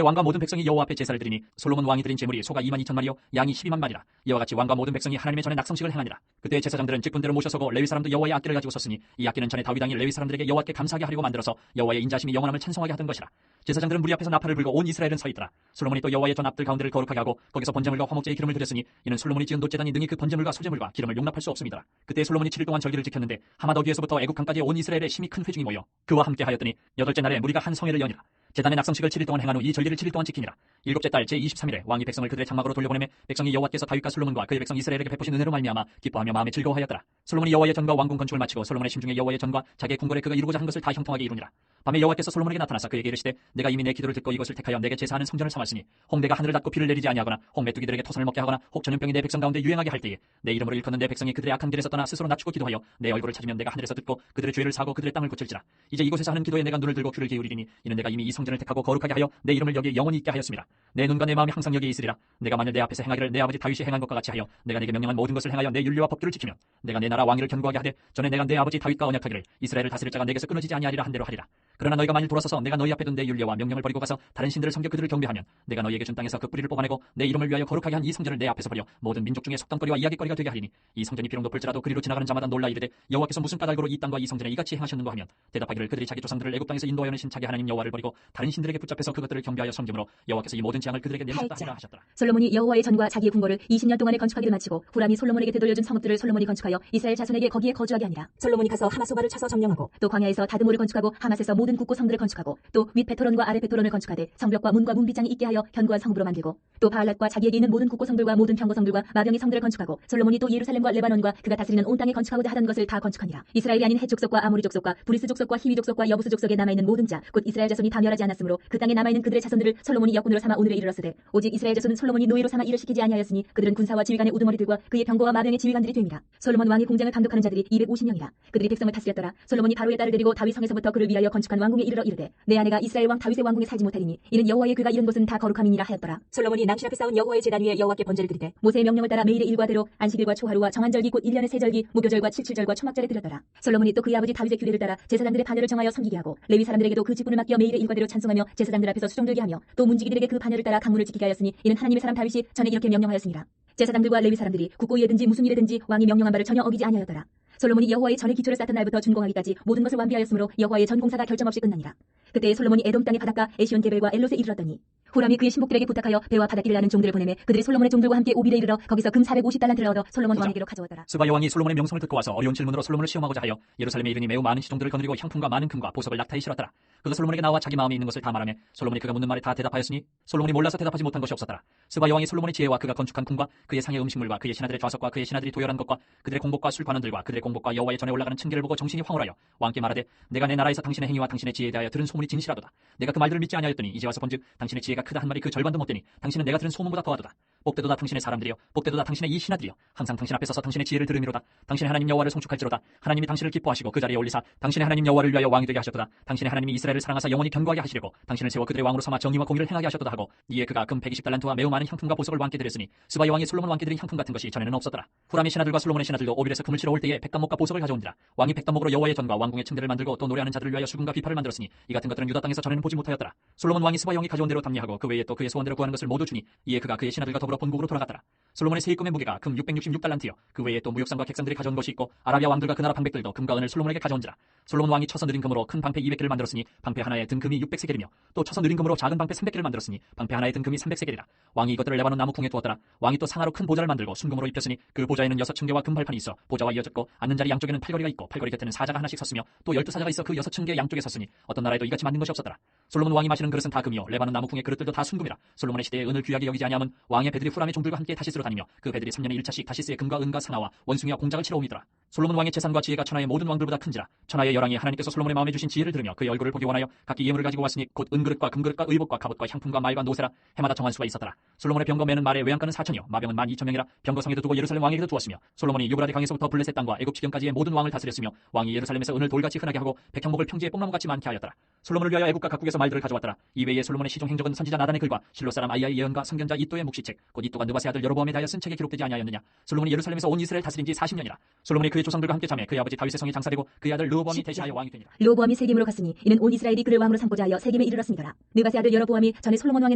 왕과 모든 백성이 여호와 앞에 제사를 드리니 솔로몬 왕이 드린 제물이 소가 22,000마리요 양이 12만 마리라. 이와 같이 왕과 모든 백성이 하나님의 전에 낙성식을 행하니라. 그때 제사장들은 직분대로 모셔서고 레위 사람도 여호와의 악기를 가지고 섰으니 이 악기는 전에 다윗 왕이 레위 사람들에게 여호와께 감사하게 하려고 만들어서 여호와의 인자심이 영원함을 찬송하게 하던 것이라. 제사장들은 무리 앞에서 나팔을 불고 온 이스라엘은 서 있더라. 솔로몬이 또 여호와의 전 앞들 가운데를 거룩하게 하고 거기서 번제물과 화목제의 기름을 드렸으니 이는 솔로몬이 지은 놋제단이 능히 그 번제물과 소제물과 기름을 용납할 수 없음이더라. 그때 솔로몬이 7일 동안 절기를 지켰는데 하마더기에서부터 애굽 강까지 온 이스라엘의 심히 큰 회중이 모여 그와 함께 하였더니 8째 날에 무리가 한 성회를 여니라. 제단의 낙성식을 7일 동안 행한 후 이 절기를 7일 동안 지키니라. 7째 달 제23일에 왕이 백성을 그들의 장막으로 돌려보내매 백성이 여호와께서 다윗과 솔로몬과 그의 백성 이스라엘에게 베푸신 은혜로 말미암아 기뻐하며 마음에 즐거워하였더라. 솔로몬이 여호와의 전과 왕궁 건축을 마치고 솔로몬의 심중에 여호와의 전과 자기의 궁궐에 그가 이루고자 한 것을 다 형통하게 이루니라. 밤에 여호와께서 솔로몬에게 나타나사 그에게 이르시되 내가 이미 내 기도를 듣고 이것을 택하여 내게 제사하는 성전을 삼았으니 홍대가 하늘을 닫고 비를 내리지 아니하거나 홍 메뚜기들에게 토산을 먹게 하거나 혹 전염병이 내 백성 가운데 유행하게 할 때에 내 이름으로 일컫는 내 백성이 그들의 악한 길에서 떠나 스스로 낮추고 기도하여 내 얼굴을 찾으면 내가 하늘에서 듣고 그들의 죄를 사고 그들의 땅을 고칠지라. 이제 이곳에서 하는 기도에 내가 눈을 들고 귀를 기울이리니 이는 내가 이미 이 성전을 택하고 거룩하게 하여 내 이름을 여기에 영원히 있게 하였습니다. 내 눈과 내 마음이 항상 여기에 있으리라. 내가 만일 내 앞에서 행하기를 내 아버지 다윗이 행한 것과 같이 하여 내가 네게 명령한 모든 것을 행하여 내 율례와 법규를 지키면 내가 내 나라 왕위를 견고하게 하되 전에 내가 내 아버지 다윗과 언약하기를 이스라엘을 다스릴 자가 내게서 끊어지지 아니하리라 한 대로 하리라. 그러나 너희가 만일 돌아서서 내가 너희 앞에 둔 내 율례와 명령을 버리고 가서 다른 신들을 섬겨 그들을 경배하면 내가 너희에게 준 땅에서 그 뿌리를 뽑아내고 내 이름을 위하여 거룩하게 한 이 성전을 내 앞에서 버려 모든 민족 중에 속담거리와 이야기거리가 되게 하리니 이 성전이 비록 높을지라도 그리로 지나가는 자마다 놀라 이르되 여호와께서 무슨 까닭으로 이 땅과 이 성전에 이같이 행하셨는가 하면 대답하기를 그들이 자기 조상들을 애굽 땅에서 인도하여는 신차게 하나님 여호와를 버리고 다른 신들에게 붙잡혀서 그것들을 경배하여 섬김으로 여호와께서 이 모든 재앙을 그들에게 내리셨다 하리라 하셨더라. 솔로몬이 여호와의 전과 자기의 궁궐을 20년 동안에 건축하기를 마치고 후람이 솔로몬에게 되돌려준 성읍들을 솔로몬이 건축하여 이스라엘 자손에게 거기에 거주하게 하니라. 솔로몬이 가서 하마소바를 쳐서 점령하고 또 광야에서 다드모를 건축하고 하맛에서 모든 국고 성들을 건축하고 또 윗 베토론과 아래 베토론을 건축하되 성벽과 문과 문빗장이 있게 하여 견고한 성읍으로 만들고 또 바알랏과 자기에게 있는 모든 국고 성들과 모든 평고 성들과 마병의 성들을 건축하고 솔로몬이 또 예루살렘과 레바논과 그가 다스리는 온 땅에 건축하고자 하던 것을 다 건축하니라. 이스라엘이 아닌 헷 족속과 아모리 족속과 브리스 족속과 히위 족속과 여부스 족속에 남아있는 모든 자 곧 이스라엘 자손이 다 멸하지 않았으므로 그 땅에 남아있는 그들의 자손들을 솔로몬이 역군으로 삼아 오늘에 이르렀으되 오직 이스라엘 자손은 솔로몬이 노예로 삼아 일을 시키지 아니하였으니 그들은 군사와 지휘관의 우두머리들과 그의 병거와 마병의 지휘관들이 됩니다. 솔로몬 왕의 공장을 감독하는 자들이 250명이라. 그들이 백성을 다스렸더라. 솔로몬이 바로의 딸을 데리고 다윗 성에서부터 그를 위하여 건축한 왕궁에 이르러 이르되 내 아내가 이스라엘 왕 다윗의 왕궁에 살지 못하리니 이는 여호와의 그가 이른 곳은 다 거룩함이니라 하였더라. 솔로몬이 남신 앞에 쌓은 여호와의 제단 위에 여호와께 번제를 드리되 모세의 명령을 따라 매일의 일과대로 안식일과 초하루와 정한절기 곧 1년의 세절기 무교절과 칠칠절과 초막절에 드렸더라. 솔로몬이 또 그의 아버지 다윗의 규례를 따라 제사장들의 반열을 정하여 섬기게 하고 레위 사람들에게도 그 직분을 맡겨 매일의 일과대로 찬송하며 제사장들 앞에서 수종들게 하며 또 문지기들에게 그 반열을 따라 강문을 지키게 하였으니 이는 하나님의 사람 다윗이 전에 이렇게 명령하였습니다. 제사장들과 레위 사람들이 국고이든지 무슨 일이든지 왕이 명령한 바를 전혀 어기지 아니하였더라. 솔로몬이 여호와의 전의 기초를 쌓던 날부터 준공하기까지 모든 것을 완비하였으므로 여호와의 전 공사가 결점 없이 끝나니라. 그때 솔로몬이 에돔 땅의 바닷가 에시온 게벨과 엘롯에 이르렀더니 후람이 그의 신복들에게 부탁하여 배와 바닷길을 나는 종들을 보내매 그들이 솔로몬의 종들과 함께 오빌에 이르러 거기서 금 450달란트를 얻어 솔로몬 왕에게로 가져왔더라. 스바 여왕이 솔로몬의 명성을 듣고 와서 어려운 질문으로 솔로몬을 시험하고자 하여 예루살렘에 이르니 매우 많은 시종들을 거느리고 향품과 많은 금과 보석을 낙타에 실었더라. 그가 솔로몬에게 나와 자기 마음에 있는 것을 다 말하며 솔로몬이 그가 묻는 말에 다 대답하였으니 솔로몬이 몰라서 대답하지 못한 것이 없었더라. 스바 여왕이 솔로몬의 지혜와 그가 건축한 궁과 그의 상의 음식물과 그의 신하들의 좌석과 그의 신하들이 도열한 것과 그들의 공복과 술관원들과 그들의 공복과 여호와의 전에 올라가는 층계를 보고 정신이 황홀하여 왕께 말하되 내가 내 나라에서 당신의 행위와 당신의 지혜에 대하여 들은 소문이 진실하도다. 내가 그 말들을 믿지 아니하였더니 이제 와서 본즉 당신의 지혜가 크다 한 말이 그 절반도 못되니 당신은 내가 들은 소문보다 더하도다. 복되도다 당신의 사람들이여 복되도다 당신의 이 신하들이여 항상 당신 앞에 서서 당신의 지혜를 들으미로다. 당신의 하나님 여호와를 송축할지로다. 하나님이 당신을 기뻐하시고 그 자리에 올리사 당신의 하나님 여호와를 위하여 왕이 되게 하셨도다. 당신의 하나님이 이스라엘을 사랑하사 영원히 견고하게 하시려고 당신을 세워 그들의 왕으로 삼아 정의와 공의를 행하게 하셨도다 하고 이에 그가 금 120달란트와 매우 많은 향품과 보석을 왕께 드렸으니 스바 여왕이 솔로몬 왕께 드린 향품 같은 것이 전에는 없었더라. 후람의 신하들과 솔로몬의 신하들도 오빌에서 금을 치러 올 때에 백단목과 보석을 가져온지라. 왕이 백단목으로 여호와의 전과 왕궁의 층대를 만들고 또 노래하는 자들을 위하여 수금과 비파를 만들었으니 이 같은 것들은 유다 땅에서 전에는 보지 못하였더라. 솔로몬 왕이 스바 영이 가져온 대로 답례하고 그 외에 또 그의 소원대로 구하는 것을 모두 주니 이에 그가 그의 신하들과 더불어 본국으로 돌아갔더라. 솔로몬의 세입금의 무게가 금 666달란트여 그 외에 또 무역상과 객상들이 가져온 것이 있고 아라비아 왕들과 그 나라 방백들도 금과 은을 솔로몬에게 가져온지라. 솔로몬 왕이 쳐서 느린 금으로 큰 방패 200개를 만들었으니 방패 하나에 든 금이 600세겔이며 또 쳐서 느린 금으로 작은 방패 300개를 만들었으니 방패 하나에 든 금이 300세겔이라. 왕이 이것들을 레바논 나무 궁에 두었더라. 왕이 또 상하로 큰 보좌를 만들고 순금으로 입혔으니 그 보좌에는 6층계와 금발판이 있어 보좌와 이어졌고 앉는 자리 양쪽에는 팔걸이가 있고 팔걸이 곁에는 사자가 하나씩 섰으며 또 12사자가 있어 그 6층계 양쪽에 섰으니 어떤 나라에도 이같이 만든 것이 없었더라. 솔로몬 왕이 마시는 그릇은 다 금이요 레바논 나무 궁의 그릇들도 다 순금이라. 솔로몬의 시대에 은을 귀하게 여기지 아니함은 왕의 배들이 후람의 종들과 함께 다시스로 다니며 그 배들이 3년에 1차씩 다시스의 금과 은과 상아와 원숭이와 공작을 치러 옵니더라. 솔로몬 왕의 재산과 지혜가 천하의 모든 왕들보다 큰지라. 천하의 열왕이 하나님께서 솔로몬의 마음에 주신 지혜를 들으며 그의 얼굴을 보기 원하여 각기 예물을 가지고 왔으니 곧 은그릇과 금그릇과 의복과 갑옷과 향품과 말과 노새라. 해마다 정한 수가 있었더라. 솔로몬의 병거 매는 말의 외양간은 4천이요 마병은 12,000명이라. 병거성에도 두고 예루살렘 왕에게도 두었으며 솔로몬이 유브라데 강에서부터 블레셋 땅과 애굽 지경까지의 모든 왕을 다스렸으며 왕이 예루살렘에서 은을 돌같이 흔하게 하고 백향목을 평지에 뽕나무같이 많게 하였더라. 솔로몬을 위하여 애국과 각국에서 말들을 가져왔더라. 이외에 솔로몬의 시종 행적은 선지자 나단의 글과 실로 사람 아이야의 예언과 선견자 이또의 묵시책 곧 이또가 느바세 아들 여로보암에 대하여 쓴 책에 기록되지 아니하였느냐. 솔로몬이 예루살렘에서 온 이스라엘 다스린 지 40년이라. 솔로몬이 그의 조상들과 함께 자매 그의 아버지 다윗의 성이 장사되고 그의 아들 르호보암이 대신하여 왕이 되니라. 르호보암이 세겜으로 갔으니 이는 온 이스라엘이 그를 왕으로 삼고자 하여 세겜에 이르렀습니다. 느바세 아들 여로보암이 전에 솔로몬 왕의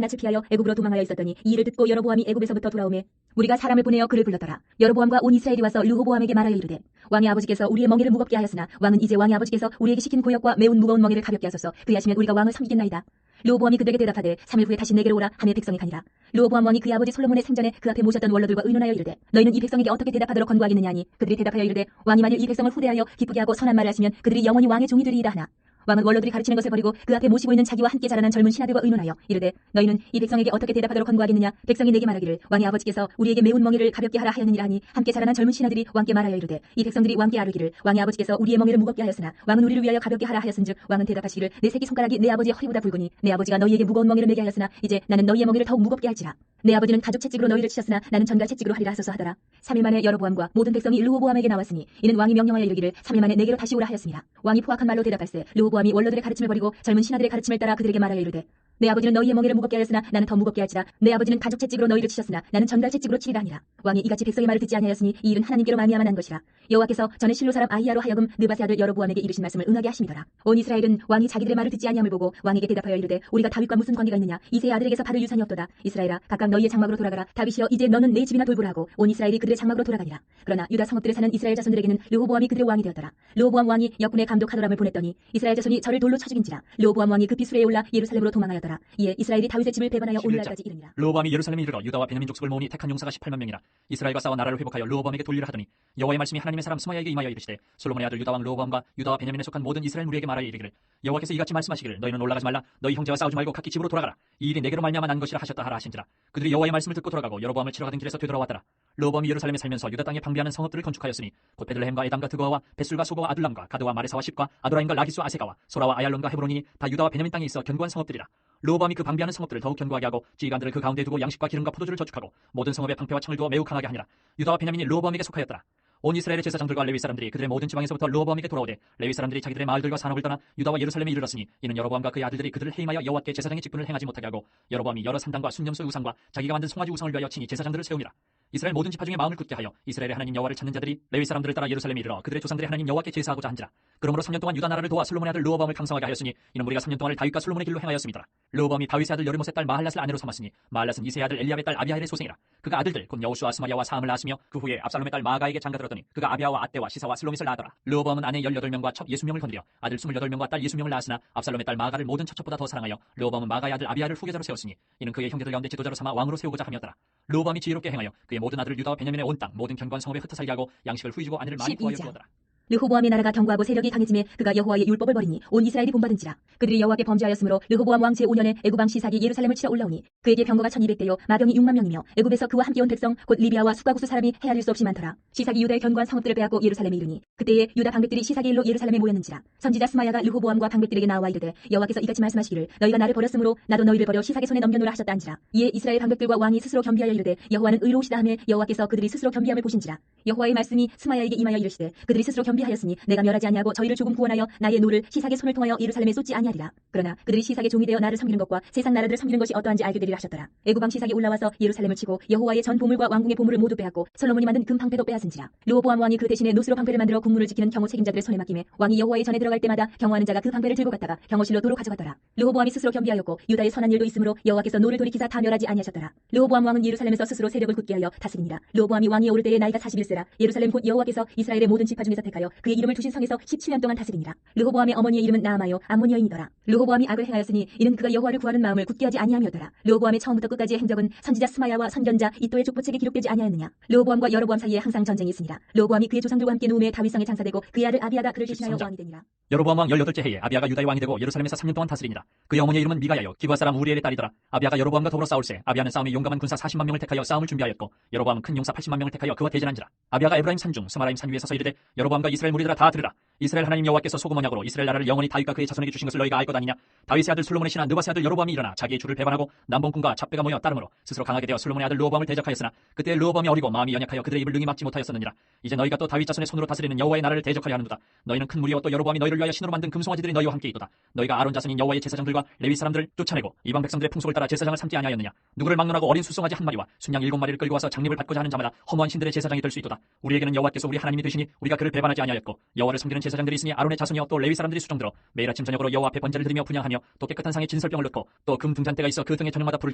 낯을 피하여 애굽으로 도망하여 있었더니 이 일을 듣고 여로보암이 애굽에서부터 돌아오매 우리가 사람을 보내어 그를 불렀더라. 여로보암과 온 이스라엘이 와서 르호보암에게 말하여 이르되 왕의 아버지께서 우리의 멍에를 무겁게 하였으나 왕은 이제 왕의 아버지께서 우리에게 시킨 고역과 매운 무거운 멍에를 가볍게 하소서. 그리하시면 우리가 왕을 섬기겠나이다. 르호보암이 그들에게 대답하되 3일 후에 다시 내게로 오라 하매 백성이 가니라. 르호보암 왕이 그의 아버지 솔로몬의 생전에 그 앞에 모셨던 원로들과 의논하여 이르되 너희는 이 백성에게 어떻게 대답하도록 권고하겠느냐 하니 그들이 대답하여 이르되 왕이 만일 이 백성을 후대하여 기쁘게 하고 선한 말을 하시면 그들이 영원히 왕의 종이 되리이다 하나. 왕은 원로들이 가르치는 것을 버리고 그 앞에 모시고 있는 자기와 함께 자라난 젊은 신하들과 의논하여 이르되 너희는 이 백성에게 어떻게 대답하도록 권고하겠느냐. 백성이 내게 말하기를 왕의 아버지께서 우리에게 매운 멍에를 가볍게 하라 하였느니라 하니 함께 자라난 젊은 신하들이 왕께 말하여 이르되 이 백성들이 왕께 아뢰기를 왕의 아버지께서 우리의 멍에를 무겁게 하였으나 왕은 우리를 위하여 가볍게 하라 하였은즉 왕은 대답하시기를 내 새끼 손가락이 내 아버지의 허리보다 굵으니 내 아버지가 너희에게 무거운 멍에를 매게 하였으나 이제 나는 너희의 멍에를 더욱 무겁게 할지라. 내 아버지는 가죽 채찍으로 너희를 치셨으나 나는 전갈 채찍으로 하리라 하소서 하더라. 3일 만에 여로보암과 모든 백성이 르호보암에게 나왔으니 이는 왕이 명령하여 이르기를 3일 만에 내게로 다시 오라 하였습니다. 왕이 포악한 말로 대답할세 르호보암이 원로들의 가르침을 버리고 젊은 신하들의 가르침을 따라 그들에게 말하여 이르되 내 아버지는 너희의 멍에를 무겁게 하였으나 나는 더 무겁게 할지라. 내 아버지는 가죽 채찍으로 너희를 치셨으나 나는 전갈 채찍으로 치리라 하니라. 왕이 이같이 백성의 말을 듣지 아니하였으니 이 일은 하나님께로 말미암아 난 것이라. 여호와께서 전에 실로 사람 아히야로 하여금 느바세 아들 여로보암에게 이르신 말씀을 응하게 하심이더라. 온 이스라엘은 왕이 자기들의 말을 듣지 아니함을 보고 왕에게 대답하여 이르되 우리가 다윗과 무슨 관계가 있느냐. 이새의 아들에게서 받을 유산이 없도다. 이스라엘아 각각 너희의 장막으로 돌아가라. 다윗이여 이제 너는 내 집이나 돌보라 하고 온 이스라엘이 그들의 장막으로 돌아가니라. 그러나 유다 성읍들에 사는 이스라엘 자손들에게는 르호보암이 그들의 왕이 되었더라. 르호보암 왕이 역군의 감독 하도람을 보냈더니 이스라엘 자손이 저를 돌로 쳐 죽인지라. 르호보암 왕이 급히 수레에 올라 예루살렘으로 도망하였더라. 이에 이스라엘이 다윗의 집을 배반하여 오늘날까지 이르니라. 르호보암이 예루살렘에 이르러 유다와 베냐민 족속을 모으니 택한 용사가 18만 명이라. 이스라엘과 싸워 나라를 회복하여 르호보암에게 돌리라 하더니 여호와의 말씀이 하나님의 사람 스마야에게 임하여 이르시되 솔로몬의 아들 유다 왕 르호보암과 유다와 베냐민에 속한 모든 이스라엘 무리에게 말하여 이르기를 여호와께서 이같이 말씀하시기를 너희는 올라가지 말라. 너희 형제와 싸우지 말고 각기 집으로 돌아가라. 이 일이 내게로 말미암아 난 것이라 하셨다 하라 하신지라. 그들이 여호와의 말씀을 듣고 돌아가고 여로보암을 치러 가던 길에서 되돌아왔더라. 르호보암이 예루살렘에 살면서 유다 땅에 방비하는 성읍들을 건축하였으니 곧 베들레헴과 에담과 드거와 벳술과 소고와 아둘람과 가드와 마레사와 십과 아도라임과 라기스와 아세가와 소라와 아얄론과 헤브론이 다 유다와 베냐민 땅에 있어 견고한 성읍들이라. 르호보암이 그 방비하는 성읍들을 더욱 견고하게 하고 지휘관들을 그 가운데 두고 양식과 기름과 포도주를 저축하고 모든 성읍에 방패와 창을 두어 매우 강하게 하니라. 유다와 베냐민이 르호보암에게 속하였더라. 온 이스라엘의 제사장들과 레위 사람들이 그들의 모든 지방에서부터 르호보암에게 돌아오되 레위 사람들이 자기들의 마을들과 산업을 떠나 유다와 예루살렘에 이르렀으니 이는 여로보암과 그의 아들들이 그들을 해임하여 여호와께 제사장의 직분을 행하지 못하게 하고 여로보암이 여러 산당과 순념소 우상과 자기가 만든 송아지 우상을 위하여 친히 제사장들을 세우니라. 이스라엘 모든 지파 중에 마음을 굳게 하여 이스라엘의 하나님 여호와를 찾는 자들이 레위 사람들을 따라 예루살렘에 이르러 그들의 조상들의 하나님 여호와께 제사하고자 한지라. 그러므로 3년 동안 유다 나라를 도와 솔로몬의 아들 르호보암을 강성하게 하였으니 이는 우리가 3년 동안을 다윗과 솔로몬의 길로 행하였습니다. 르호보암이 다윗의 아들 여르못의 딸 마할랏을 아내로 삼았으니 마할랏은 이새의 아들 엘리압의 딸 아비하일의 소생이라. 그가 아들들 곧 여호수아 스마야와 사함을 낳았으며 그 후에 압살롬의 딸 마아가에게 장가들었더니 그가 아비아와 아떼와 시사와 슬로밋을 낳았더라. 르호보암은 아내 18명과 첩 60명을 건드려 아들 28명과 딸 60명을 낳았으나 압살롬의 딸 마아가를 모든 첩보다 더 사랑하여 르호보암은 마아가의 아들 아비아를 후계자로 세웠으니 이는 그의 형제들 가운데 지도자로 삼아 왕으로 세우고자 함이었더라. 르호보암이 지혜롭게 행하여 그의 모든 아들을 유다와 베냐민의 온 땅 모든 견고한 성읍에 흩어살게 하고 양식을 후이주고 아내를 많이 구하여 주었더라. 르호보암의 나라가 견고하고 세력이 강해짐에 그가 여호와의 율법을 버리니 온 이스라엘이 본받은지라. 그들이 여호와께 범죄하였으므로 르호보암 왕 제5년에 애굽 왕 시삭이 예루살렘을 치러 올라오니 그에게 병거가 1200대요 마병이 6만 명이며 애굽에서 그와 함께 온 백성 곧 리비아와 숫과구수 사람이 헤아릴 수 없이 많더라. 시삭이 유다의 견고한 성읍들을 빼앗고 예루살렘에 이르니 그때에 유다 방백들이 시삭의 일로 예루살렘에 모였는지라. 선지자 스마야가 르호보암과 방백들에게 나와 이르되 여호와께서 이같이 말씀하시기를 너희가 나를 버렸으므로 나도 너희를 버려 시삭의 손에 넘겨놓으라 하셨다 한지라. 이에 이스라엘 방백들과 왕이 스스로 겸비하여 이르되 여호와는 의로우시다 하매 여호와께서 그들이 스스로 겸비함을 보신지라. 여호와의 말씀이 스마야에게 임하여 이르시되 그들이 스스로 겸비하여 준비하였으니 내가 멸하지 아니하고 저희를 조금 구원하여 나의 노를 시삭의 손을 통하여 예루살렘에 쏟지 아니하리라. 그러나 그들이 시삭의 종이 되어 나를 섬기는 것과 세상 나라들을 섬기는 것이 어떠한지 알게 되리라 하셨더라. 애굽 왕 시삭이 올라와서 예루살렘을 치고 여호와의 전 보물과 왕궁의 보물을 모두 빼앗고 솔로몬이 만든 금 방패도 빼앗은지라. 르호보암 왕이 그 대신에 노스로 방패를 만들어 국문을 지키는 경호 책임자들의 손에 맡기매 왕이 여호와의 전에 들어갈 때마다 경호하는 자가 그 방패를 들고 갔다가 경호실로 도로 가져갔더라. 르호보암이 스스로 겸비하였고 유다의 선한 일도 있으므로 여호와께서 노를 돌이키사 다 멸하지 아니하셨더라. 르호보암 왕은 예루살렘에서 스스로 세력을 굳게 하여 다스리니라. 르호보암이 왕위에 오를 때에 나이가 41세라. 예루살렘 곧 여호와께서 이스라엘의 모든 지파 중에서 택하여 그의 이름을 두신 성에서 17년 동안 다스리니라. 르호보암의 어머니의 이름은 나아마요 암몬 여인이더라. 르호보암이 악을 행하였으니 이는 그가 여호와를 구하는 마음을 굳게 하지 아니함이었더라. 르호보암의 처음부터 끝까지의 행적은 선지자 스마야와 선견자 이또의 족보책에 기록되지 아니하였느냐. 르호보암과 여로보암 사이에 항상 전쟁이 있으니라. 르호보암이 그의 조상들과 함께 누움에 다윗성에 장사되고 그의 아들 아비야가 그를 대신하여 왕이 되니라. 여로보암 왕 18째 해에 아비야가 유다의 왕이 되고 예루살렘에서 3년 동안 다스리니라. 그의 어머니의 이름은 미가야요 기브아 사람 우리엘의 딸이더라. 아비야가 여로보암과 더불어 싸울세 아비야는 싸움에 용감한 군사 40만 명을 택하여 싸움을 준비하였고 여로보암은 큰 용사 80만 명을 택하여 그와 대전한지라. 아비야가 에브라임 산중 스마라임 산 위에 서서 이르되 여로보암과 이스라엘 무리들아 다 들으라. 이스라엘 하나님 여호와께서 소금 언약으로 이스라엘 나라를 영원히 다윗과 그의 자손에게 주신 것을 너희가 알 것 아니냐. 다윗의 아들 솔로몬의 신하 느바스의 아들 여로보암이 일어나 자기의 주를 배반하고 남봉꾼과 잡배가 모여 따름으로 스스로 강하게 되어 솔로몬의 아들 르호보암을 대적하였으나 그때 르호보암이 어리고 마음이 연약하여 그들의 입을 능히 막지 못하였었느니라. 이제 너희가 또 다윗 자손의 손으로 다스리는 여호와의 나라를 대적하려 하는도다. 너희는 큰 무리와 또 여로보암이 너희를 위하여 신으로 만든 금송아지들이 너희와 함께 있도다. 너희가 아론 자손인 여호와의 제사장들과 레위 사람들을 쫓아내고 이방 백성들의 풍속을 따라 제사장을 삼지 아니하였느냐. 누구를 막론하고 어린 수송아지 한 마리와 순양 7마리를 끌고 와서 장립을 받고자 하는 자마다 허무한 신들의 제사장이 될 수 있도다. 우리에게는 여호와께서 우리 하나님이 되시니 우리가 그를 배반하지 아니하였고 여호와를 섬기는 제사장들이 있으니 아론의 자손이여 또 레위 사람들이 수종들어 매일 아침 저녁으로 여호와 앞에 번제를 드리며 분향하며 또 깨끗한 상에 진설병을 넣고 또 금 등잔대가 있어 그 등에 저녁마다 불을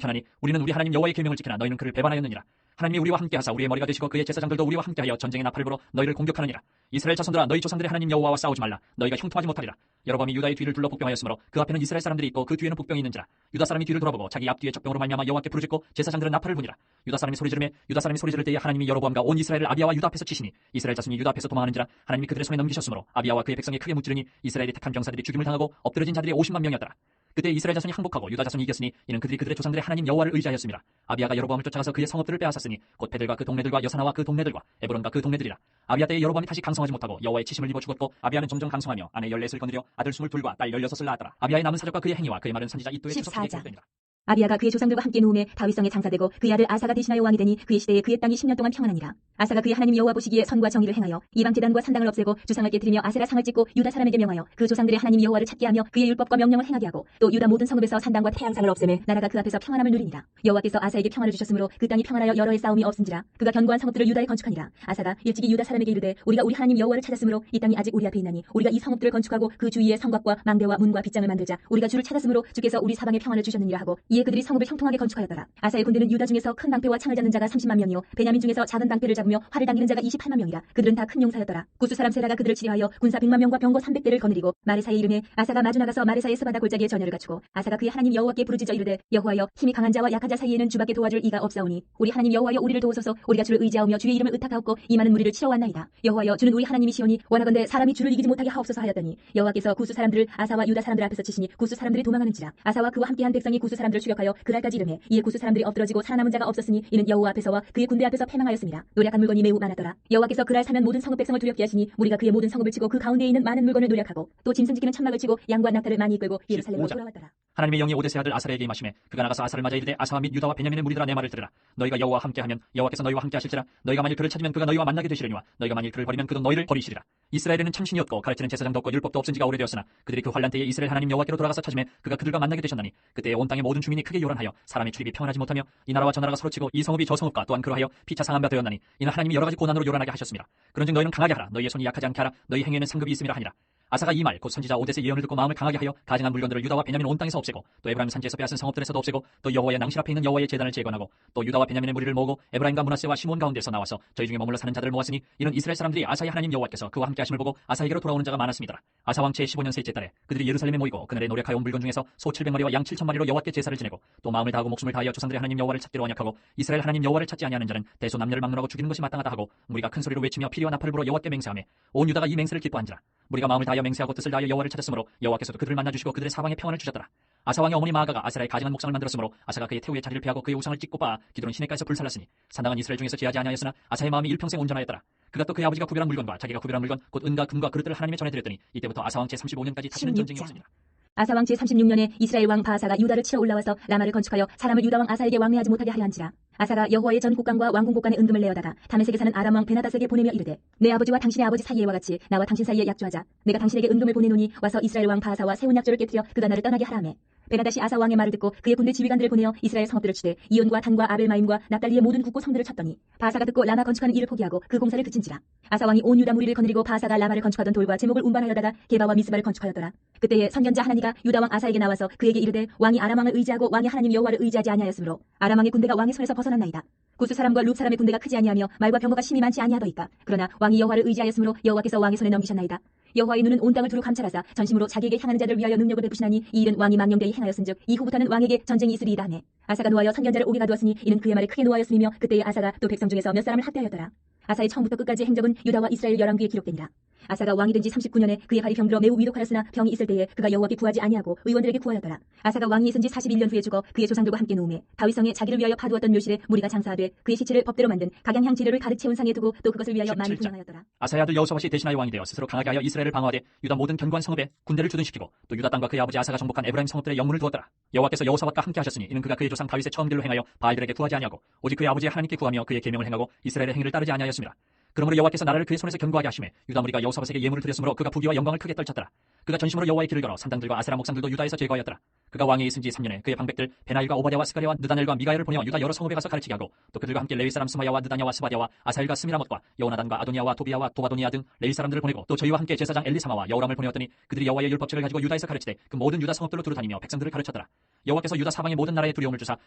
켜나니 우리는 우리 하나님 여호와의 계명을 지키나 너희는 그를 배반하였느니라. 하나님이 우리와 함께하사 우리의 머리가 되시고 그의 제사장들도 우리와 함께하여 전쟁의 나팔을 불어 너희를 공격하느니라. 이스라엘 자손들아 너희 조상들의 하나님 여호와와 싸우지 말라. 너희가 형통하지 못하리라. 여로보암이 유다의 뒤를 둘러 복병하였으므로 그 앞에는 이스라엘 사람들이 있고 그 뒤에는 복병이 있는지라. 유다 사람이 뒤를 돌아보고 자기 앞뒤에 적병으로 말미암아 여호와께 부르짖고 제사장들은 나팔을 부니라. 유다 사람이 소리 지를 때에 하나님이 여로보암과 온 이스라엘을 아비야와 유다 앞에서 치시니 이스라엘 자손이 유다 앞에서 도망하는지라. 하나님이 그들의 손에 넘기셨으므로 아비야와 그의 백성이 크게 무찌르니 이스라엘이 택한 병사들이 죽임을 당하고 엎드러진 자들이 50만 명이었더라. 그때 이스라엘 자손이 항복하고 유다 자손이 이겼으니 이는 그들이 그들의 조상들의 하나님 여호와를 의지하였습니다. 아비야가 여로보암을 쫓아가서 그의 성읍들을 빼앗았으니 곧 베들과 그 동네들과 여사나와 그 동네들과 에브론과 그 동네들이라. 아비야 때에 여로보암이 다시 강성하지 못하고 여호와의 치심을 입어 죽었고 아비야는 점점 강성하며 아내 14을 거느려 아들 22과 딸 16을 낳았더라. 아비야의 남은 사적과 그의 행위와 그의 말은 선지자 이또의 추석기에 기록되니라. 아비야가 그의 조상들과 함께 누움에 다윗성에 장사되고 그의 아들 아사가 대신하여 왕이 되니 그의 시대에 그의 땅이 10년 동안 평안하니라. 아사가 그의 하나님 여호와 보시기에 선과 정의를 행하여 이방 제단과 산당을 없애고 주상을 깨뜨리며 아세라 상을 찍고 유다 사람에게 명하여 그 조상들의 하나님 여호와를 찾게 하며 그의 율법과 명령을 행하게 하고 또 유다 모든 성읍에서 산당과 태양상을 없애매 나라가 그 앞에서 평안함을 누리니라. 여호와께서 아사에게 평안을 주셨으므로 그 땅이 평안하여 여러 해 싸움이 없은지라. 그가 견고한 성읍들을 유다에 건축하니라. 아사가 일찍이 유다 사람에게 이르되 우리가 우리 하나님 여호와를 찾았으므로 이 땅이 아직 우리 앞에 있나니 우리가 이 성읍들을 건축하고 그 주위에 성곽과 망대와 문과 빗장을 만들자. 우리가 주를 찾았으므로 주께서 우리 사방에 평안을 주셨느니라 하고 이에 그들이 성읍을 형통하게 건축하였더라. 아사의 군대는 유다 중에서 큰 방패와 창을 잡는 자가 30만 명이요 베냐민 중에서 작은 방패를 잡으며 활을 당기는 자가 28만 명이라. 그들은 다 큰 용사였더라. 구스 사람 세라가 그들을 치료하여 군사 100만 명과 병거 300대를 거느리고 마레사의 이름에 아사가 마주 나가서 마레사의 스바다 골짜기에 전열을 갖추고 아사가 그의 하나님 여호와께 부르짖어 이르되 여호와여 힘이 강한 자와 약한 자 사이에는 주밖에 도와줄 이가 없사오니 우리 하나님 여호와여 우리를 도우소서. 우리가 주를 의지하며 주의 이름을 의탁하옵고 이 많은 무리를 치러 왔나이다. 여호와여 주는 우리 하나님이시오니 원하건대 사람이 주를 이기지 못하게 하옵소서 하였더니 여호와께서 구스 사람들을 아사와 유다 사람들 앞에서 치시니 구스 사람들이 도망하는지라. 아사와 그와 함께한 백성이 구스 사람들을 추격하여 그랄까지 이르매 이에 구스 사람들이 엎드러지고 살아남은 자가 없었으니 이는 여호와 앞에서와 그의 군대 앞에서 패망하였습니다. 노략한 물건이 매우 많았더라. 여호와께서 그랄 사면 모든 성읍 백성을 두렵게 하시니 무리가 그의 모든 성읍을 치고 그 가운데에 있는 많은 물건을 노략하고 또 짐승 지키는 천막을 치고 양과 낙타를 많이 이끌고 예루살렘으로 돌아왔더라. 하나님의 영이 오데스의 아들 아사에게 임하시매 그가 나가서 아사를 맞아 이르되 아사와 및 유다와 베냐민의 무리들아 내 말을 들으라. 너희가 여호와와 함께하면 여호와께서 너희와 함께하실지라. 너희가 만일 그를 찾으면 그가 너희와 만나게 되시려니와 너희가 만일 그를 버리면 그도 너희를 버리시리라. 이스라엘에는 참신이 없고 가르치는 제사장도 없고 율법도 없은 지가 오래되었으나 그들이 그 환란 때에 이스라엘 하나님 여호와께로 돌아가서 찾으매 그가 그들과 만나게 되셨나니 그때에 온 땅의 모든 주민이 크게 요란하여 사람의 출입이 평안하지 못하며 이 나라와 저 나라가 서로 치고 이 성읍이 저 성읍과 또한 그러하여 피차 상한 바 되었나니 이는 하나님이 여러 가지 고난으로 요란하게 하셨습니다. 그런즉 너희는 강하게 하라. 너희의 손이 약하지 않게 하라. 너희 행위에는 상급이 있음이라 하니라. 아사가 이 말 곧 선지자 오데스의 예언을 듣고 마음을 강하게 하여 가증한 물건들을 유다와 베냐민 온 땅에서 없애고 또 에브라임 산지에서 빼앗은 성읍들에서도 없애고 또 여호와의 낭실 앞에 있는 여호와의 제단을 재건하고 또 유다와 베냐민의 무리를 모으고 에브라임과 므낫세와 시몬 가운데서 나와서 저희 중에 머물러 사는 자들을 모았으니 이는 이스라엘 사람들이 아사의 하나님 여호와께서 그와 함께 하심을 보고 아사에게로 돌아오는 자가 많았습니다. 아사 왕 제15년 셋째 달에 그들이 예루살렘에 모이고 그날에 노력하여 온 물건 중에서 소 700마리와 양 7천마리로 여호와께 제사를 지내고 또 마음을 다하고 목숨을 다하여 조상들의 하나님 여호와를 찾기로 언약하고 이스라엘 하나님 여호와를 찾지 아니하는 자는 대소 남녀를 막론하고 죽이는 것이 마땅하다 하고 무리가 큰 소리로 외치며 피리와 나팔을 불어 여호와께 맹세하며 온 유다가 이 맹세를 기뻐한지라. 무리가 마음을 다하여 맹세하고 뜻을 다하여 여호와를 찾았으므로 여호와께서도 그들을 만나주시고 그들의 사방에 평안을 주셨더라. 아사 왕의 어머니 마아가가 아세라의 가증한 목상을 만들었으므로 아사가 그의 태우의 자리를 피하고 그의 우상을 찍고 빠 기드론 시내가에서 불살랐으니 산당은 이스라엘 중에서 제하지 아니하였으나 아사의 마음이 일평생 온전하였더라. 그가 또 그의 아버지가 구별한 물건과 자기가 구별한 물건 곧 은과 금과 그릇들을 하나님에 전해드렸더니 이때부터 아사 왕 제35년까지 다시는 전쟁이 없습니다. 아사 왕 제36년에 이스라엘 왕 바하사가 유다를 치러 올라와서 라마를 건축하여 사람을 유다 왕 아사에게 왕래하지 못하게 하려 한지라. 아사가 여호와의 전 곡간과 왕궁 곡간의 은금을 내어다가 다메섹에 사는 아람 왕 베나다스에게 보내며 이르되 내 아버지와 당신의 아버지 사이에와 같이 나와 당신 사이에 약조하자. 내가 당신에게 은금을 보내노니 와서 이스라엘 왕 바하사와 세운 약조를 깨뜨려 그가 나를 떠나게 하라매. 베나다시 아사 왕의 말을 듣고 그의 군대 지휘관들을 보내어 이스라엘 성읍들을 치되 이온과 단과 아벨마임과 납달리의 모든 국고 성들을 쳤더니 바하사가 듣고 라마 건축하는 일을 포기하고 그 공사를 그친지라. 아사 왕이 온 유다 무리를 거느리고 바하사가 라마를 건축하던 돌과 제목을 운반하여다가 게바와 미스바를 건축하였더라. 그때에 선견자 하나니가 유다 왕 아사에게 나와서 그에게 이르되 왕이 아람 왕을 의지하고 왕의 하나님 여호와를 의지하지 아니하였으므로 아람 왕의 군대가 왕의 손에서 벗어났나이다. 구스 사람과 룹 사람의 군대가 크지 아니하며 말과 병거가 심히 많지 아니하더이까. 그러나 왕이 여호와를 의지하였으므로 여호와께서 왕의 손에 넘기셨나이다. 여호와의 눈은 온 땅을 두루 감찰하사 전심으로 자기에게 향하는 자들을 위하여 능력을 베푸시나니 이 일은 왕이 망령되이 행하였은즉 이후부터는 왕에게 전쟁이 있으리이다 하네. 아사가 노하여 선견자를 옥에 가두었으니 이는 그의 말에 크게 노하였으며 그때에 아사가 또 백성 중에서 몇 사람을 학대하였더라. 아사의 처음부터 끝까지 행적은 유다와 이스라엘 열왕기에 기록되니라. 아사가 왕이 된 지 39년에 그의 발이 병들어 매우 위독하였으나 병이 있을 때에 그가 여호와께 구하지 아니하고 의원들에게 구하였더라. 아사가 왕이 있은 지 41년 후에 죽어 그의 조상들과 함께 누우매 다윗성에 자기를 위하여 파두었던 묘실에 무리가 장사하되 그의 시체를 법대로 만든 각양향 지뢰를 가득 채운 상에 두고 또 그것을 위하여 많이 분양하였더라. 아사의 아들 여호사밧이 대신하여 왕이 되어 스스로 강하게 하여 이스라엘을 방어하되 유다 모든 견고한 성읍에 군대를 주둔시키고 또 유다 땅과 그의 아버지 아사가 정복한 에브라임 성읍들의 영문을 두었더라. 여호와께서 여호사밧과 함께 하셨으니 이는 그가 그의 조상 다윗의 처음 길로 행하여 바알들에게 구하지 아니하고 오직 그의 아버지 하나님께 구하며 그의 계명을 행하고 이스라엘의 행위를 따르지 아니하였습니다. 그러므로 여호와께서 나라를 그의 손에서 견고하게 하심에 유다 무리가 여호사밧에게 예물을 드렸으므로 그가 부귀와 영광을 크게 떨쳤더라. 그가 전심으로 여호와의 길을 걸어 산당들과 아세라 목상들도 유다에서 제거하였더라. 그가 왕에 있은 지 3년에 그의 방백들 베나일과 오바댜와 스가랴와 느다넬과 미가엘을 보내어 유다 여러 성읍에 가서 가르치게 하고 또 그들과 함께 레위 사람 스마야와 느다냐와 스바랴와 아사엘과 스미라못과 여호나단과 아도니아와 도비야와 도바도니아 등 레위 사람들을 보내고 또 저희와 함께 제사장 엘리사마와 여호람을 보내었더니 그들이 여호와의 율법책을 가지고 유다에서 가르치되 그 모든 유다 성읍들로 두루다니며 백성들을 가르쳤더라. 여호와께서 유다 사방의 모든 나라에 두려움을 주사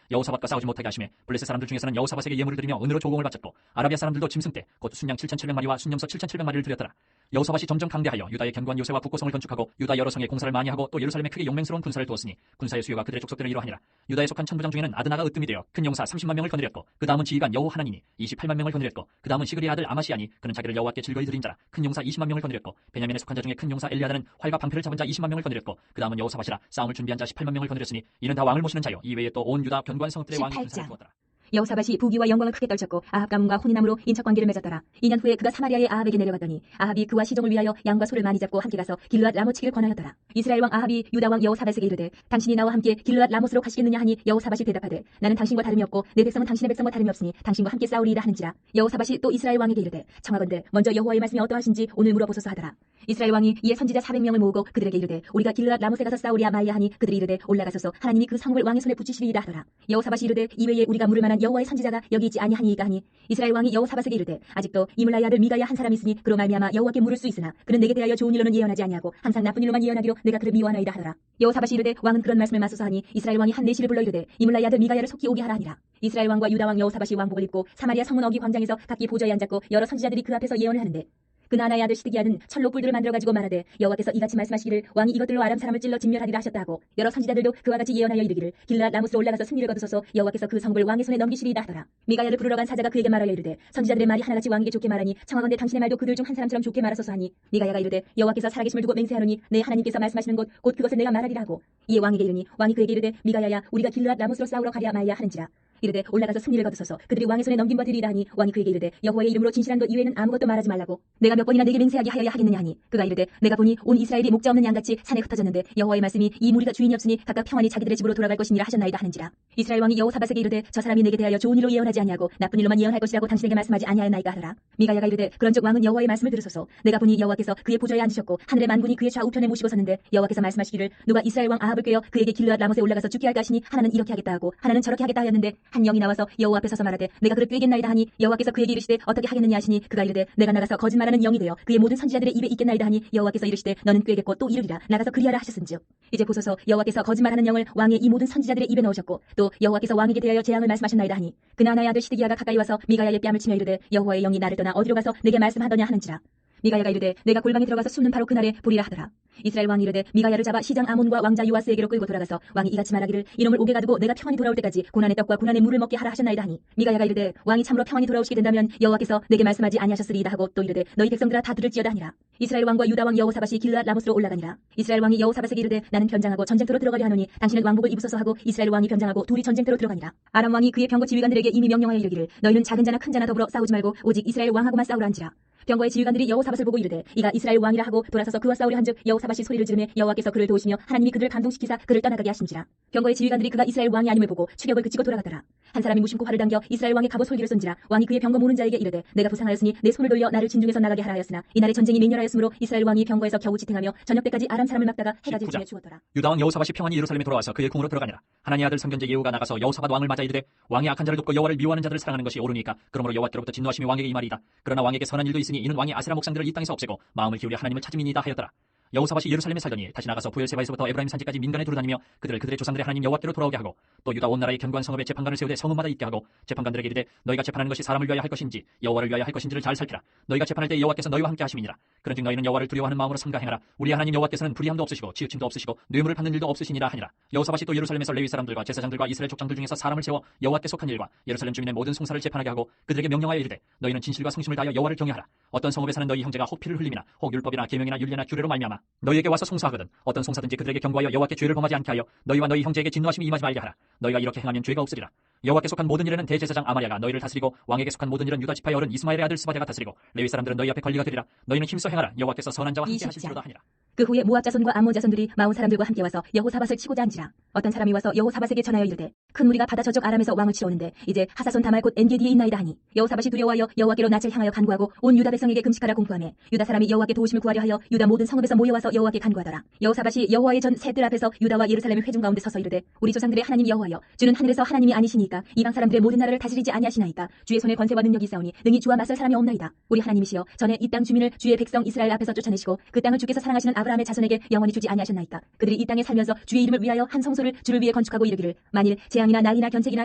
여호사밧과 싸우지 못하게 하심에 블레셋 사람들 중에서는 여호사밧에게 예물을 드리며 은으로 조공을 바쳤고 아라비아 사람들도 짐승 때 곧 순양 7,700마리와 순염소 7,700마리를 드렸더라. 여호사밧이 점점 강대하여 유다의 견고한 요새와 국고성을 건축하고 유다 여러 성에 공사를 많이 하고 또 예루살렘에 크게 용맹스러운 군사를 두었으니 군사의 수요가 그들의 족속대로 이러하니라. 유다에 속한 천부장 중에는 아드나가 으뜸이 되어 큰 용사 30만 명을 거느렸고 그 다음은 지휘관 여호 하나니니 28만 명을 거느렸고 그 다음은 시그리의 아들 아마시아니 그는 자기를 여호와께 즐거이 드린 자라 큰 용사 20만 명을 거느렸고 베냐민에 속한 자 중에 큰 용사 엘리아다는 활과 방패를 잡은 자 20만 명을 거느렸고 그 다음은 여호사밧이라 싸움을 준비한 자 18만 명을 거느렸으니 이는 다 왕을 모시는 자요 이외에 또 온 유다 견고한 성들의 왕이 군사를 두었더라. 여호사밧이 부귀와 영광을 크게 떨쳤고 아합 가문과 혼인함으로 인척관계를 맺었더라. 2년 후에 그가 사마리아의 아합에게 내려갔더니 아합이 그와 시종을 위하여 양과 소를 많이 잡고 함께 가서 길르앗 라모치기를 권하였더라. 이스라엘 왕 아합이 유다 왕 여호사밧에게 이르되 당신이 나와 함께 길르앗 라모스로 가시겠느냐 하니 여호사밧이 대답하되 나는 당신과 다름이 없고 내 백성은 당신의 백성과 다름이 없으니 당신과 함께 싸우리이다 하는지라. 여호사밧이 또 이스라엘 왕에게 이르되 청하건대 먼저 여호와의 말씀이 어떠하신지 오늘 물어보소서 하더라. 이스라엘 왕이 이에 선지자 400명을 모으고 그들에게 이르되 우리가 길르앗 라모스에 가서 싸우리야 말야 하니 그들이 이르되 올라가소서 하나님이 그 성읍을 왕의 손에 붙이시리이다 하더라. 여호사밧이 이르되 이외에 우리가 물을 만한 여호와의 선지자가 여기 있지 아니하니이까 하니 이스라엘 왕이 여호사밧에게 이르되 아직도 이물라의 아들 미가야 한 사람이 있으니 그로 말미암아 여호와께 물을 수 있으나 그는 내게 대하여 좋은 일로는 예언하지 아니하고 항상 나쁜 일로만 예언하기로 내가 그를 미워하나이다 하더라. 여호사밧이 이르되 왕은 그런 말씀을 맞소서 하니 이스라엘 왕이 한 내시를 불러 이르되 이물라의 아들 미가야를 속히 오게 하라 하니라. 이스라엘 왕과 유다 왕 여호사밧이 왕복을 입고 사마리아 성문 어기 광장에서 각기 보좌에 앉았고 여러 선지자들이 그 앞에서 예언을 하는데 그나나의 아들 시드기야는 철로 뿔들을 만들어가지고 말하되 여호와께서 이같이 말씀하시기를 왕이 이것들로 아람 사람을 찔러 진멸하리라 하셨다 하고 여러 선지자들도 그와 같이 예언하여 이르기를 길르앗 라모스로 올라가서 승리를 거두소서 여호와께서 그 성읍을 왕의 손에 넘기시리이다 하더라. 미가야를 부르러 간 사자가 그에게 말하여 이르되 선지자들의 말이 하나같이 왕에게 좋게 말하니 청하건대 당신의 말도 그들 중 한 사람처럼 좋게 말하소서 하니 미가야가 이르되 여호와께서 살아계심을 두고 맹세하노니 내 하나님께서 말씀하시는 곳 곧 그것을 내가 말하리라 하고 이에 왕에게 이르니 왕이 그에게 이르되 미가야야 우리가 길르앗 라모스로 싸우러 가랴 말랴 하는지라. 이르되 올라가서 승리를 거두소서 그들이 왕의 손에 넘김 받으리라 하니 왕이 그에게 이르되 여호와의 이름으로 진실한 것 이외에는 아무것도 말하지 말라고 내가 몇 번이나 내게 맹세하게 하여야 하겠느냐 하니 그가 이르되 내가 보니 온 이스라엘이 목자 없는 양같이 산에 흩어졌는데 여호와의 말씀이 이 무리가 주인이 없으니 각각 평안히 자기들의 집으로 돌아갈 것이니라 하셨나이다 하는지라. 이스라엘 왕이 여호사밧에게 이르되 저 사람이 내게 대하여 좋은 일로 예언하지 아니하고 나쁜 일로만 예언할 것이라고 당신에게 말씀하지 아니하였나이까 하더라. 미가야가 이르되 그런즉 왕은 여호와의 말씀을 들으소서 내가 보니 여호와께서 그의 보좌에 앉으셨고 하늘의 만군이 그의 좌우편에 모시고 섰는데 여호와께서 말씀하시기를 누가 이스라엘 왕 아합을 꾀어 그에게 길르앗 라모스에 올라가서 죽게 할까 하시니 하나는 이렇게 하겠다 하고 하나는 저렇게 하겠다 하였는데 한 영이 나와서 여호와 앞에 서서 말하되 내가 그를 꾀겠나이다 하니 여호와께서 그에게 이르시되 어떻게 하겠느냐 하시니 그가 이르되 내가 나가서 거짓말하는 영이 되어 그의 모든 선지자들의 입에 있겠나이다 하니 여호와께서 이르시되 너는 꾀겠고 또 이르리라 나가서 그리하라 하셨은즉 이제 보소서 여호와께서 거짓말하는 영을 왕의 이 모든 선지자들의 입에 넣으셨고 또 여호와께서 왕에게 대하여 재앙을 말씀하셨나이다 하니 그나나의 아들 시드기야가 가까이 와서 미가야의 뺨을 치며 이르되 여호와의 영이 나를 떠나 어디로 가서 내게 말씀하더냐 하는지라. 미가야가 이르되 내가 골방에 들어가서 숨는 바로 그날에 보리라 하더라. 이스라엘 왕이 이르되 미가야를 잡아 시장 아몬과 왕자 요아스에게로 끌고 돌아가서 왕이 이같이 말하기를 이놈을 옥에 가두고 내가 평안히 돌아올 때까지 고난의 떡과 고난의 물을 먹게 하라 하셨나이다 하니 미가야가 이르되 왕이 참으로 평안히 돌아오시게 된다면 여호와께서 내게 말씀하지 아니하셨으리이다 하고 또 이르되 너희 백성들아 다 들을지어다 하니라. 이스라엘 왕과 유다 왕 여호사밧이 길르앗 라모스로 올라가니라. 이스라엘 왕이 여호사밧에게 이르되 나는 변장하고 전쟁터로 들어가려 하노니 당신은 왕복을 입으소서 하고 이스라엘 왕이 변장하고 둘이 전쟁터로 들어가니라. 아람 왕이 그의 병거 지휘관들에게 이미 명령하여 이르기를 너희는 작은 자나 큰 자나 더불어 싸우지 말고 오직 이스라엘 왕하고만 싸우라 한지라. 병거의 지휘관들이 여호사밧을 보고 이르되 이가 이스라엘 왕이라 하고 돌아서서 그와 싸우려 한즉 여호사밧이 소리를 지르매 여호와께서 그를 도우시며 하나님이 그들을 감동시키사 그를 떠나가게 하신지라. 병거의 지휘관들이 그가 이스라엘 왕이 아님을 보고 추격을 그치고 돌아가더라. 한 사람이 무심코 활을 당겨 이스라엘 왕의 갑옷 솔기를 쏜지라. 왕이 그의 병거 모는 자에게 이르되 내가 부상하였으니 내 손을 돌려 나를 진중에서 나가게 하라 하였으나 이날의 전쟁이 맹렬하였으므로 이스라엘 왕이 병거에서 겨우 지탱하며 저녁 때까지 아람 사람을 막다가 해가 질 즈음에 죽었더라. 유다 왕 여호사밧이 평안히 예루살렘에 돌아와서 그의 궁으로 들어가니라. 하나니 아들 선견제 예후가 나가서 여호사밧 왕을 맞아 이르되 왕이 악한 자를 돕고 여호와를 미워하는 자들을 사랑하는 것이 옳으니까 그러므로 여호와께로부터 진노하심이 왕에게 이 말이다. 그러나 왕에게 선한 일도 있으니 이는 왕이 아세라 목상들을 이 땅에서 없애고 마음을 기울여 하나님을 찾음이니이다 하였더라. 여호사밧이 예루살렘에 살더니 다시 나가서 부엘세바에서부터 에브라임 산지까지 민간에 두루다니며 그들을 그들의 조상들의 하나님 여호와께로 돌아오게 하고 또 유다 온 나라의 견고한 성읍에 재판관을 세우되 성읍마다 있게 하고 재판관들에게 이르되 너희가 재판하는 것이 사람을 위하여 할 것인지 여호와를 위하여 할 것인지를 잘 살피라. 너희가 재판할 때 여호와께서 너희와 함께 하심이니라. 그런즉 너희는 여호와를 두려워하는 마음으로 삼가 행하라. 우리 하나님 여호와께서는 불의함도 없으시고 치우침도 없으시고 뇌물을 받는 일도 없으시니라 하니라. 여호사밧이 또 예루살렘에서 레위 사람들과 제사장들과 이스라엘 족장들 중에서 사람을 세워 여호와께 속한 일과 예루살렘 주민의 모든 송사를 재판하게 하고 그들에게 명령하여 이르되 너희는 진실과 성심을 다하여 여호와를 경외하라. 어떤 성읍에 사는 너희 형제가 혹피를 흘림이나 혹 율법이나 계명이나 율례나 규례로 말미암아 너희에게 와서 송사하거든 어떤 송사든지 그들에게 경고하여 여호와께 죄를 범하지 않게 하여 너희와 너희 형제에게 진노하심이 임하지 말게 하라. 너희가 이렇게 행하면 죄가 없으리라. 여호와께 속한 모든 일에는 대제사장 아마랴가 너희를 다스리고 왕에게 속한 모든 일은 유다 지파의 어른 이스마엘의 아들 스바랴가 다스리고 레위 사람들은 너희 앞에 권리가 되리라. 너희는 힘써 행하라. 여호와께서 선한 자와 함께 하실지로다 하니라. 그 후에 모압 자손과 암몬 자손들이 마온 사람들과 함께 와서 여호사밧을 치고자 한지라. 어떤 사람이 와서 여호사밧에게 전하여 이르되 큰 무리가 바다 저쪽 아람에서 왕을 치러 오는데 이제 하사손 다말 곧 엔게디에 있나이다 하니 여호사밧이 두려워하여 여호와께로 낯을 향하여 간구하고 온 유다 백성에게 금식하라 공포하며 유다 사람이 여호와께 도우심을 구하려 하여 유다 모든 성읍에서 모여와서 여호와께 간구하더라. 여호사밧이 여호와의 전 셋들 앞에서 유다와 예루살렘의 회중 가운데 서서 이르되 우리 조상들의 하나님 여호와여 주는 하늘에서 하나님이 아니시니까 이방 사람들의 모든 나라를 다스리지 아니하시나이까. 주의 손에 권세와 능력이 있사오니 능히 주와 맞설 사람이 없나이다. 우리 하나님이시여 전에 이 땅 주민을 주의 백성 이스라엘 앞에서 쫓아내시고 그 땅을 주께서 사랑하시는 아브라함의 자손에게 영원히 주지 아니하셨나이까. 그들이 이 땅에 살면서 주의 이름을 위하여 한 성소를 주를 위해 건축하고 이르기를 만일 재앙이나 난이나 견책이나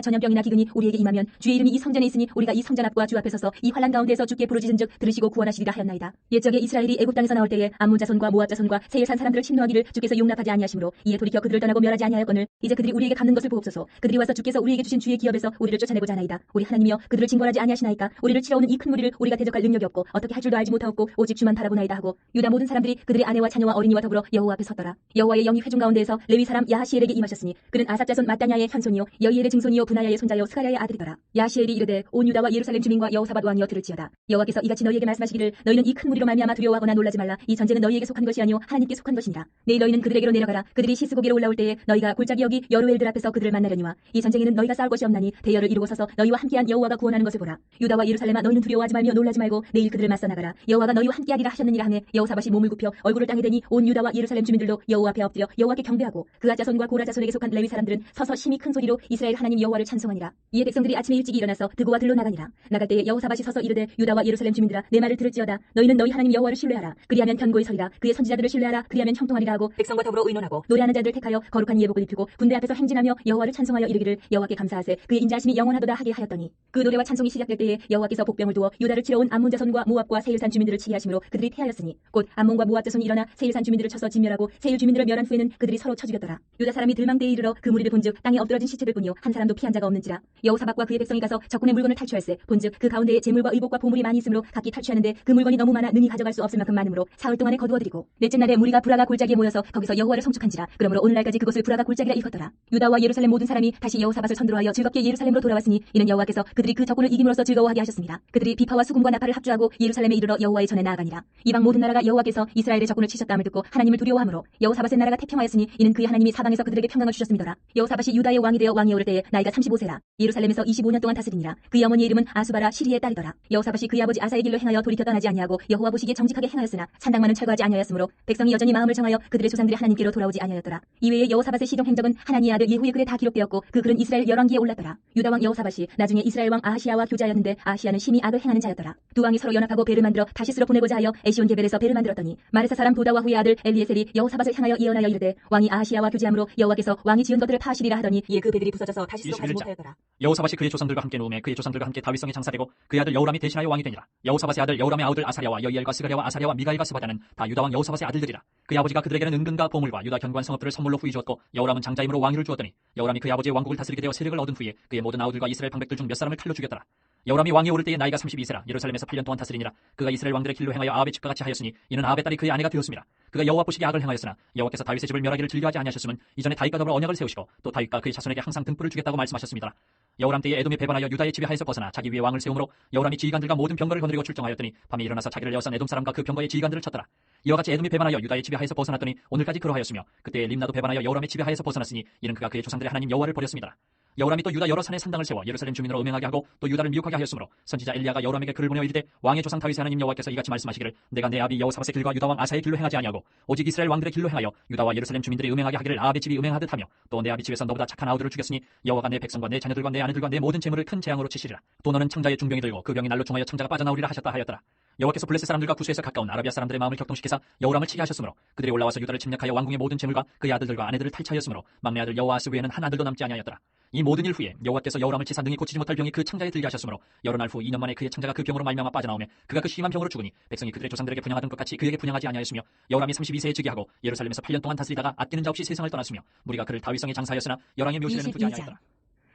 전염병이나 기근이 우리에게 임하면 주의 이름이 이 성전에 있으니 우리가 이 성전 앞과 주 앞에 서서 이 환난 가운데에서 주께 부르짖은즉 들으시고 구원하시리라 하였나이다. 옛적에 이스라엘이 애굽 땅에서 나올 때에 암몬 자손과 모압 자손과 세일산 사람들을 침노하기를 주께서 용납하지 아니하시므로 이에 돌이켜 그들을 떠나고 멸하지 아니하였거늘 이제 그들이 우리에게 갚는 것을 보옵소서. 그들이 와서 주께서 우리에게 주신 주의 기업에서 우리를 쫓아내고자 하나이다. 우리 하나님이여 그들을 징벌하지 아니하시나이까. 우리를 치러오는 이 큰 무리를 우리가 대적할 능력이 없고 어떻게 할 줄도 알지 못하옵고 오직 주만 바라보나이다 하고 유다 모든 사람들이 그들의 아내와 자녀와 어린이와 더불어 여호와 앞에 섰더라. 여호와의 영이 회중 가운데에서 레위 사람 야하시엘에게 임하셨으니 그는 아삽 자손 마따냐의 현손이요 여이엘의 증손이요 분하야의 손자요 스가랴의 아들이더라. 야하시엘이 이르되 온 유다와 예루살렘 주민과 여호사밧 왕이여 들을지어다. 여호와께서 이같이 너희에게 말씀하시기를 너희는 이 큰 무리로 말미암아 두려워하거나 놀라지 말라. 이 전쟁은 너희에게 속한 것이 아니요 하나님께 속한 것이니라. 내일 너희는 그들에게로 내려가라. 그들이 시스고기로 올라올 때에 너희가 골짜기 여기 여루엘들 앞에서 그들을 만나려니와 이 전쟁에는 너희가 싸울 것이 없나니 대열을 이루고 서서 너희와 함께한 여호와가 구원하는 것을 보라. 유다와 예루살렘아 너희는 두려워하지 말며 놀라지 말고 내일 그들을 맞서 나가라. 여호와가 너희와 함께하리라 하셨느니라 하매 여호사밧이 몸을 굽혀 얼굴을 땅에 대니 온 유다와 예루살렘 주민들도 여호와 앞에 엎드려 여호와께 경배하고 그가 자손과 고라 자손에게 속한 레위 사람들은 서서 심히 큰 소리로 이스라엘 하나님 여호와를 찬송하니라. 이에 백성들이 아침에 일찍이 일어나서 드고와 들로 나가니라. 나갈 때에 여호사밧이 서서 이르되 유다와 예루살렘 주민들아 내 말을 들을지어다. 너희는 너희 하나님 여호와를 신뢰하라. 그리하면 견고히 서리라. 그의 선지자들을 신뢰하라. 그리하면 형통하리라 하고 백성과 더불어 의논하고 노래하는 자들 택하여 거룩한 예복을 입히고 군대 앞에서 행진하며 여호와를 찬송하여 이르기를 여호와께 감사하세 그의 인자하심이 영원하도다 하게 하였더니 그 노래와 찬송이 시작될 때에 여호와께서 복병을 두어 유다를 치러 온 암몬 자손과 모압과 세일산 주민들을 치게 하심으로 그들이 패하였으니 곧 암몬과 모압 자손이 일어나 세일산 주민들을 쳐서 진멸하고 세일 주민들을 멸한 후에는 그들이 서로 쳐 죽였더라. 유다 사람이 들망대에 이르러 그 무리를 본즉 땅에 엎드러진 시체들 뿐이요 한 사람도 피한 자가 없는지라. 여호사밧과 그의 백성이 가서 적군의 물건을 탈취할세 본즉 그 가운데에 재물과 의복과 보물이 많이 있으므로 각기 탈취하는데 그 물건이 너무 많아 능히 가져갈 수 없을 만큼 많으므로 사흘 동안에 거두어드리고 넷째 날에 무리가 브라가 골짜기에 모여서 거기서 여호와를 송축한지라. 그러므로 오늘날까지 그것을 브라가 골짜기라 일컫더라. 유다와 예루살렘 모든 사람이 다시 여호사밧을 선두로하여 즐겁게 예루살렘으로 돌아왔으니 이는 여호와께서 그들이 그 적군을 이김으로써 즐거워하게 하셨습니다. 그들이 비파와 수금과 나팔을 합주하고 예루살렘에 이르러 여호와의 전에 나아가니라. 이방 모든 나라가 여호와께서 이스라엘의 적군을 치셨다함을 듣고 하나님을 두려워하므로 여호사밧의 나라가 태평하였으니 이는 그의 하나님이 사방에서 그들에게 평강을 주셨음이더라. 여호사밧이 유다의 왕이 되어 왕이 오를 때에 나이가 35세라. 예루살렘에서 25년 동안 다스리니라. 그의 어머니의 이름은 아수바라 시리의 딸이더라. 여호사밧이 그의 아버지 아사의 길로 행하여 돌이켜 떠나지 아니하고 여호와 보시기에 정직하게 행하였으나 산당만은 철거하지 아니하였으므로 백성이 여전히 마음을 정하여 그들의 조상들이 하나님께로 돌아오지 아니하였더라. 이외에 여호사밧의 시종 행적은 하나니의 아들 예후의 글에 다 기록되었고 그 글은 이스라엘 열왕기에 올랐더라. 유다 왕 여호사밧이 나중에 이스라엘 왕 아하시아와 교제하였는데 아하시아는 심히 악을 행하는 자였더라. 두 왕이 서로 연합하고 배를 만들어 다시스로 보내고자 하여 에시온 게벨에서 배를 만들었더니 마레사 사람 도다와 후의 아들 엘리에셀이 여호사밧을 향하여 예언하여 이르되 왕이 아하시아와 교제함으로 여호와께서 왕이 지은 것들을 파하시리라 하더니 이에 그 배들이 부서져서 다시스로 가지 못하였더라. 여호사밧이 그의 조상들과 함께 누움에 그의 조상들과 함께 다윗성에 장사되고 그의 아들 여호람이 대신하여 왕이 되니라. 여호사밧의 아들 여호람의 아우들 아사랴와 여이엘과 스가랴와 아사랴와 미가엘과 스바랴는 다 유다 왕 여호사밧의 아들들이라. 그의 아버지가 그들에게는 은근과 보물과 유다 견고한 성읍들을 선물로 후히 주었고 여호람은 장자임으로 왕위를 주었더니 여호람이 그의 아버지의 왕국을 다스리게 되어 세력을 얻은 후에 그의 모든 아우들과 이스라엘 방백들 중 몇 사람을 칼로 죽였더라. 여호람이 왕위에 오를 때에 나이가 32세라. 예루살렘에서 8년 동안 다스리니라. 그가 이스라엘 왕들의 길로 행하여 아합의 집과 같이 하였으니 이는 아합의 딸이 그의 아내가 되었습니다. 그가 여호와 보시기에 악을 행하였으나 여호와께서 다윗의 집을 멸하기를 즐겨하지 아니하셨으면 이전에 다윗과 더불어 언약을 세우시고 또 다윗과 그의 자손에게 항상 등불을 주겠다고 말씀하셨습니다. 여호람 때에 에돔이 배반하여 유다의 지배하에서 벗어나 자기 위에 왕을 세우므로 여호람이 지휘관들과 모든 병거를 거느리고 출정하였더니 밤에 일어나서 자기를 에워싼 에돔 사람과 그 병거의 지휘관들을 쳤더라. 이와 같이 에돔이 배반하여 유다의 지배하에서 벗어났더니 오늘까지 그러하였으며 그때 림나도 배반하여 여호람의 지배하에서 벗어났으니 이는 그가 그의 조상들의 하나님 여호와를 버렸습니다. 여호람이 또 유다 여러 산에 산당을 세워 예루살렘 주민으로 음행하게 하고 또 유다를 미혹하게 하였으므로 선지자 엘리야가 여호람에게 글을 보내어 이르되 왕의 조상 다윗의 하나님 여호와께서 이같이 말씀하시기를 내가 내 아비 여호사밧의 길과 유다 왕 아사의 길로 행하지 아니하고 오직 이스라엘 왕들의 길로 행하여 유다와 예루살렘 주민들이 음행하게 하기를 아합의 집이 음행하듯 하며 또 내 아비 집에서 너보다 착한 아우들을 죽였으니 여호와가 내 백성과 내 자녀들과 내 아내들과 내 모든 재물을 큰 재앙으로 치시리라. 또 너는 창자의 중병이 들고 그 병이 날로 중하여 창자가 빠져나오리라 하셨다 하였더라. 여호와께서 블레셋 사람들과 구스에서 가까운 아라비아 사람들의 마음을 격동시키사 여호람을 치게 하셨으므로 그들이 올라와서 유다를 침략하여 왕궁의 모든 재물과 그의 아들들과 아내들을 탈취하였으므로 막내 아들 여호아스 외에는 한 아들도 남지 아니하였더라. 이 모든 일 후에 여호와께서 여호람을 치사 능히 고치지 못할 병이 그 창자에 들게 하셨으므로 여러 날 후 2년 만에 그의 창자가 그 병으로 말미암아 빠져나오며 그가 그 심한 병으로 죽으니 백성이 그들의 조상들에게 분향하던 것 같이 그에게 분향하지 아니하였으며 여호람이 32세에 즉위하고 예루살렘에서 8년 동안 다스리다가 아끼는 자 없이 세상을 떠났으며 무리가 그를 다윗성에 장사하였으나 열왕의 묘실에는 두지 아니하였더라.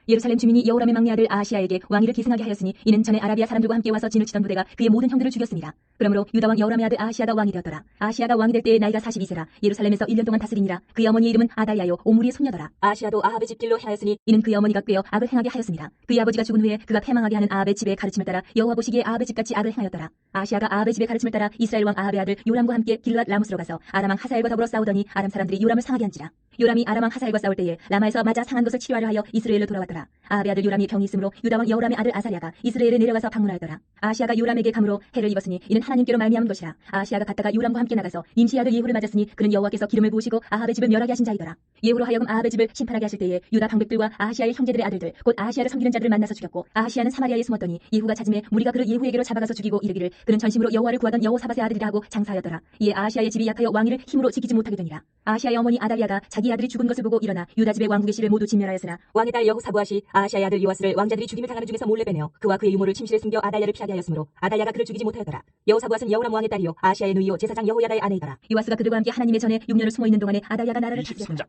예루살렘 주민이 여호람의 막내 아들 아하시야에게 왕위를 계승하게 하였으니 이는 전에 아라비아 사람들과 함께 와서 진을 치던 부대가 그의 모든 형들을 죽였습니다. 그러므로 유다 왕 여호람의 아들 아하시야가 왕이 되었더라. 아하시야가 왕이 될 때에 나이가 42세라 예루살렘에서 1년 동안 다스리니라. 그의 어머니 이름은 아다야요 오므리의 손녀더라. 아하시야도 아합의 집 길로 행하였으니 이는 그의 어머니가 꾀어 악을 행하게 하였습니다. 그의 아버지가 죽은 후에 그가 패망하게 하는 아합의 집의 가르침을 따라 여호와 보시기에 아합의 집같이 악을 행하였더라. 아하시야가 아합의 집의 가르침을 따라 이스라엘 왕 아합의 아들 요람과 함께 길르앗 라무스로 가서 아람 왕 하사엘과 더불어 싸우더니 아람 사람들이 요람을 상하게 한지라. 요람이 아람 왕 하사엘과 싸울 때에 라마에서 맞아 상한 것을 치료하려 하여 이스라엘로 돌아왔더라. 아합의 아들 요람이 병이 있으므로 유다 왕 여호람의 아들 아사랴가 이스라엘에 내려가서 방문하였더라. 아하시야가 요람에게 감으로 해를 입었으니 이는 하나님께로 말미암은 것이라. 아하시야가 갔다가 요람과 함께 나가서 님시 아들 예후를 맞았으니 그는 여호와께서 기름을 부으시고 아합의 집을 멸하게 하신 자이더라. 예후로 하여금 아합의 집을 심판하게 하실 때에 유다 방백들과 아하시야의 형제들의 아들들 곧 아하시야를 섬기는 자들을 만나서 죽였고 아하시야는 사마리아에 숨었더니 예후가 찾음에 무리가 그를 예후에게로 잡아가서 죽이고 이르기를 그는 전심으로 여호와를 구하던 여호사밧의 아들이라 하고 장사하였더라. 이에 아하시야의 집이 약하여 왕위를 힘으로 지키지 못하게 되니라. 아하시야의 어머니 아달랴가 자기 아들이 죽은 것을 보고 일어나 유다 집의 왕국의 씨를 모두 진멸하였으나 왕의 딸 여호사부아시 아하시야의 아들 요아스를 왕자들이 죽임을 당하는 중에서 몰래 빼내어 그와 그의 유모를 침실에 숨겨 아달랴를 피하게 하였으므로 아달랴가 그를 죽이지 못하였더라. 여호사부아스는 여호람 왕의 딸이요 아하시야의 누이요 제사장 여호야다의 아내이더라. 요아스가 그들과 함께 하나님의 전에 6년을 숨어 있는 동안에 아달랴가 나라를 다스렸다.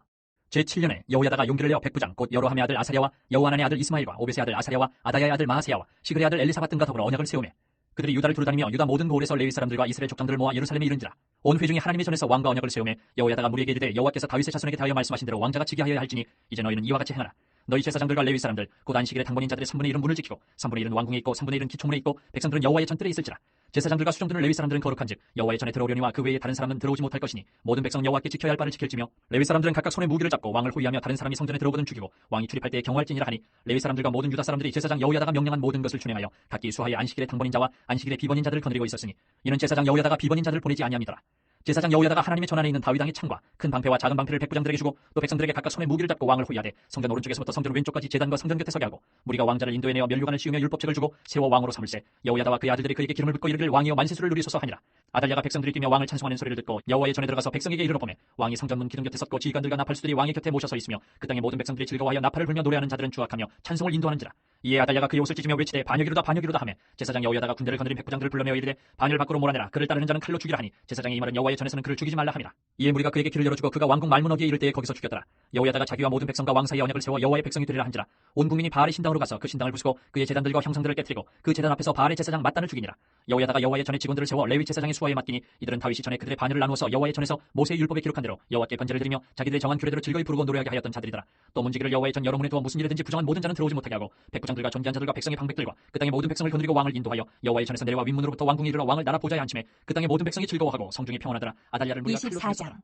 제7년에 여호야다가 용기를 내어 백부장 곧 여로함의 아들 아사랴와 여호하난의 아들 이스마엘과 오벳의 아들 아사랴와 아다야의 아들 마하세야와 시그의 아들 엘리사밧 등과 더불어 언약을 세우매 그들이 유다를 두루다니며 유다 모든 고을에서 레위 사람들과 이스라엘 족장들을 모아 예루살렘에 이른지라. 온 회중이 하나님의 전에서 왕과 언약을 세우매 여호야다가 무리에게 이르되 여호와께서 다윗의 자손에게 대하여 말씀하신 대로 왕자가 지게 하여야 할지니 이제 너희는 이와 같이 행하라. 너희 제사장들과 레위 사람들 곧 안식일의 당번인 자들의 3분의 1은 문을 지키고 3분의 1은 왕궁에 있고 3분의 1은 기초문에 있고 백성들은 여호와의 전뜰에 있을지라. 제사장들과 수종들은 레위 사람들은 거룩한즉 여호와의 전에 들어오려니와 그 외에 다른 사람은 들어오지 못할 것이니 모든 백성 여호와께 지켜야 할 바를 지킬지며 레위 사람들은 각각 손에 무기를 잡고 왕을 호위하며 다른 사람이 성전에 들어오거든 죽이고 왕이 출입할 때에 경호할지니라 하니 레위 사람들과 모든 유다 사람들이 제사장 여호야다가 명령한 모든 것을 준행하여 각기 수하의 안식일의 당번인 자와 안식일의 비번인 자들을 거느리고 있었으니 이는 제사장 여호야다가 비번인 자들을 보내지 아니함이더라. 제사장 여호야다가 하나님의 전안에 있는 다윗 왕의 창과 큰 방패와 작은 방패를 백부장들에게 주고 또 백성들에게 각각 손에 무기를 잡고 왕을 호위하되 성전 오른쪽에서부터 성전 왼쪽까지 제단과 성전 곁에 서게 하고 무리가 왕자를 인도해 내어 면류관을 씌우며 율법책을 주고 세워 왕으로 삼을세 여호야다와 그의 아들들이 그에게 기름을 붓고 이르기를 왕이여 만세수를 누리소서 하니라. 아달랴가 백성들이 뛰며 왕을 찬송하는 소리를 듣고 여호와의 전에 들어가서 백성에게 이르러 보매 왕이 성전문 기둥 곁에 섰고 지휘관들과 나팔수들이 왕의 곁에 모셔서 있으며 그 땅의 모든 백성들이 즐거워하여 나팔을 불며 노래하는 자들은 주악하며 찬송을 인도하는지라. 이에 아달랴가 그의 옷을 찢으며 외치되 반역이로다 반역이로다 하매 제사장 여호야다가 군대를 거느린 백부장들을 불러내어 이르되 반열 밖으로 몰아내라. 그를 따르는 자는 칼로 죽이라 하니 제사장이 이 말은 여호와의 전에서는 그를 죽이지 말라 함이라. 이에 무리가 그에게 길을 열어주고 그가 왕궁 말문어기에 이를 때에 거기서 죽였더라. 여호야다가 자기와 모든 백성과 왕 사이에 언약을 세워 여호와의 백성이 되리라 한지라. 온 국민이 바알의 신당으로 가서 그 신당을 부수고 그의 제단들과 형상들을 깨뜨리고 그 제단 앞에서 바알의 제사장 맏단을 죽이니라. 여호야다가 여호와의 전에 직원들을 세워 레위 제사장의 수하에 맡기니 이들은 다윗이 전에 그들의 반열을 나누어서 여호와의 전에서 모세의 율법에 기록한 대로 여호와께 번제를 드리며 자기들의 정한 규례대로 즐거이 부르고 노래하게 하였던 자들이더라. 또 문지기를 여호와의 전 여러 문에 두어 무슨 일이든지 부정한 모든 자는 들어오지 못하게 하고 백부장들과 존귀한 자들과 백성의 방백들과 그 땅의 모든 백성을 거느리고 왕을 인도하여 여호와의 전에서 내려와 윗문으로부터 왕궁에 이르러 왕을 나라 보좌에 앉히매 그 땅의 모든 백성이 즐거워하고 성중이 평안하더라. 아달랴를 무리가 칼로 죽였더라.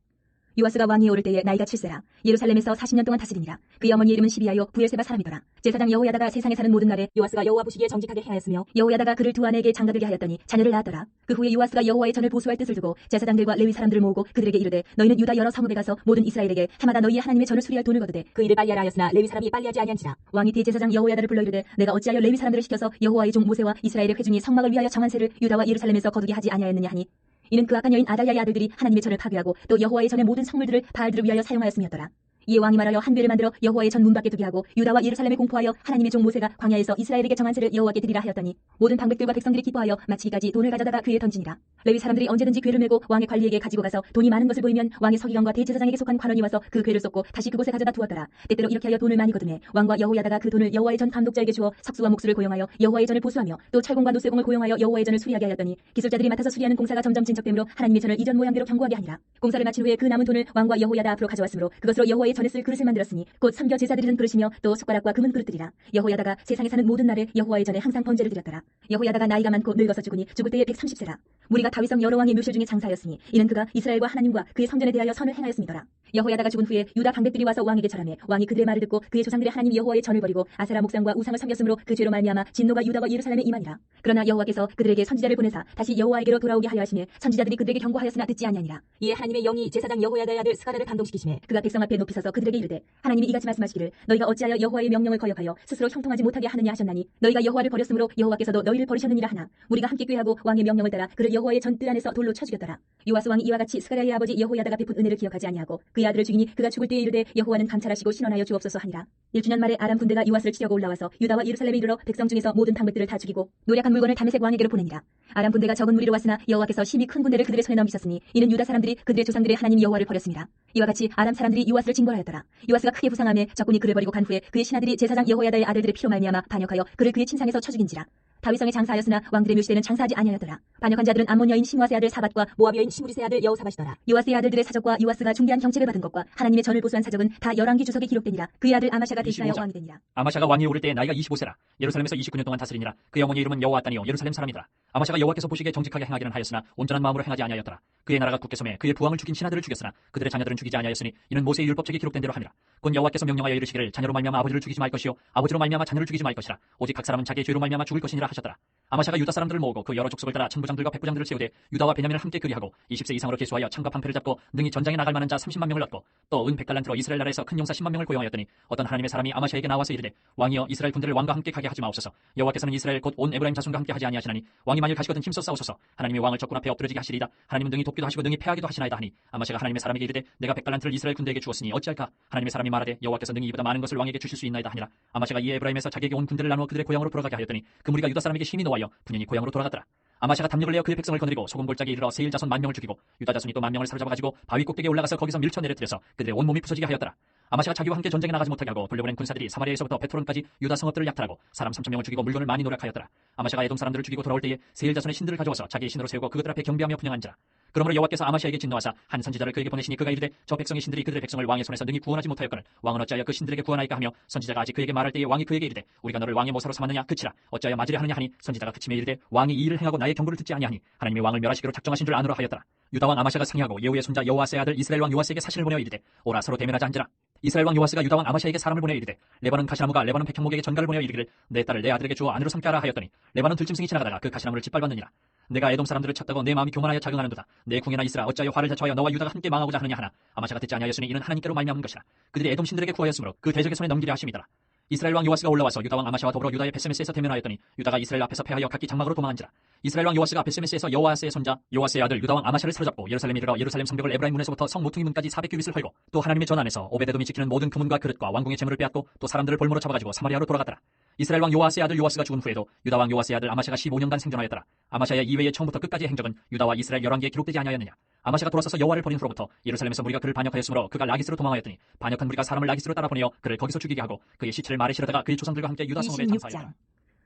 요아스가 왕위에 오를 때에 나이가 7세라 예루살렘에서 40년 동안 다스리니라. 그의 어머니 이름은 시비아요 부엘세바 사람이더라. 제사장 여호야다가 세상에 사는 모든 날에 요아스가 여호와 보시기에 정직하게 행하였으며 여호야다가 그를 두 아내에게 장가들게 하였더니 자녀를 낳았더라. 그 후에 요아스가 여호와의 전을 보수할 뜻을 두고 제사장들과 레위 사람들을 모으고 그들에게 이르되 너희는 유다 여러 성읍에 가서 모든 이스라엘에게 해마다 너희의 하나님의 전을 수리할 돈을 거두되 그 일을 빨리 하라 하였으나 레위 사람이 빨리 하지 아니한지라. 왕이 대제사장 여호야다를 불러 이르되 내가 어찌하여 레위 사람들을 시켜서 여호와의 종 모세와 이스라엘의 회중이 성막을 위하여 정한 세를 유다와 예루살렘에서 거두게 하지 아니하였느냐 하니 이는 그 악한 여인 아달랴의 아들들이 하나님의 전을 파괴하고 또 여호와의 전의 모든 성물들을 바알들을 위하여 사용하였음이었더라. 이에 왕이 말하여 한 배를 만들어 여호와의 전 문 밖에 두게 하고 유다와 예루살렘에 공포하여 하나님의 종 모세가 광야에서 이스라엘에게 정한 세를 여호와께 드리라 하였더니 모든 방백들과 백성들이 기뻐하여 마치기까지 돈을 가져다가 그에 던지니라. 레위 사람들이 언제든지 궤를 메고 왕의 관리에게 가지고 가서 돈이 많은 것을 보이면 왕의 서기관과 대제사장에게 속한 관원이 와서 그 궤를 쏟고 다시 그곳에 가져다 두었더라. 때때로 이렇게 하여 돈을 많이 거두매 왕과 여호야다가 그 돈을 여호와의 전 감독자에게 주어 석수와 목수를 고용하여 여호와의 전을 보수하며 또 철공과 노쇠공을 고용하여 여호와의 전을 수리하게 하였더니 기술자들이 맡아서 수리하는 공사가 점점 진척되므로 하나님의 전을 이전 모양대로 견고하게 하니라. 공사를 마친 후에 그 남은 돈을 왕과 여호야다 앞으로 가져왔으므로 그것으로 여호와의 여호와의 전에 쓸 그릇을 만들었으니 곧 섬겨 제사 드리는 그릇이며 또 숟가락과 금은 그릇들이라. 여호야다가 세상에 사는 모든 날에 여호와의 전에 항상 번제를 드렸더라. 여호야다가 나이가 많고 늙어서 죽으니 죽을 때에 130세라. 무리가 다윗성 여러 왕의 묘실 중에 장사하였으니 이는 그가 이스라엘과 하나님과 그의 성전에 대하여 선을 행하였음이더라. 여호야다가 죽은 후에 유다 방백들이 와서 왕에게 절하매 왕이 그들의 말을 듣고 그의 조상들의 하나님 여호와의 전을 버리고 아세라 목상과 우상을 섬겼으므로 그 죄로 말미암아 진노가 유다와 예루살렘에 임하니라. 그러나 여호와께서 그들에게 선지자를 보내사 다시 여호와에게로 돌아오게 하려 하시매 선지자들이 그들에게 경고하였으나 듣지 아니하니라. 이에 하나님의 영이 제사장 여호야다의 아들 스가랴를 감동시키시매 그가 백성 앞에 높이 서서 그들에게 이르되 하나님이 이같이 말씀하시기를 너희가 어찌하여 여호와의 명령을 거역하여 스스로 형통하지 못하게 하느냐 하셨나니 너희가 여호와를 버렸으므로 여호와께서도 너희를 버리셨느니라 하나 우리가 함께 꾀하고 왕의 명령을 따라 그를 여호와의 전뜰 안에서 돌로 쳐 죽였더라. 요아스 왕이 이와 같이 스가랴의 아버지 여호야다가 베푼 은혜를 기억하지 아니하고 그의 아들을 죽이니 그가 죽을 때에 이르되 여호와는 감찰하시고 신원하여 주옵소서 하니라. 1주년 말에 아람 군대가 요아스를 치려고 올라와서 유다와 예루살렘에 이르러 백성 중에서 모든 방백들을 다 죽이고 노략한 물건을 다메섹 왕에게로 보내니라. 아람 군대가 적은 무리로 왔으나 여호와께서 심히 큰 군대를 그들의 손에 넘기셨으니 이는 유다 사람들이 그들의 조상들의 하나님 여호와를 버렸습니다. 이와 같이 아람 사람들이 요아스를 징벌하였더라. 요아스가 크게 부상하며 적군이 그를 버리고 간 후에 그의 신하들이 제사장 여호야다의 아들들의 피로 말미암아 반역하여 그를 그의 친상에서 쳐 죽인지라. 다윗성에 장사하였으나 왕들의 묘실에는 장사하지 아니하였더라. 반역한 자들은 암몬 여인 시므아스의 아들 사밧과 모압 여인 시므리스의 아들 여호사밧이더라. 요아스의 아들들의 사적과 요아스가 중대한 경책을 받은 것과 하나님의 전을 보수한 사적은 다 열왕기 주석에 기록되니라. 그의 아들 아마샤가 대신하여 왕이 되니라. 아마샤가 왕위에 오를 때 나이가 25세라. 예루살렘에서 29년 동안 다스리니라. 그의 어머니 이름은 여호아따니요 예루살렘 사람이더라. 아마샤가 여호와께서 보시기에 정직하게 행하기는 하였으나 온전한 마음으로 행하지 아니하였더라. 그의 나라가 굳게 섬에 그의 부왕을 죽인 신하들을 죽였으나 그들의 자녀들은 죽이지 아니하였으니 이는 모세의 율법책에 기록된 대로 함이라. 곧 여호와께서 명령하여 이르시기를 자녀로 말미암아 아버지를 죽이지 말 것이요 아버지로 말미암아 자녀를 죽이지 말 것이라. 오직 각 사람은 자기의 죄로 말미암아 죽을 것이니라 하셨더라. 아마샤가 유다 사람들을 모으고 그 여러 족속을 따라 천부장들과 백부장들을 세우되 유다와 베냐민을 함께 그리하고 20세 이상으로 계수하여 창과 방패를 잡고 능히 전장에 나갈 만한 자 30만 명을 얻고 또 은 100달란트로 이스라엘 나라에서 큰 용사 10만 명을 고용하였더니 어떤 하나님의 사람이 아마샤에게 나와서 이르되 왕이여 이스라엘 군대를 왕과 함께 가게 하지 마옵소서. 여호와께서는 이스라엘 곧 온 에브라임 자손과 함께 하지 아니하시나니 왕이 만일 가시거든 힘써 싸우소서. 하나님이 왕을 적군 앞에 엎드러지게 하시리이다. 하나님은 능히 돕기도 하시고 능히 패하기도 하시나이다 하니 아마샤가 하나님의 사람에게 이르되 내가 100달란트를 이스라엘 군대에게 주었으니 어찌할까. 하나님의 사람이 말하되 여호와께서 능히 이보다 많은 것을 왕에게 주실 수 있나이다 하니라. 아마샤가 이 에브라임에서 자기에게 온 군대를 나누어 그들의 고향으로 돌아가게 하였더니 그 무리가 유다 사람에게 심히 노하여 분연히 고향으로 돌아갔더라. 아마샤가 담력을 내어 그의 백성을 거느리고 소금 골짜기에 이르러 세일 자손 10,000명을 죽이고 유다 자손이 또 10,000명을 사로잡아가지고 바위 꼭대기에 올라가서 거기서 밀쳐 내려뜨려서 그들의 온몸이 부서지게 하였더라. 아마샤가 자기와 함께 전쟁에 나가지 못하게 하고 돌려보낸 군사들이 사마리아에서부터 베트론까지 유다 성읍들을 약탈하고 사람 3,000명을 죽이고 물건을 많이 노력하였더라. 아마샤가 에돔 사람들을 죽이고 돌아올 때에 세일 자손의 신들을 가져와서 자기의 신으로 세우고 그것들 앞에 경배하며 분향한지라. 그러므로 여호와께서 아마샤에게 진노하사 한 선지자를 그에게 보내시니 그가 이르되 저 백성의 신들이 그들의 백성을 왕의 손에서 능히 구원하지 못하였거늘 왕은 어찌하여 그 신들에게 구원하리까 하며 선지자가 아직 그에게 말할 때에 왕이 그에게 이르되 우리가 너를 왕의 모사로 삼았느냐 그치라 어찌하여 맞으려 하느냐 하니 선지자가 그치며 이르되 왕이 이 일을 행하고 나의 경고를 듣지 아니하니 하나님이 왕을 멸하시기로 작정하신 줄 아노라 하였더라. 유다 왕 아마샤가 상의하고 예후의 손자 여호아스의 아들 이스라엘 왕 요아스에게 사신을 보내어 이르되 오라 서로 대면하자 한지라. 이스라엘 왕 요아스가 유다 왕 아마샤에게 사람을 보내어 이르되 레바논 가시나무가 레바논 백향목에게 전가를 보내어 이르기를 내 딸을 내 아들에게 주어 아내로 삼게 하라 하였더니 레바논 들짐승이 지나가다가 그 가시나무를 짓밟았느니라. 내가 에돔 사람들을 쳤다고 내 마음이 교만하여 자긍하는도다. 내 궁에나 있으라 어찌하여 화를 자초하여 너와 유다가 함께 망하고자 하느냐 하나 아마샤가 듣지 아니하였으니 이는 하나님께로 말미암은 것이라. 그들이 에돔 신들에게 구하였으므로 그 대적의 손에 넘기려 하심이더라. 이스라엘 왕 요아스가 올라와서 유다 왕 아마샤와 더불어 유다의 베세메스에서 대면하였더니 유다가 이스라엘 앞에서 패하여 각기 장막으로 도망한지라. 이스라엘 왕 요아스가 베세메스에서 여호아스의 손자 요아스의 아들 유다 왕 아마샤를 사로잡고 예루살렘에 이르러 예루살렘 성벽을 에브라임 문에서부터 성 모퉁이 문까지 400규빗을 헐고 또 하나님의 전 안에서 오베데돔이 지키는 모든 금문과 그릇과 왕궁의 재물을 빼앗고 또 사람들을 볼모로 잡아가지고 사마리아로 돌아갔더라. 이스라엘 왕 요아스의 아들 요아스가 죽은 후에도 유다 왕 요아스의 아들 아마샤가 15년간 생존하였더라. 아마샤의 이외의 처음부터 끝까지의 행적은 유다와 이스라엘 열왕기에 기록되지 아니하였느냐. 아마샤가 돌아서서 여호와를 버린 후로부터 예루살렘에서 무리가 그를 반역하였으므로 그가 라기스로 도망하였더니 반역한 무리가 사람을 라기스로 따라 보내어 그를 거기서 죽이게 하고 그의 시체를 말에 실어다가 그의 조상들과 함께 유다 성읍에 장사하였더라.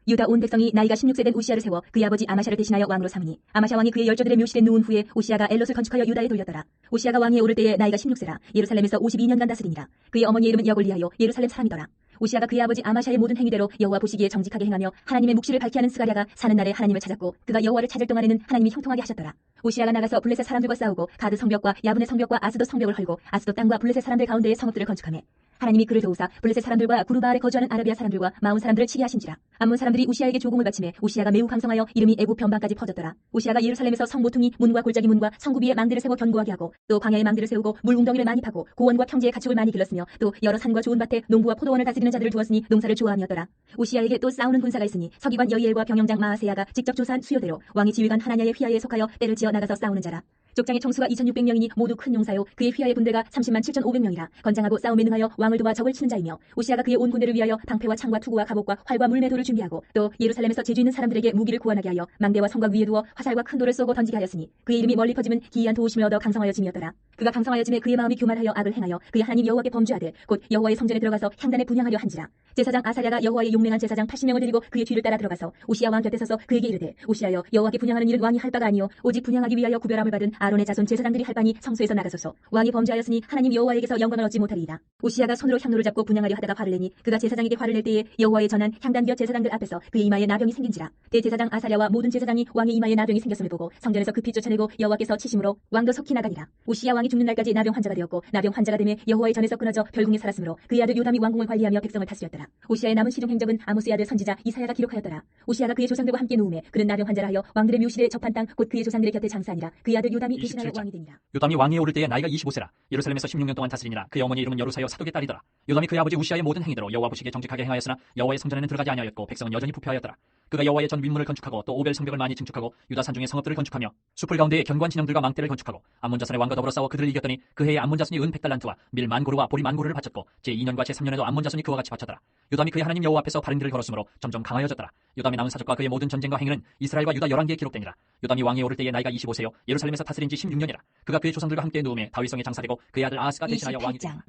유다 온 백성이 나이가 16세 된 우시아를 세워 그의 아버지 아마샤를 대신하여 왕으로 삼으니 아마샤 왕이 그의 열조들의 묘실에 누운 후에 오시아가 엘롯을 건축하여 유다에 돌렸더라. 오시아가 왕위에 오를 때에 나이가 16세라 예루살렘에서 52년간 다스리니라. 그의 어머니 이름은 여골리하여 예루살렘 사람이더라. 오시아가 그의 아버지 아마샤의 모든 행위대로 여호와 보시기에 정직하게 행하며 하나님의 묵시를 밝히 하는 스가랴가 사는 날에 하나님을 찾았고 그가 여호와를 찾을 동안에는 하나님이 형통하게 하셨더라. 오시아가 나가서 블레셋 사람들과 싸우고 가드 성벽과 야분의 성벽과 아스도 성벽을 헐고 아스도 땅과 블레셋 사람들 가운데에 성읍들을 건축하며 하나님이 그를 도우사 블레셋 사람들과 구르바알에 거주하는 아라비아 사람들과 마온 사람들을 치게 하신지라. 암몬 사람들이 우시아에게 조공을 바치매 우시아가 매우 강성하여 이름이 애굽 변방까지 퍼졌더라. 우시아가 예루살렘에서 성 모퉁이 문과 골짜기 문과 성구 위에 망대를 세워 견고하게 하고 또 광야에 망대를 세우고 물 웅덩이를 많이 파고 고원과 평지에 가축을 많이 길렀으며 또 여러 산과 좋은 밭에 농부와 포도원을 다스리는 자들을 두었으니 농사를 좋아하였더라. 우시아에게 또 싸우는 군사가 있으니 서기관 여이엘과 병영장 마아세야가 직접 조사한 수요대로 왕이 지휘관 하나냐의 휘하에 속하여 때를 지어 나가서 싸우는 자라. 족장의 총수가 2,600명이니 모두 큰 용사요 그의 휘하의 분대가 30만 7,500명이라 건장하고 싸움에 능하여 왕을 도와 적을 치는 자이며 우시아가 그의 온 군대를 위하여 방패와 창과 투구와 갑옷과 활과 물매도를 준비하고 또 예루살렘에서 재주 있는 사람들에게 무기를 구원하게 하여 망대와 성곽 위에 두어 화살과 큰 돌을 쏘고 던지게 하였으니 그의 이름이 멀리 퍼짐은 기이한 도우심을 얻어 강성하여 짐이었더라. 그가 강성하여짐에 그의 마음이 교만하여 악을 행하여 그의 하나님 여호와께 범죄하되 곧 여호와의 성전에 들어가서 향단에 분향하려 한지라. 제사장 아사랴가 여호와의 용맹한 제사장 80명을 데리고 그의 뒤를 따라 들어가서 우시야 왕 곁에 서서 그에게 이르되 우시하여 여호와께 분향하는 일은 왕이 할 바가 아니요 오직 분향하기 위하여 구별함을 받은 아론의 자손 제사장들이 할 바니 성소에서 나가소서. 왕이 범죄하였으니 하나님 여호와에게서 영광을 얻지 못하리이다. 우시야가 손으로 향로를 잡고 분향하려 하다가 화를 내니 그가 제사장에게 화를 낼 때에 여호와의 전한 향단 곁 제사장들 앞에서 그의 이마에 나병이 생긴지라. 대제사장 아사랴와 모든 제사장이 왕의 이마에 나병이 생겼음을 보고 성전에서 급히 쫓아내고 여호와께서 치심으로 왕도 속히 나가니라. 우시야 왕이 죽는 날까지 나병 환자가 되었고 나병 환자가 되매 여호와의 전에서 끊어져 별궁에 살았으므로 그의 아들 요담이 왕궁을 관리하며 백성을 다스렸더라. 우시야의 남은 시종 행적은 아모스의 아들 선지자 이사야가 기록하였더라. 우시야가 그의 조상들과 함께 누우매 그는 나병 환자라 하여 왕들의 묘실에 접한 땅 곧 그의 조상들의 곁에 장사하니라. 그의 아들 요담이 대신하여 왕이 되니라. 요담이 왕위에 오를 때에 나이가 25세라. 예루살렘에서 16년 동안 다스리니라. 그의 어머니 이름은 여루사여 사독의 딸이더라. 요담이 그의 아버지 우시야의 모든 행위대로 여호와 보시기에 정직하게 행하였으나 여호와의 성전에는 들어가지 아니하였고 백성은 여전히 부패하였더라. 그가 여호와의 전 윗문을 건축하고 또 오벨 성벽을 많이 증축하고 유다 산중의 성읍들을 건축하며 숲을 가운데에 견고한 진영들과 망대를 건축하고 암몬 자손의 왕과 더불어 싸워 그들을 이겼더니 그 해에 암몬 자손이 은 100달란트와 밀 만고르와 보리 만고르를 바쳤고 제2년과 제3년에도 암몬 자손이 그와 같이 바쳤더라. 요담이 그의 하나님 여호와 앞에서 바른 길을 걸었으므로 점점 강하여졌더라. 요담의 남은 사적과 그의 모든 전쟁과 행위는 이스라엘과 유다 11개에 기록되니라. 요담이 왕위에 오를 때에 나이가 25세요 예루살렘에서 다스린 지 16년이라. 그가 그의 조상들과 함께 누움에 다윗성에 장사되고 그의 아들 아하스가 대신하여 왕이 되니라.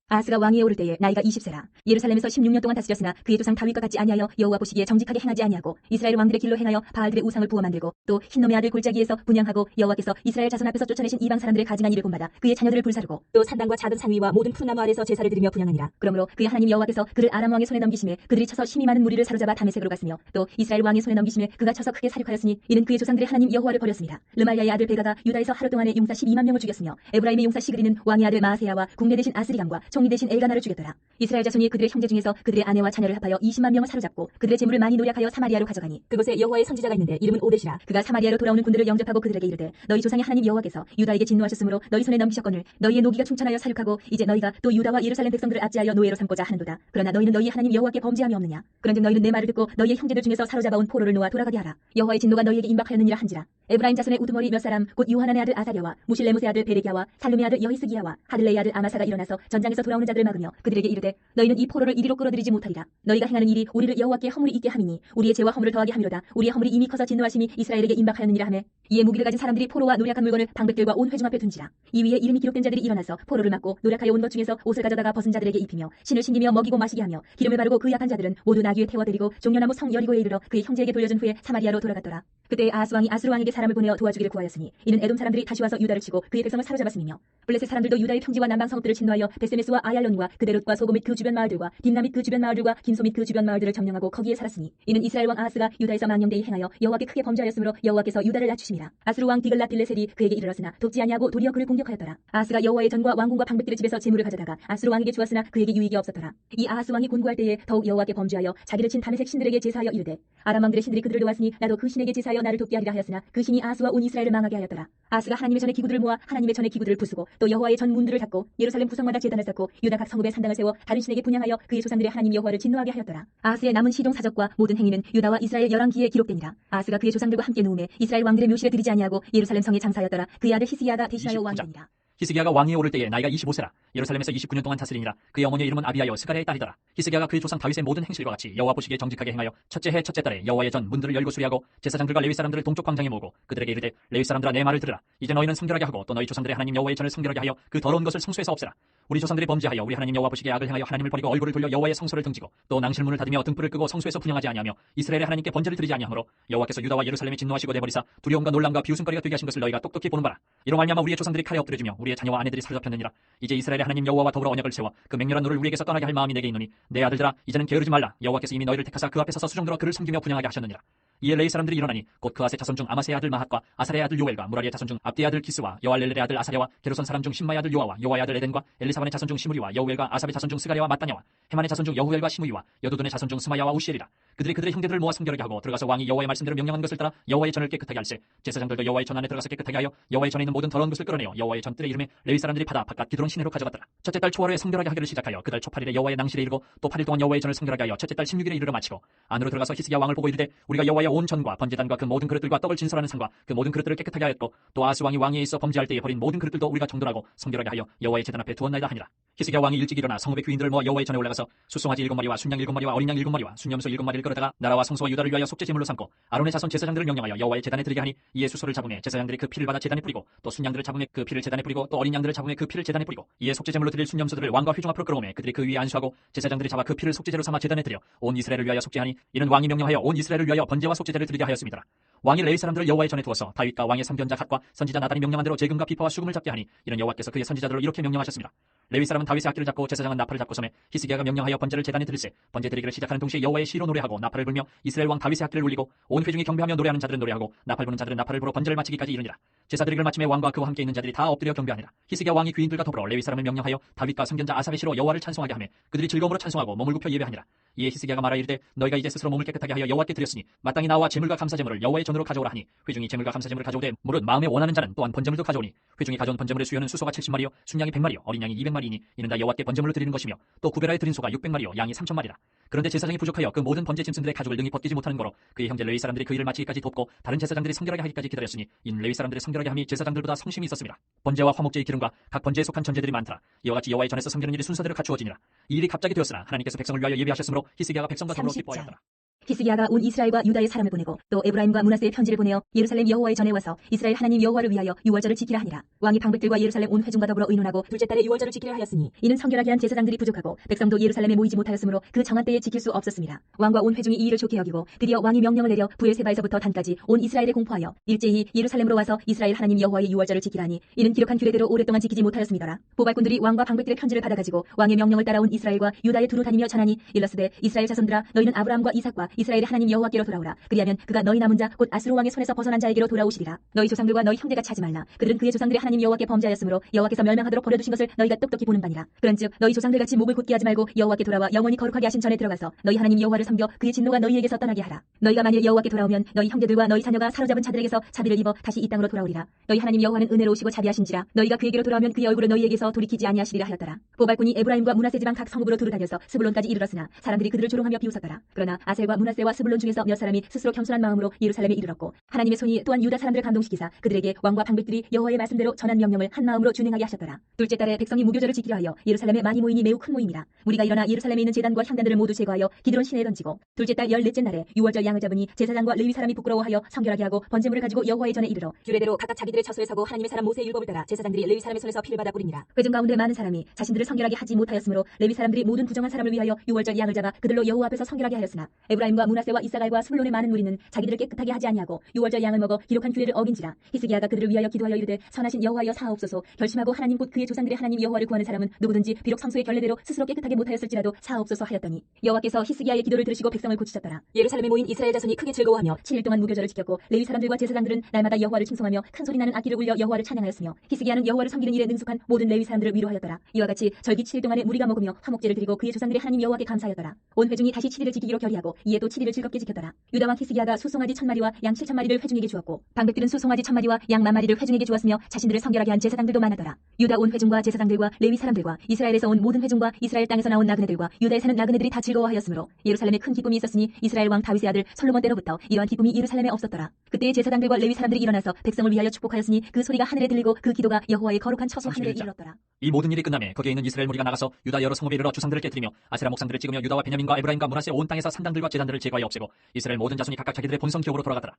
아하스가 왕위에 오를 때에 나이가 20세라. 예루살렘에서 16년 동안 다스렸으나 그의 조상 다윗과 같이 아니하여 여호와 보시기에 정직하게 행하지 아니하고 이스라엘 왕들의 길로 행하여 바알들의 우상을 부어 만들고 또 흰놈의 아들 골짜기에서 분향하고 여호와께서 이스라엘 자손 앞에서 쫓아내신 이방 사람들의 가증한 일을 본받아 그의 자녀들을 불사르고 또 산당과 작은 산 위와 모든 푸른 나무 아래서 제사를 드리며 분향하니라. 그러므로 그의 하나님 여호와께서 그를 아람 왕의 손에 넘기심에 그들이 쳐서 심히 많은 무리를 사로잡아 다메섹으로 갔으며 또 이스라엘 왕의 손에 넘기심에 그가 쳐서 크게 사륙하였으니 이는 그의 조상들의 하나님 여호와를 버렸습니다. 르말야의 아들 베가가 유다에서 하루 동안에 용사 12만 명을 죽였으며 에브라임의 용사 시그리는 왕의 아들 마아세야와 국내 대신 아스리감과 총리 대신 엘가나를 죽였더라. 이스라엘 자손이 그들의 형제 중에서 그들의 아내와 자녀를 합하여 20만 명을 사로잡고 그들의 재물을 많이 노략하여 사마리아로 가져가니 그곳에 여호와의 선지자가 있는데 이름은 오벳이라. 그가 사마리아로 돌아오는 군들을 영접하고 그들에게 이르되 너희 조상의 하나님 여호와께서 유다에게 진노하셨으므로 너희 손에 넘기셨거늘 너희의 노기가 충천하여 사륙하고 이제 너희가 또 유다와 예루살렘 백성들을 압제하여 노예로 삼고자 하는도다. 그러나 너희는 너희 하나님 여호와께 범죄함이 없느냐. 그런즉 너희는 내 말을 듣고 너희의 형제들 중에서 사로잡아온 포로를 놓아 돌아가게 하라. 여호와의 진노가 너희에게 임박하였느니라 한지라. 에브라임 자손의 우두머리 몇 사람 곧 요하난의 아들 아사랴와 무실레못의 아들 베레기야와 살룸의 아들 여히스기야와 하들레의 아들 아마사가 일어나서 전장에서 돌아오는 자들을 막으며 그들에게 이르되 너희는 이 포로를 이리로 끌어들이지 못하리라. 너희가 행하는 일이 우리를 여호와께 허물이 있게 함이니 우리의 죄와 허물을 더하게 함이로다. 우리의 허물이 이미 커서 진노하심이 이스라엘에게 임박하였느니라 하매 이에 무기를 가진 사람들이 포로와 노략한 물건을 방백들과 온 회중 앞에 둔지라. 이 위에 이름이 기록된 자들이 일어나서 포로를 막고 노략하여 온 것 중에서 옷을 가져다가 벗은 자들에게 입히며 신을 신기며 먹이고 마시게 하며 기름을 바르고 그 약한 자들은 모두 나귀에 태워드리고 종려나무 성 여리고에 이르러 그의 형제에게 돌려준 후에 사마리아로 돌아갔더라. 그때 아하스 왕이 아수르 왕에게 사람을 보내어 도와주기를 구하였으니 이는 에돔 사람들이 다시 와서 유다를 치고 그의 백성을 사로잡았음이며 블레셋 사람들도 유다의 평지와 남방 성읍들을 침노하여 베세메스와 아얄론과 그데롯과 소고 및 그 주변 마을들과 딥나 및 그 주변 마을들과 김소 및 그 주변 마을들을 점령하고 거기에 살았으니 이는 이스라엘 왕 아하스가 유다에서 망령되이 행하여 여호와께 크게 범죄하였으므로 여호와께서 유다를 낮추심이라. 아수르 왕 디글랏 빌레셀이 그에게 이르렀으나 돕지 아니하고 도리어 그를 공격하였더라. 아하스가 여호와의 전과 왕궁과 방백들의 집에서 재물을 가져다가 아수르 왕에게 주었으나 그에게 유익이 없었더라. 이 아하스 왕이 곤고할 때에 더욱 여호와께 범죄하여 자기를 친 다메섹 신들에게 제사하여 이르되 아람 왕들의 신들이 그들을 도왔으니 나도 그 신에게 제사하여 나를 돕게 하리라 하였으나 그 신이 아하스와 온 이스라엘을 망하게 하였더라. 아하스가 하나님의 전에 기구들을 모아 하나님의 전에 기구들을 부수고 또 여호와의 전 문들을 닫고 예루살렘 구성마다 제단을 쌓고 유다 각 성읍에 산당을 세워 다른 신에게 분향하여 그의 조상들의 하나님 여호와를 진노하게 하였더라. 아하스의 남은 시종 사적과 모든 행위는 유다와 이스라엘 11기에 기록되니라. 아하스가 그의 조상들과 함께 누움에 이스라엘 왕들의 묘실에 들이지 아니하고 예루살렘 성에 장사하였더라. 그의 아들 히스기야가 대신하여 왕이 되니라. 히스기야가 왕위에 오를 때에 나이가 25세라. 예루살렘에서 29년 동안 다스리니라. 그의 어머니의 이름은 아비야여 스가랴의 딸이더라. 히스기야가 그의 조상 다윗의 모든 행실과 같이 여호와 보시기에 정직하게 행하여 첫째 해 첫째 달에 여호와의 전 문들을 열고 수리하고 제사장들과 레위 사람들을 동쪽 광장에 모으고 그들에게 이르되 레위 사람들아 내 말을 들으라. 이제 너희는 성결하게 하고 또 너희 조상들의 하나님 여호와의 전을 성결하게 하여 그 더러운 것을 성소에서 없애라. 우리 조상들이 범죄하여 우리 하나님 여호와 보시기에 악을 행하여 하나님을 버리고 얼굴을 돌려 여호와의 성소를 등지고 또 낭실문을 닫으며 등불을 끄고 성소에서 분향하지 아니하며 이스라엘의 하나님께 번제를 드리지 아니하므로 여호와께서 유다와 예루살렘에 진노하시고 내버리사 두려움과 놀람과 비웃음거리가 되게 하신 것을 너희가 똑똑히 보는 바라. 이로 말미암아 우리의 조상들이 칼에 엎드려지며 우리의 자녀와 아내들이 사로잡혔느니라. 이제 이스라엘의 하나님 여호와와 더불어 언약을 세워 그 맹렬한 노를 우리에게서 떠나게 할 마음이 내게 있노니 내 아들들아 이제는 게으르지 말라. 여호와께서 이미 너희를 택하사 그 앞에 서서 수종들어 그를 섬기며 분향하게 하셨느니라. 이에 레위 사람들이 일어나니 곧 그아스의 자손 중 아마스의 아들 마핫과 아사랴의 아들 요엘과 무라리의 자손 중 압디의 아들 기스와 여알렐렐의 아들 아사랴와 게르손 사람 중 신마의 아들 요아와 요아의 아들 에덴과 엘리사반의 자손 중 시므리와 여우엘과 아삽의 자손 중 스가랴와 마따냐와 헤만의 자손 중 여후엘과 시므이와 여두둔의 자손 중 스마야와 우시엘이라. 그들이 그들의 형제들을 모아 성결하게 하고 들어가서 왕이 여호와의 말씀대로 명령한 것을 따라 여호와의 전을 깨끗하게 할세. 제사장들도 여호와의 전 안에 들어가서 깨끗하게 하여 여호와의 전에 있는 모든 더러운 것을 끌어내어 여호와의 전 뜰의 이름에 레위 사람들이 받아 바깥 기드론 시내로 가져갔더라. 첫째 달 초월에 성결하게 하기를 시작하여 그달 초 8일에 여호와의 낭실에 이르고 또 8일 동안 여호와의 전을 성결하게 하여 첫째 달 16일에 이르러 마치고 안으로 들어가서 히스기야 왕을 보고 이르되 우리가 여호와의 온 전과 번제단과 그 모든 그릇들과 떡을 진설하는 상과 그 모든 그릇들을 깨끗하게 하였고 또 아하스 왕이 왕위에 있어 범죄할 때에 버린 모든 그릇들도 우리가 정돈하고 성결하게 하여 여호와의 제단 앞에 두었나이다 하니라. 히스기야 왕이 일찍 일어나 성읍의 귀인들을 모아 여호와의 전에 올라가서 수송아지 7마리와 순양 7마리와 어린 양 7마리와 순염소 7마리를 끌어다가 나라와 성소와 유다를 위하여 속죄 제물로 삼고 아론의 자손 제사장들을 명령하여 여호와의 제단에 드리게 하니 이에 수소를 잡음에 제사장들이 그 피를 받아 제단에 뿌리고 또 순양들을 잡음에 그 피를 제단에 뿌리고 또 어린 양들을 잡음에 그 피를 제단에 뿌리고 이에 속죄 제물로 드릴 순염소들을 왕과 회중 앞으로 끌어오매 그들이 그 위에 안수하고 제사장들이 잡아 그 피를 속죄제로 삼아 제단에 드려 온 이스라엘을 위하여 속죄하니 이는 왕이 명령하여 온 이스라엘을 위하여 번제와 속죄제를 드리게 하였습니다. 왕이 레위 사람들을 여호와의 전에 두어서 다윗과 왕의 삼견자 갓과 선지자 나단이 명령한 대로 제금과 비파와 수금을 잡게 하니 이는 여호와께서 그의 선지자들로 이렇게 명령하셨습니다. 레위 사람은 다윗의 악기를 잡고 제사장은 나팔을 잡고 섬에 히스기야가 명령하여 번제를 제단에 드릴세 번제 드리기를 시작하는 동시에 여호와의 시로 노래하고 나팔을 불며 이스라엘 왕 다윗의 악기를 울리고 온 회중이 경배하며 노래하는 자들은 노래하고 나팔 부는 자들은 나팔을 불어 번제를 마치기까지 이르니라. 제사 드리기를 마침에 왕과 그와 함께 있는 자들이 다 엎드려 경배하니라. 히스기야 왕이 귀인들과 더불어 레위 사람을 명령하여 다윗과 선견자 아삽의 시로 여호와를 찬송하게 하며 그들이 즐거움으로 찬송하고 몸을 굽혀 예배하니라. 이에 히스기야가 말하 이르되 너희가 이제 스스로 몸을 깨끗하게 하여 여호와께 드렸으니 마땅히 나와 제물과 감사 제물을 여호와의 전으로 가져오라 하니 회중이 제물과 감사 제물을 가져오되 무릇 마음에 원하는 자는 또한 번제물도 가져오니 회중이 가져온 번제물의 수요는 수소가 70마리요 순양이 100마리요 어린 양이 200마리이니 이는 다 여호와께 번제물로 드리는 것이며 또 구베라에 드린 소가 600마리요 양이 3000마리라. 그런데 제사장이 부족하여 그 모든 번제 짐승들의 가죽을 능히 벗기지 못하는 거로 그의 형제 레위 사람들이 그 일을 마치기까지 돕고 다른 제사장들이 성결하게 하기까지 기다렸으니 이는 레위 사람들의 성결하게 함이 제사장들보다 성심이 있었습니다. 번제와 화목제의 기름과 각 번제에 속한 전제들이 많더라. 이와 같이 여호와의 전에서 섬기는 일이 순서대로 갖추어지니라. 이 일이 갑자기 되었으나 하나님께서 백성을 위하여 예비하셨으므로 히스기야가 백성과 더불어 기뻐하였더라. 히스기야가 온 이스라엘과 유다의 사람을 보내고 또 에브라임과 므낫세의 편지를 보내어 예루살렘 여호와의 전에 와서 이스라엘 하나님 여호와를 위하여 유월절을 지키라 하니라. 왕이 방백들과 예루살렘 온 회중과 더불어 의논하고 둘째 달에 유월절을 지키려 하였으니 이는 성결하게 한 제사장들이 부족하고 백성도 예루살렘에 모이지 못하였으므로 그 정한 때에 지킬 수 없었습니다. 왕과 온 회중이 이 일을 좋게 여기고 드디어 왕이 명령을 내려 부엘세바에서부터 단까지 온 이스라엘에 공포하여 일제히 예루살렘으로 와서 이스라엘 하나님 여호와의 유월절을 지키라니 이는 기록한 규례대로 오랫동안 지키지 못하였음이더라. 보발꾼들이 왕과 방백들의 편지를 받아가지고 왕의 명령을 따라온 이스라엘과 유다에 두루 다니며 전하니 일러스되 이스라엘 자손들아 너희는 아브라함과 이삭과 이스라엘의 하나님 여호와께로 돌아오라. 그리하면 그가 너희 남은 자 곧 아스루 왕의 손에서 벗어난 자에게로 돌아오시리라. 너희 조상들과 너희 형제가 차지 말라. 그들은 그의 조상들의 하나님 여호와께 범죄하였으므로 여호와께서 멸망하도록 버려두신 것을 너희가 똑똑히 보는 바니라. 그런즉 너희 조상들같이 목을 곧게 하지 말고 여호와께 돌아와 영원히 거룩하게 하신 전에 들어가서 너희 하나님 여호와를 섬겨 그의 진노가 너희에게서 떠나게 하라. 너희가 만일 여호와께 돌아오면 너희 형제들과 너희 자녀가 사로잡은 자들에게서 자비를 입어 다시 이 땅으로 돌아오리라. 너희 하나님 여호와는 은혜로우시고 자비하신지라 너희가 그에게로 돌아오면 그의 얼굴을 너희에게서 돌이키지 아니하시리라 하였더라. 보발꾼이 에브라임과 므낫세 지방 각 성읍으로 두루 다녀서 스불론까지 이르렀으나 사람들이 그들을 조롱하며 비웃었더라. 그러나 아셀과 므낫세와 스불론 중에서 몇 사람이 스스로 겸손한 마음으로 예루살렘에 이르렀고 하나님의 손이 또한 유다 사람들을 감동시키사 그들에게 왕과 방백들이 여호와의 말씀대로 전한 명령을 한 마음으로 준행하게 하셨더라. 둘째 달에 백성이 무교절을 지키려 하여 예루살렘에 많이 모이니 매우 큰 모임이라. 무리가 일어나 예루살렘에 있는 제단과 향단들을 모두 제거하여 기드론 시내에 던지고 둘째 달 14째 날에 유월절 양을 잡으니 제사장과 레위 사람이 부끄러워하여 성결하게 하고 번제물을 가지고 여호와의 전에 이르러 규례대로 각각 자기들의 처소에 서고 하나님의 사람 모세의 율법을 따라 제사장들이 레위 사람의 손에서 피를 받아 뿌리니라. 회중 가운데 많은 사람이 자신들을 성결하게 하지 못하였으므로 레위 사람들이 모든 부정한 사람을 위하여 유월절 양을 잡아 그들로 여호와 앞에서 성결하게 하였으나 에브라임과 므낫세와 이사갈과 스불론의 많은 무리는 자기들을 깨끗하게 하지 아니하고 유월절 양을 먹어 기록한 규례를 어긴지라. 히스기야가 그들을 위하여 기도하여 이르되 선하신 여호와여 사하옵소서. 결심하고 하나님 곧 그의 조상들의 하나님 여호와를 구하는 사람은 누구든지 비록 성소의 결례대로 스스로 깨끗하게 못하였을지라도 사하옵소서 하였더니 여호와께서 히스기야의 기도를 들으시고 백성을 고치셨더라. 예루살렘에 모인 이스라엘 자손이 크게 즐거워하며 7일 동안 무교절을 지켰고 레위 사람들과 제사장들은 날마다 여호와를 칭송하며 큰 소리 나는 악기를 울려 여호와를 찬양하였으며 히스기야는 여호와를 섬기는 일에 능숙한 모든 레위 사람들을 위로하였더라. 이와 같이 절기 7일 동안에 무리가 먹으며 화목제를 드리고 그의 조상들의 하나님 여호와께 감사하였더라. 온 회중이 다시 7일을 지키기로 결의하고 이에 또 7일을 즐겁게 지켰더라. 유다 왕 히스기야가 수송아지 1000마리와 양 7000마리를 회중에게 주었고 방백들은 수송아지 1000마리와 양 10,000마리를 회중에게 주었으며 자신들을 성결하게 한 제사장들도 많았더라. 유다 온 회중과 제사장들과 레위 사람들과 이스라엘에서 온 모든 회중과 이스라엘 땅에서 나온 나그네들과 유다에 사는 나그네들이 다 즐거워하였으므로 예루살렘에 큰 기쁨이 있었으니 이스라엘 왕 다윗의 아들 솔로몬 때로부터 이러한 기쁨이 예루살렘에 없었더라. 그때의 제사장들과 레위 사람들이 일어나서 백성을 위하여 축복하였으니 그 소리가 하늘에 들리고 그 기도가 여호와의 거룩한 처소 하늘에 이르렀더라. 이 모든 일이 끝나매 거기에 있는 이스라엘 무리가 나가서 유다 여러 성읍에 이르러 주상들을 깨뜨리며 아세라 목상들을 찍으며 유다와 베냐민과 에브라임과 므낫세 온 땅에서 산당들과 제단들을 제거하여 없애고 이스라엘 모든 자손이 각각 자기들의 본성 기업으로 돌아갔더라.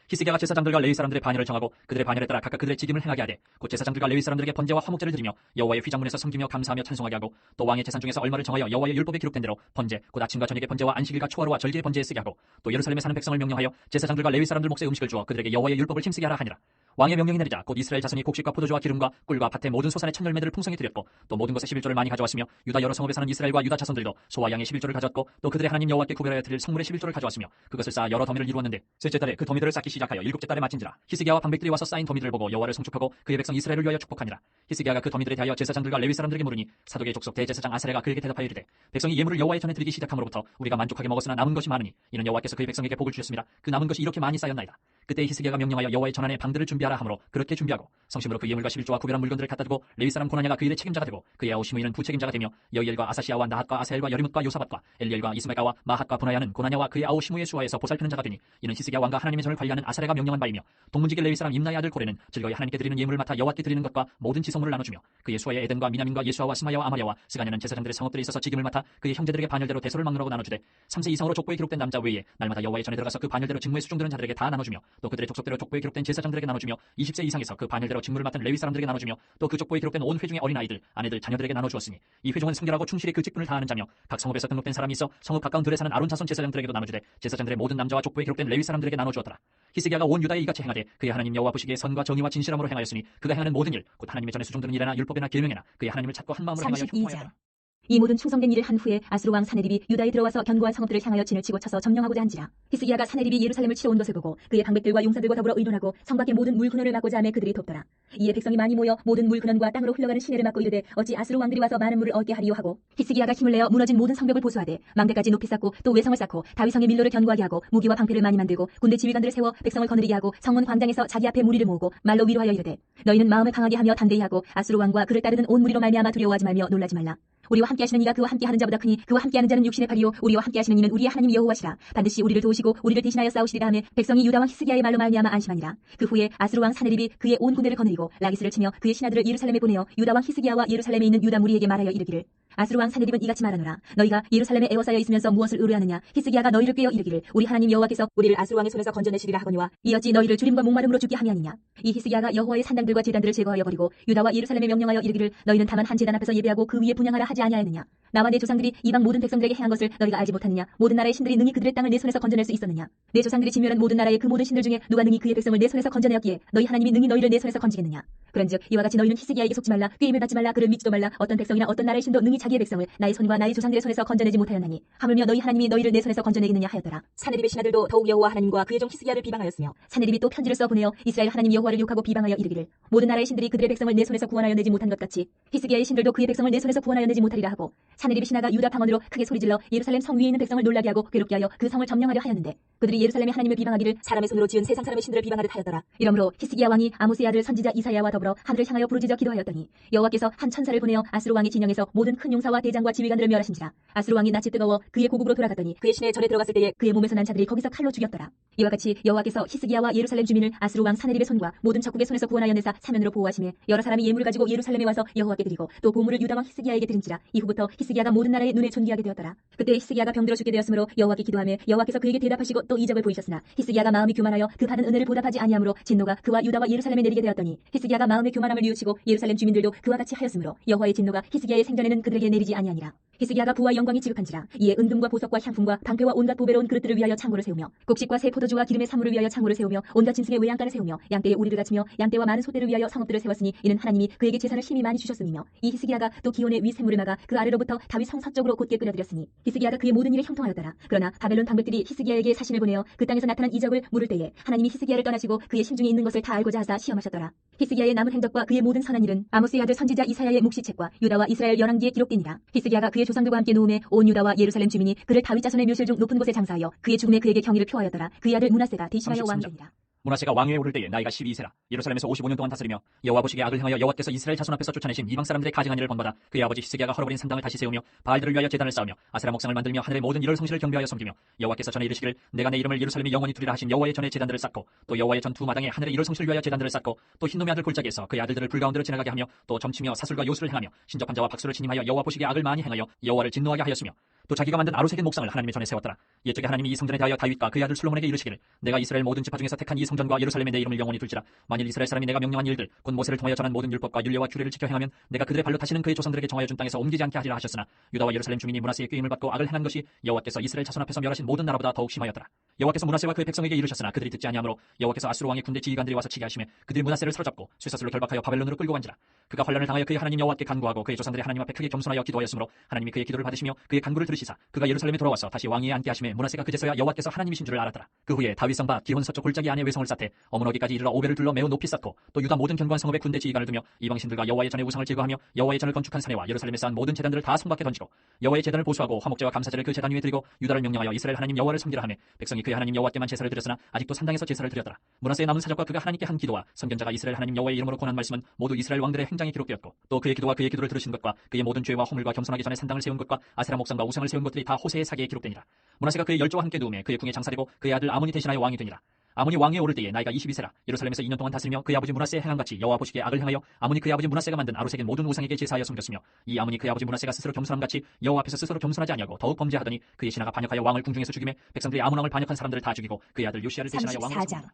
히스기야가 제사장들과 레위 사람들의 반열을 정하고 그들의 반열에 따라 각각 그들의 직임을 행하게 하되 곧 제사장들과 레위 사람들에게 번제와 화목제를 드리며 여호와의 휘장문에서 섬기며 감사하며 찬송하게 하고 또 왕의 재산 중에서 얼마를 정하여 여호와의 율법에 기록된 대로 번제 곧 아침과 저녁의 번제와 안식일과 초하루와 절기의 번제에 쓰게 하고 또 예루살렘에 사는 백성을 명령하여 제사장들과 레위 사람들 몫의 음식을 주어 그들에게 여호와의 율법을 힘쓰게 하라 하니라. 왕의 명령이 내리자 곧 이스라엘 자손이 곡식과 포도주와 기름과 꿀과 밭의 모든 소산의 첫 열매들을 풍성히 드렸고 또 모든 것의 11조를 많이 가져왔으며 유다 여러 성읍에 사는 이스라엘과 유다 자손들도 소와 양의 11조를 가져왔고 또 그들의 하나님 여호와께 구별하여 드릴 성물의 11조를 가져왔으며 그것을 쌓아 여러 더미를 이루었는데 셋째 달에 그 더미들을 쌓기 시작하여 일곱째 달에 마친지라. 히스기야와 방백들이 와서 쌓인 더미들을 보고 여호와를 송축하고 그의 백성 이스라엘을 위하여 축복하니라. 히스기야가 그 더미들에 대하여 제사장들과 레위 사람들에게 물으니 사독의 족속 대제사장 아사랴가 그에게 대답하여 이르되 백성이 예물을 여호와의 전에 드리기 시작함으로부터 우리가 만족하게 먹었으나 남은 것이 많으니 이는 여호와께서 그의 백성에게 복을 주셨습니다. 그 남은 것이 이렇게 많이 쌓였나이다. 그때 히스기야가 명령하여 여호와의 전안에 방들을 준비하라 하므로 그렇게 준비하고 성심으로 그 예물과 11조와 구별한 물건들을 갖다 두고 레위 사람 고나냐가 그 일의 책임자가 되고 그의 아우 시므이는 부책임자가 되며 여이엘과 아사시아와 나핫과 아사엘과 여리뭇과 요사밧과 엘리엘과 이스메가와 마핫과 분하야는 고나냐와 그의 아우 시므의 수하에서 보살피는 자가 되니 이는 히스기야 왕과 하나님의 전을 관리하는 아사레가 명령한 바이며 동문지기 레위 사람 임나의 아들 고레는 즐거이 하나님께 드리는 예물을 맡아 여호와께 드리는 것과 모든 지성물을 나눠주며 그의 수하에 에덴과 미나민과 예수아와 스마야와 아마야와 스가냐는 제사장들의 성읍들에 있어서 직임을 맡아 그의 형제들에게 반열대로 대소를 막론하고 나눠주되 3세 이상으로 족보에 기록된 남자 외에 날마다 여호와의 전에 들어가서 그 반열대로 직무에 수종드는 자들에게 다 나눠주며 또 그들의 족속대로 족보에 기록된 제사장들에게 나눠주며 20세 이상에서 그 반열대로 직무를 맡은 레위 사람들에게 나눠주며 또 그 족보에 기록된 온 회중의 어린아이들 아내들 자녀들에게 나눠주었으니 이 회중은 성결하고 충실히 그 직분을 다하는 자며 각 성읍에서 등록된 사람이 있어 성읍 가까운 들에 사는 아론 자손 제사장들에게도 나눠주되 제사장들의 모든 남자와 족보에 기록된 레위 사람들에게 나눠주었더라. 히스기야가 온 유다에 이같이 행하되 그의 하나님 여호와 보시기에 선과 정의와 진실함으로 행하였으니 그가 행하는 모든 일 곧 하나님의 전에 수종드는 일이나 율법이나 계명이나 그의 하나님을 찾고 한 마음으로 행하여 형통하였더라. 이 모든 충성된 일을 한 후에 아수르 왕 사네립이 유다에 들어와서 견고한 성읍들을 향하여 진을 치고 쳐서 점령하고자 한지라. 히스기야가 사네립이 예루살렘을 치러 온 것을 보고 그의 방백들과 용사들과 더불어 의논하고 성 밖의 모든 물 근원을 막고자 하매 그들이 돕더라. 이에 백성이 많이 모여 모든 물 근원과 땅으로 흘러가는 시내를 막고 이르되 어찌 아수르 왕들이 와서 많은 물을 얻게 하리요 하고 히스기야가 힘을 내어 무너진 모든 성벽을 보수하되 망대까지 높이 쌓고 또 외성을 쌓고 다윗성의 밀로를 견고하게 하고 무기와 방패를 많이 만들고 군대 지휘관들을 세워 백성을 거느리게 하고 성문 광장에서 자기 앞에 무리를 모으고 말로 위로하여 이르되 너희는 마음을 강하게 하며 담대히 하고 아수르 왕과 그를 따르는 온 무리로 말미암아 두려워하지 말며 놀라지 말라. 우리와 함께 하시는 이가 그와 함께 하는 자보다 크니 그와 함께 하는 자는 육신의 팔이요 우리와 함께 하시는 이는 우리의 하나님 여호와시라. 반드시 우리를 도우시고 우리를 대신하여 싸우시리라 하며 백성이 유다 왕 히스기야의 말로 말미암아 안심하니라. 그 후에 아수르 왕 사네립이 그의 온 군대를 거느리고 라기스를 치며 그의 신하들을 예루살렘에 보내어 유다 왕 히스기야와 예루살렘에 있는 유다 무리에게 말하여 이르기를 아수르 왕 사네립은 이같이 말하노라. 너희가 예루살렘에 에워싸여 있으면서 무엇을 의뢰하느냐. 히스기야가 너희를 꾀어 이르기를 우리 하나님 여호와께서 우리를 아수르 왕의 손에서 건져내시리라 하거니와 이 어찌 너희를 주림과 목마름으로 죽게 함이 아니냐. 이 히스기야가 여호와의 산당들과 제단들을 제거하여 버리고 유다와 예루살렘에 명령하여 이르기를 너희는 다만 한 제단 앞에서 예배하고 그 위에 분향하라 하지 아니하였느냐. 나와 내 조상들이 이방 모든 백성들에게 행한 것을 너희가 알지 못하느냐. 모든 나라의 신들이 능히 그들의 땅을 내 손에서 건져낼 수 있었느냐. 내 조상들이 진멸한 모든 나라의 그 모든 신들 중에 누가 능히 그의 백성을 내 손에서 건져내었기에 너희 하나님이 능히 너희를 내 손에서 건지겠느냐. 그런즉 이와 같이 너희는 히스기야에게 속지 말라. 꾀임을 받지 말라. 그를 믿지도 말라. 어떤 백성이나 어떤 나라의 신도 능히 자기의 백성을 나의 손과 나의 조상들의 손에서 건져내지 못하였나니 하물며 너희 하나님이 너희를 내 손에서 건져내겠느냐 하였더라. 사네립의 신하들도 더욱 여호와 하나님과 그의 종 히스기야를 비방하였으며 사네립이 또 편지를 써 보내어 이스라엘 하나님 여호와를 욕하고 비방하여 이르기를 모든 나라의 신들이 그들의 백성을 내 손에서 구원하여 내지 못한 것 같이 히스기야의 신들도 그의 백성을 내 손에서 구원하여 내지 못하리라 하고 사네립의 신하가 유다 방언으로 크게 소리질러 예루살렘 성 위에 있는 백성을 놀라게 하고 괴롭게 하여 그 성을 점령하려 하였는데 그들이 예루살렘의 하나님을 비방하기를 사람의 손으로 지은 세상 사람의 신들을 비방하듯 하였더라. 이러므로 히스기야 왕이 아모스의 아들 선지자 이사야와 더불어 하늘을 향하여 부르짖어 기도하였더니 여호와께서 한 천사를 보내어 아수르 왕의 진영에서 모든 큰 용사와 대장과 지휘관들을 멸하신지라. 아수르 왕이 낯이 뜨거워 그의 고국으로 돌아갔더니 그의 시내에 전에 들어갔을 때에 그의 몸에서 난 자들이 거기서 칼로 죽였더라. 이와 같이 여호와께서 히스기야와 예루살렘 주민을 아수르 왕 사네립의 손과 모든 적국의 손에서 구원하여 내사 사면으로 보호하시며 여러 사람이 예물을 가지고 예루살렘에 와서 여호와께 드리고 또 보물을 유다 왕 히스기야에게 드린지라. 이후부터 히스기야가 모든 나라의 눈에 존귀하게 되었더라. 그때 히스기야가 병들어 죽게 되었으므로 여호와께 기도하며 여호와께서 그에게 대답하시고 또 이적을 보이셨으나 히스기야가 마음이 교만하여 그 받은 은혜를 보답하지 아니하므로 진노가 그와 유다와 예루살렘에 내리게 되었더니 히스기야가 마음의 교만함을 뉘우치고 예루살렘 주민들도 그와 같이 하였으므로 여호와의 진노가 히스기야의 생전에는 그들에게 내리지 아니하니라. 히스기야가 부와 영광이 지극한지라. 이에 은금과 보석과 향품과 방패와 온갖 보배로운 그릇들을 위하여 창고를 세우며 곡식과 새 포도주와 기름의 사물을 위하여 창고를 세우며 온갖 짐승의 외양간을 세우며 양떼의 우리를 갖추며 양떼와 많은 소떼를 위하여 성읍들을 세웠으니 이는 하나님이 그에게 재산을 힘이 많이 주셨음이며 이 히스기야가 또 기온의 위 샘물을 막아 그 아래로부터 다윗 성 서쪽으로 곧게 끌어들였으니 히스기야가 그의 모든 일에 형통하였더라. 그러나 바벨론 방백들이 히스기야에게 사신을 보내어 그 땅에서 나타난 이적을 물을 때에 하나님이 히스기야를 떠나시고 그의 심중에 있는 것을 다 알고자 하사 시험하셨더라. 히스기야의 남은 행적과 그의 모든 선한 일은 아모스의 아들 선지자 이사야의 묵시책과 유다와 이스라엘 열왕기에 기록되니라. 히스기야가 그의 조상들과 함께 노음에 온 유다와 예루살렘 주민이 그를 다윗 자손의 묘실 중 높은 곳에 장사하여 그의 죽음에 그에게 경의를 표하였더라. 그의 아들 므낫세가 대신하여 왕이 되니라. 므낫세가 왕위에 오를 때에 나이가 12세라. 예루살렘에서 55년 동안 다스리며 여호와 보시기에 악을 행하여 여호와께서 이스라엘 자손 앞에서 쫓아내신 이방 사람들의 가증한 일을 본받아 그의 아버지 히스기야가 헐어버린 산당을 다시 세우며 바알들을 위하여 제단을 쌓으며 아세라 목상을 만들며 하늘의 모든 일월 성실을 경배하여 섬기며 여호와께서 전에 이르시기를 내가 내 이름을 예루살렘에 영원히 두리라 하신 여호와의 전에 제단들을 쌓고 또 여호와의 전 두 마당에 하늘의 일월 성실을 위하여 제단들을 쌓고 또 흰놈의 아들 골짜기에서 그의 아들들을 불가운데로 지나가게 하며 또 점치며 사술과 요술을 행하며 신접한 자와 박수를 지님하여 여호와 보시기에 악을 많이 행하여 여호와를 진노하게 하였으며 또 자기가 만든 아로색인 목상을 하나님의 전에 세웠더라. 옛적에 하나님이 이 성전에 대하여 다윗과 그의 아들 솔로몬에게 이르시기를 내가 이스라엘 모든 지파 중에서 택한 이 성전과 예루살렘에 내 이름을 영원히 둘지라. 만일 이스라엘 사람이 내가 명령한 일들 곧 모세를 통하여 전한 모든 율법과 율례와 규례를 지켜 행하면 내가 그들의 발로 다시는 그의 조상들에게 정하여 준 땅에서 옮기지 않게 하리라 하셨으나 유다와 예루살렘 주민이 므낫세의 꾀임을 받고 악을 행한 것이 여호와께서 이스라엘 자손 앞에서 멸하신 모든 나라보다 더욱 심하였더라. 여호와께서 므낫세와 그의 백성에게 이르셨으나 그들이 듣지 아니하므로 여호와께서 아수르 왕의 군대 지휘관들이 와서 치게 하시며 그들이 므낫세를 사로잡고 쇠사슬로 결박하여 바벨론으로 끌고 간지라. 그가 환난을 당하여 그의 하나님 여호와께 간구하고 그의 조상들의 하나님 앞에 크게 겸손하여 기도하였으므로 하나님이 그의 기도를 받으시며 그의 간구를 들으시사 그가 예루살렘에 돌아와서 다시 왕위에 앉게 하시며 므낫세가 그제서야 여호와께서 하나님이신 줄을 알았더라. 그 후에 다윗성 바 기혼 서쪽 골짜기 안에 외성을 쌓되 어머너기까지 이르러 오벨을 둘러 매우 높이 쌓고 또 유다 모든 견고한 성읍에 군대 지휘관을 두며 이방 신들과 여호와의 전의 우상을 제거하며 여호와의 전을 건축한 사내와 예루살렘에 쌓은 모든 제단들을 다 성 밖에 던지고 여호와의 제단을 보수하고 화목제와 감사제를 그 제단 위에 드리고 유다를 명령하여 이스라엘 하나님 여호와를 섬기라 하며 백성이 그의 하나님 여호와께만 제사를 드렸으나 아직도 산당에서 제사를 드렸더라. 므낫세의 남은 사적과 그가 하나님께 한 기도와 선견자가 이스라엘 하나님 여호와의 이름으로 권한 말씀은 모두 이스라엘 왕들의 행장에 기록되었고 또 그의 기도와 그의 기도를 들으신 것과 그의 모든 죄와 허물과 겸손하기 전에 산당을 세운 것과 아세라 목상과 우상을 세운 것들이 다 호세의 사기에 기록되니라. 므낫세가 그의 열조와 함께 누우매 그의 궁에 장사되고 그의 아들 아몬이 대신하여 왕이 되니라. 아몬이 왕위에 오를 때에 나이가 22세라. 예루살렘에서 2년 동안 다스리며 그의 아버지 므낫세의 행함같이 여호와 보시기에 악을 행하여 아몬이 그의 아버지 므낫세가 만든 아로색인 모든 우상에게 제사하여 섬겼으며 이 아몬이 그의 아버지 므낫세가 스스로 겸손함같이 여호와 앞에서 스스로 겸손하지 아니하고 더욱 범죄하더니 그의 신하가 반역하여 왕을 궁중에서 죽이매 백성들이 아몬 왕을 반역한 사람들을 다 죽이고 그의 아들 요시야를 대신하여 왕으로 34장. 삼는다.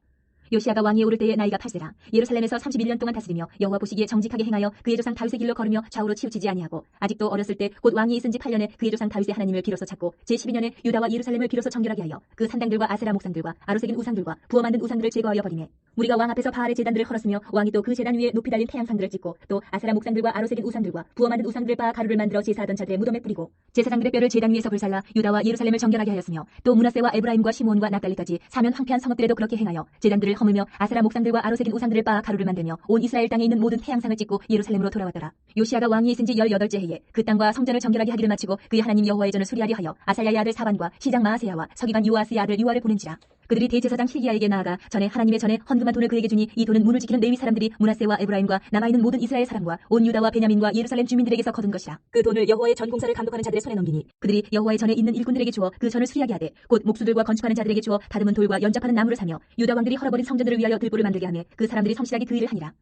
요시아가 왕위에 오를 때에 나이가 8세라. 예루살렘에서 31년 동안 다스리며 여호와 보시기에 정직하게 행하여 그의 조상 다윗의 길로 걸으며 좌우로 치우치지 아니하고 아직도 어렸을 때 곧 왕이 있은 지 8년에 그의 조상 다윗의 하나님을 비로소 찾고 제12년에 유다와 예루살렘을 비로소 정결하게 하여 그 산당들과 아세라 목상들과 아로색인 우상들과 부어 만든 우상들을 제거하여 버리매 우리가 왕 앞에서 바알의 제단들을 헐었으며 왕이 또 그 제단 위에 높이 달린 태양상들을 찍고 또 아세라 목상들과 아로색인 우상들과 부어 만든 우상들을 빻아 가루를 만들어 제사하던 자들의 무덤에 뿌리고 제사장들의 뼈를 제단 위에서 불살라 유다와 예루살렘을 정결하게 하였으며 또 므낫세와 에브라임과 시므온과 납달리까지 사면 황폐한 성읍들에도 그렇게 행하여 제단들을 허물며 아세라 목상들과 아로색인 우상들을 빻아 가루를 만들며 온 이스라엘 땅에 있는 모든 태양상을 찍고 예루살렘으로 돌아왔더라. 요시아가 왕위에 있은 지 18째 해에 그 땅과 성전을 정결하게 하기를 마치고 그의 하나님 여호와의 전을 수리하려 하여 아살랴의 아들 사반과 시장 마아세야와 서기관 요아스의 아들 요아를 보낸지라. 그들이 대제사장 힐기야에게 나아가 전에 하나님의 전에 헌금한 돈을 그에게 주니 이 돈은 문을 지키는 레위 사람들이 므낫세와 에브라임과 남아있는 모든 이스라엘 사람과 온 유다와 베냐민과 예루살렘 주민들에게서 거둔 것이라. 그 돈을 여호와의 전 공사를 감독하는 자들의 손에 넘기니 그들이 여호와의 전에 있는 일꾼들에게 주어 그 전을 수리하게 하되 곧 목수들과 건축하는 자들에게 주어 다듬은 돌과 연잡하는 나무를 사며 유다 왕들이 헐어버린 성전들을 위하여 들보를 만들게 하며 그 사람들이 성실하게 그 일을 하니라.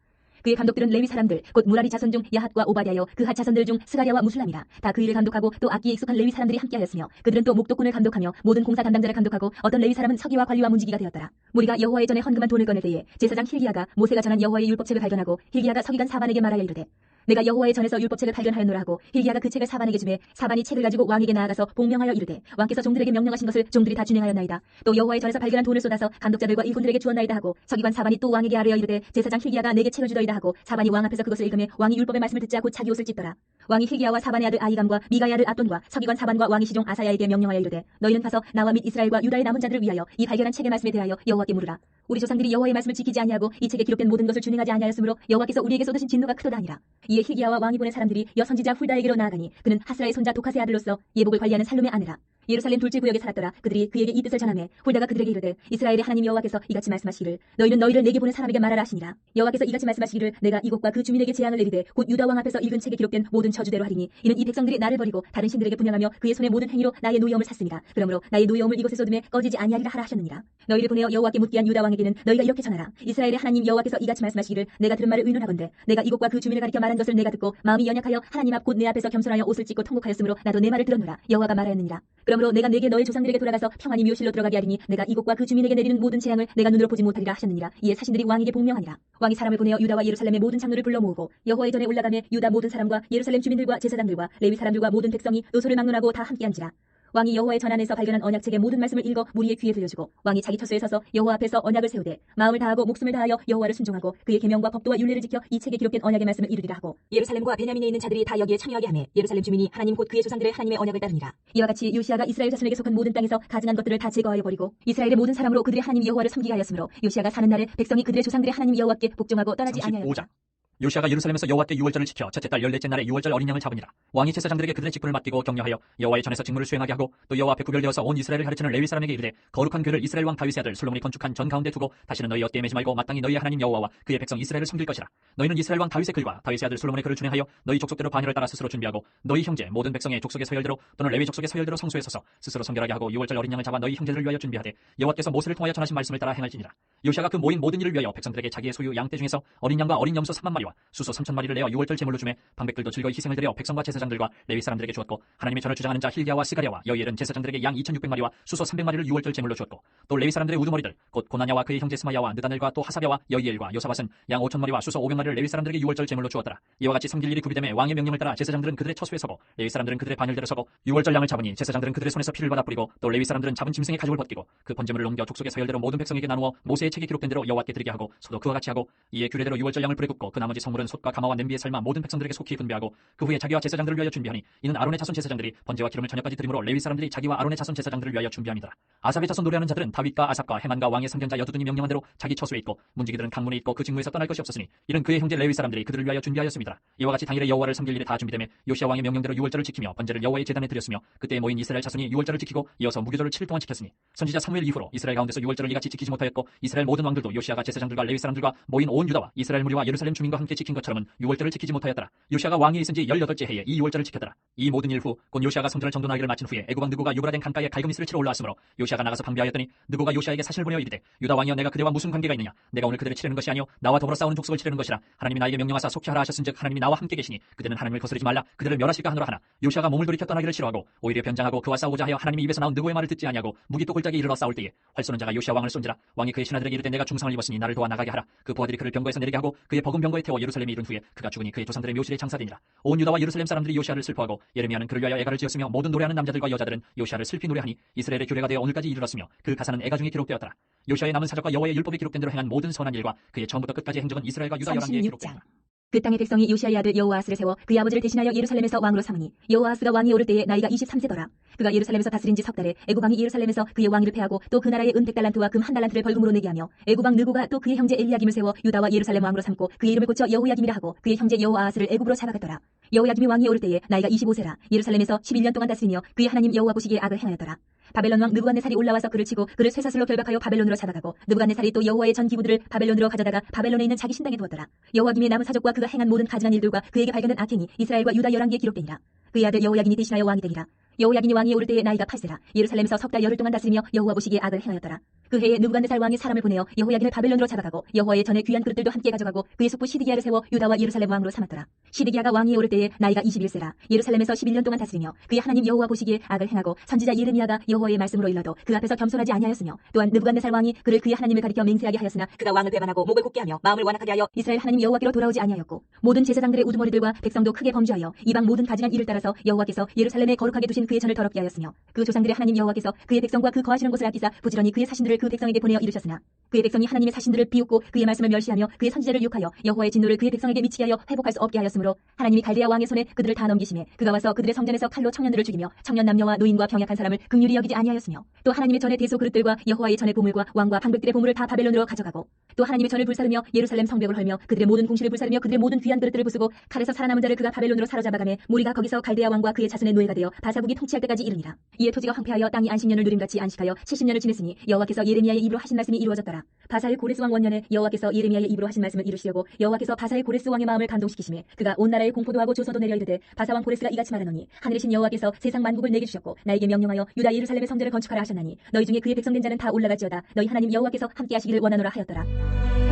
그의 감독들은 레위 사람들 곧 무라리 자손 중 야핫과 오바댜여 그핫 자손들 중 스가랴와 무술람이라. 다 그 일을 감독하고 또 악기에 익숙한 레위 사람들이 함께하였으며 그들은 또 목독군을 감독하며 모든 공사 담당자를 감독하고 어떤 레위 사람은 서기와 관리와 문지기가 되었더라. 무리가 여호와의 전에 헌금한 돈을 꺼낼 때에 제사장 힐기야가 모세가 전한 여호와의 율법책을 발견하고 힐기야가 서기관 사반에게 말하여 이르되 내가 여호와의 전에서 율법책을 발견하였노라 하고 힐기야가 그 책을 사반에게 주매 사반이 책을 가지고 왕에게 나아가서 복명하여 이르되 왕께서 종들에게 명령하신 것을 종들이 다 준행하였나이다. 또 여호와의 전에서 발견한 돈을 쏟아서 감독자들과 일꾼들에게 주었나이다 하고 서기관 사반이 또 왕에게 아뢰어 이르되 제사장 힐기야가 내게 책을 주더이다 하고 사반이 왕 앞에서 그것을 읽으며 왕이 율법의 말씀을 듣자 곧 자기 옷을 찢더라. 왕이 힐기야와 사반의 아들 아이감과 미가의 아들 아돈과 서기관 사반과 왕이 시종 아사야에게 명령하여 이르되 너희는 가서 나와 및 이스라엘과 유다의 남은 자들을 위하여 이 발견한 책의 말씀에 대하여 여호와께 물으라. 우리 조상들이 여호와의 말씀을 지키지 아니하고 이 책에 기록된 모든 것을 준행하지 아니하였으므로 여호와께서 우리에게 쏟으신 진노가 크도다 하니라. 이에 힐기야와 왕이 보낸 사람들이 여선지자 훌다에게로 나아가니 그는 하스라의 손자 도카스의 아들로서 예복을 관리하는 살룸의 아내라. 예루살렘 둘째 구역에 살았더라. 그들이 그에게 이 뜻을 전하매 훌다가 그들에게 이르되 이스라엘의 하나님 여호와께서 이같이 말씀하시기를 너희는 너희를 내게 보낸 사람에게 말하라 하시니라. 여호와께서 이같이 말씀하시기를 내가 이곳과 그 주민에게 재앙을 내리되 곧 유다 왕 앞에서 읽은 책에 기록된 모든 저주대로 하리니 이는 이 백성들이 나를 버리고 다른 신들에게 분양하며 그의 손의 모든 행위로 나의 노여움을 샀습니다. 그러므로 나의 노여움을 이곳에 쏟음에 꺼지지 아니하리라 하라 하셨느니라. 너희를 보내어 여호와께 묻기한 유다 왕에게는 너희가 이렇게 전하라. 이스라엘의 하나님 여호와께서 이같이 말씀하시기를 내가 들은 말을 의논하건대 내가 이곳과 그 주민을 가리켜 말한 것을 내가 듣고 마음이 연약하여 하나님 앞 곧 내 앞에서 겸손하여 옷을 찢고 통곡하였으므로 나도 내 말을 들었노라. 여호와가 말하였느니라. 그러므로 내가 내게 너의 조상들에게 돌아가서 평안히 묘실로 들어가게 하리니 내가 이곳과 그 주민에게 내리는 모든 재앙을 내가 눈으로 보지 못하리라 하셨느니라. 이에 사신들이 왕에게 복명하니라. 왕이 사람을 보내어 유다와 예루살렘의 모든 장로를 불러 모으고 여호와의 전에 올라가며 유다 모든 사람과 예루살렘 주민들과 제사장들과 레위 사람들과 모든 백성이 노소를 막론하고 다 함께한지라. 왕이 여호와의 전 안에서 발견한 언약책의 모든 말씀을 읽어 무리의 귀에 들려주고 왕이 자기 처소에 서서 여호와 앞에서 언약을 세우되 마음을 다하고 목숨을 다하여 여호와를 순종하고 그의 계명과 법도와 율례를 지켜 이 책에 기록된 언약의 말씀을 이루리라 하고 예루살렘과 베냐민에 있는 자들이 다 여기에 참여하게 하며 예루살렘 주민이 하나님 곧 그의 조상들의 하나님의 언약을 따르니라. 이와 같이 요시아가 이스라엘 자손에게 속한 모든 땅에서 가증한 것들을 다 제거하여 버리고 이스라엘의 모든 사람으로 그들의 하나님 여호와를 섬기게 하였으므로 요시아가 사는 날에 백성이 그들의 조상들의 하나님 여호와께 복종하고 떠나지 아니하였다. 요시아가 예루살렘에서 여호와께 유월절을 지켜 첫째 달 14째 날에 유월절 어린 양을 잡으니라. 왕이 제사장들에게 그들의 직분을 맡기고 격려하여 여호와의 전에서 직무를 수행하게 하고 또 여호와 앞에 구별되어서 온 이스라엘을 가르치는 레위 사람에게 이르되 거룩한 궤를 이스라엘 왕 다윗의 아들 솔로몬이 건축한 전 가운데 두고 다시는 너희 어깨에 매지 말고 마땅히 너희의 하나님 여호와와 그의 백성 이스라엘을 섬길 것이라. 너희는 이스라엘 왕 다윗의 글과 다윗의 아들 솔로몬의 글을 준행하여 너희 족속대로 반열을 따라 스스로 준비하고 너희 형제 모든 백성의 족속의 서열대로 또는 레위 족속의 서열대로 성소에 서서 스스로 성결하게 하고 유월절 어린 양을 잡아 너희 형제들을 위하여 준비하되 여호와께서 모세를 통하여 전하신 말씀을 따라 행할지니라. 요시아가 그 모인 모든 일을 위하여 백성들에게 자기의 소유 양떼 중에서 어린 양과 어린 염소 3만 마리와 수소 3천 마리를 내어 유월절 제물로 주매 방백들도 즐거이 희생을 드려 백성과 제사장들과 레위 사람들에게 주었고 하나님의 전을 주장하는 자 힐기야와 스가랴와 여이엘은 제사장들에게 양 2,600마리와 수소 300마리를 유월절 제물로 주었고 또 레위 사람들의 우두머리들 곧 고나냐와 그의 형제 스마야와 느다넬과 또 하사랴와 여이엘과 요사밧은 양 5,000마리와 수소 500마리를 레위 사람들에게 유월절 제물로 주었더라. 이와 같이 섬길 일이 구비되매 왕의 명령을 따라 제사장들은 그들의 처소에 서고 레위 사람들은 그들의 반열대로 서고 유월절 양을 잡으니 제사장들은 그들의 손에서 피를 받아 뿌리고 또 레위 사람들은 잡은 짐승의 가죽을 벗기고 그 번제물을 옮겨 족속의 서열대로 모든 백성에게 나누어 모세의 책에 기록된 대로 여호와께 드리게 하고 소도 그와 같이 하고 이에 규례대로 유월절 양을 불에 굽고 그 나머지 성물은 솥과 가마와 냄비에 삶아 모든 백성들에게 속히 분배하고 그 후에 자기와 제사장들을 위하여 준비하니 이는 아론의 자손 제사장들이 번제와 기름을 저녁까지 드림으로 레위 사람들이 자기와 아론의 자손 제사장들을 위하여 준비함이더라. 아삽의 자손 노래하는 자들은 다윗과 아삽과 헤만과 왕의 상견자 여두둔이 명령한 대로 자기 처소에 있고 문지기들은 강문에 있고 그 직무에서 떠날 것이 없었으니 이는 그의 형제 레위 사람들이 그들을 위하여 준비하였습니다. 이와 같이 당일에 여호와를 섬길 일이 다 준비되매 요시야 왕의 명령대로 유월절을 지키며 번제를 여호와의 제단에 드렸으며 그때 모인 이스라엘 자손이 유월절을 지키고 이어서 무교절을 7일 동안 지켰으니 선지자 사무엘 이후로 이스라엘 가운데서 유월절을 이같이 지키지 못하였고 이스라엘 모든 왕들도 요시야가 제사장들과 레위 사람들과 모인 온 유다와 이스라엘 무리와 예루살렘 주민과 함께 지킨 것처럼은 유월절을 지키지 못하였더라. 요시야가 왕이 있은 지 18째 해에 이 유월절을 지켰더라. 이 모든 일 후 곧 요시야가 성전을 정돈하기를 마친 후에 애굽 왕 느고가 유브라덴 강가에 갈그미스를 치러 올라왔으므로 요시야가 나가서 방비하였더니 느고가 요시야에게 사신을 보내어 이르되 유다 왕이여 내가 그대와 무슨 관계가 있느냐 내가 오늘 그들을 치르는 것이 아니요 나와 더불어 싸우는 족속을 치르는 것이라 하나님이 나에게 명령하사 속히 하라 하셨은즉 하나님이 나와 함께 계시니 그들은 하나님을 거스르지 말라 그들을 멸하실까 하노라 하나 요시야가 몸을 돌이켜 떠나기를 싫어하고 오히려 변장하고 그와 싸우고자 하여 하나님의 입에서 나온 느고의 말을 듣지 아니하고 무기 또 골짜기에 이르러 싸울 때에 활 쏘는 자가 요시야 왕을 쏜지라 왕이 그의 신하들에게 이르되 내가 중상을 입었으니 나를 도와 나가게 하라 그 부하들이 그를 병거에서 내리게 하고 그의 버금 병거에 태워 예루살렘에 이른 후에 그가 죽으니 그의 조상들의 묘실에 장사되니라. 온 유다와 예루살렘 사람들이 요시야를 슬퍼하고 예레미야는 그를 위하여 애가를 지었으며 모든 노래하는 남자들과 여자들은 요시야를 슬피 노래하니 이스라엘의 규례가 되어 오늘까지 이르렀으며 그 가사는 애가 중에 기록되었더라. 요시야의 남은 사적과 여호와의 율법에 기록된 대로 행한 모든 선한 일과 그의 처음부터 끝까지 행적은 이스라엘과 유다 열왕기에 기록되었다. 그 땅의 백성이 요시야의 아들 여호아스를 세워 그의 아버지를 대신하여 예루살렘에서 왕으로 삼으니 여호아스가 왕이 오를 때에 나이가 23세더라. 그가 예루살렘에서 다스린 지 석 달에 애굽 왕이 예루살렘에서 그의 왕위를 패하고 또 그 나라에 은 100달란트와 금 1달란트를 벌금으로 내게 하며 애굽 왕 느고가 또 그의 형제 엘리야김을 세워 유다와 예루살렘 왕으로 삼고 그의 이름을 고쳐 여호야김이라 하고 그의 형제 여호아스를 애굽으로 잡아갔더라. 여호야김이 왕이 오를 때에 나이가 25세라. 예루살렘에서 11년 동안 다스리며 그의 하나님 여호와 보시기에 악을 행하였더라. 바벨론 왕 느부갓네살이 올라와서 그를 치고 그를 쇠사슬로 결박하여 바벨론으로 잡아가고 느부갓네살이 또 여호와의 전 기구들을 바벨론으로 가져다가 바벨론에 있는 자기 신당에 두었더라. 여호야김의 남은 사적과 그가 행한 모든 가증한 일들과 그에게 발견된 악행이 이스라엘과 유다 열왕기에 기록되니라. 그의 아들 여호야김이 대신하여 왕이 되니라. 여호야김이 왕이 오를 때에 나이가 8세라. 예루살렘에서 석 달 열흘 동안 다스리며 여호와 보시기에 악을 행하였더라. 그 해에 느부갓네살 왕이 사람을 보내어 여호야김을 바벨론으로 잡아가고 여호와의 전에 귀한 그릇들도 함께 가져가고 그의 숙부 시드기야를 세워 유다와 예루살렘 왕으로 삼았더라. 시드기야가 왕이 오를 때에 나이가 21세라. 예루살렘에서 11년 동안 다스리며 그의 하나님 여호와 보시기에 악을 행하고 선지자 예레미야가 여호와의 말씀으로 일러도 그 앞에서 겸손하지 아니하였으며 또한 느부갓네살 왕이 그를 그의 하나님을 가리켜 맹세하게 하였으나 그가 왕을 배반하고 목을 굳게 하며 마음을 완악하게 하여 이스라엘 하나님 여호와께로 돌아오지 아니하였고 모든 제사장들의 우두머리들과 백성도 크게 범죄하여 이방 모든 가증한 일을 따라서 여호와께서 예루살렘에 거룩하게 두신 그의 전을 더럽게 하였으며 그 조상들의 하나님 여호와께서 그의 백성과 그 거하시는 곳을 아끼사 부지런히 그의 사신들을 그 백성에게 보내어 이르셨으나 그의 백성이 하나님의 사신들을 비웃고 그의 말씀을 멸시하며 그의 선지자를 욕하여 여호와의 진노를 그의 백성에게 미치게 하여 회복할 수 없게 하였으므로 하나님이 갈대아 왕의 손에 그들을 다 넘기심에 그가 와서 그들의 성전에서 칼로 청년들을 죽이며 청년 남녀와 노인과 병약한 사람을 긍휼히 여기지 아니하였으며 또 하나님의 전의 대소 그릇들과 여호와의 전의 보물과 왕과 방백들의 보물을 다 바벨론으로 가져가고 또 하나님의 전을 불사르며 예루살렘 성벽을 헐며 그들의 모든 궁실을 불사르며 그들의 모든 귀한 그릇들을 부수고 칼에서 살아남은 자를 그가 바벨론으로 사로잡아가매 무리가 거기서 갈대아 왕과 그의 자손의 노예가 되어 바사국이 통치할 때까지 이르니라. 이에 토지가 황폐하여 땅이 안식년을 누림같이 안식하여 70년을 지냈으니 여호와께서 예레미야의 입으로 하신 말씀이 이루어졌더라. 바사의 고레스 왕 원년에 여호와께서 예레미야의 입으로 하신 말씀을 이루시려고 여호와께서 바사의 고레스 왕의 마음을 감동시키심에 그가 온 나라에 공포도 하고 조서도 내려 이르되 바사 왕 고레스가 이같이 말하노니 하늘이신 여호와께서 세상 만국을 내게 주셨고 나에게 명령하여 유다 예루살렘의 성전을 건축하라 하셨나니 너희 중에 그의 백성된 자는 다 올라갈지어다 너희 하나님 여호와께서 함께 하시기를 원하노라 하였더라.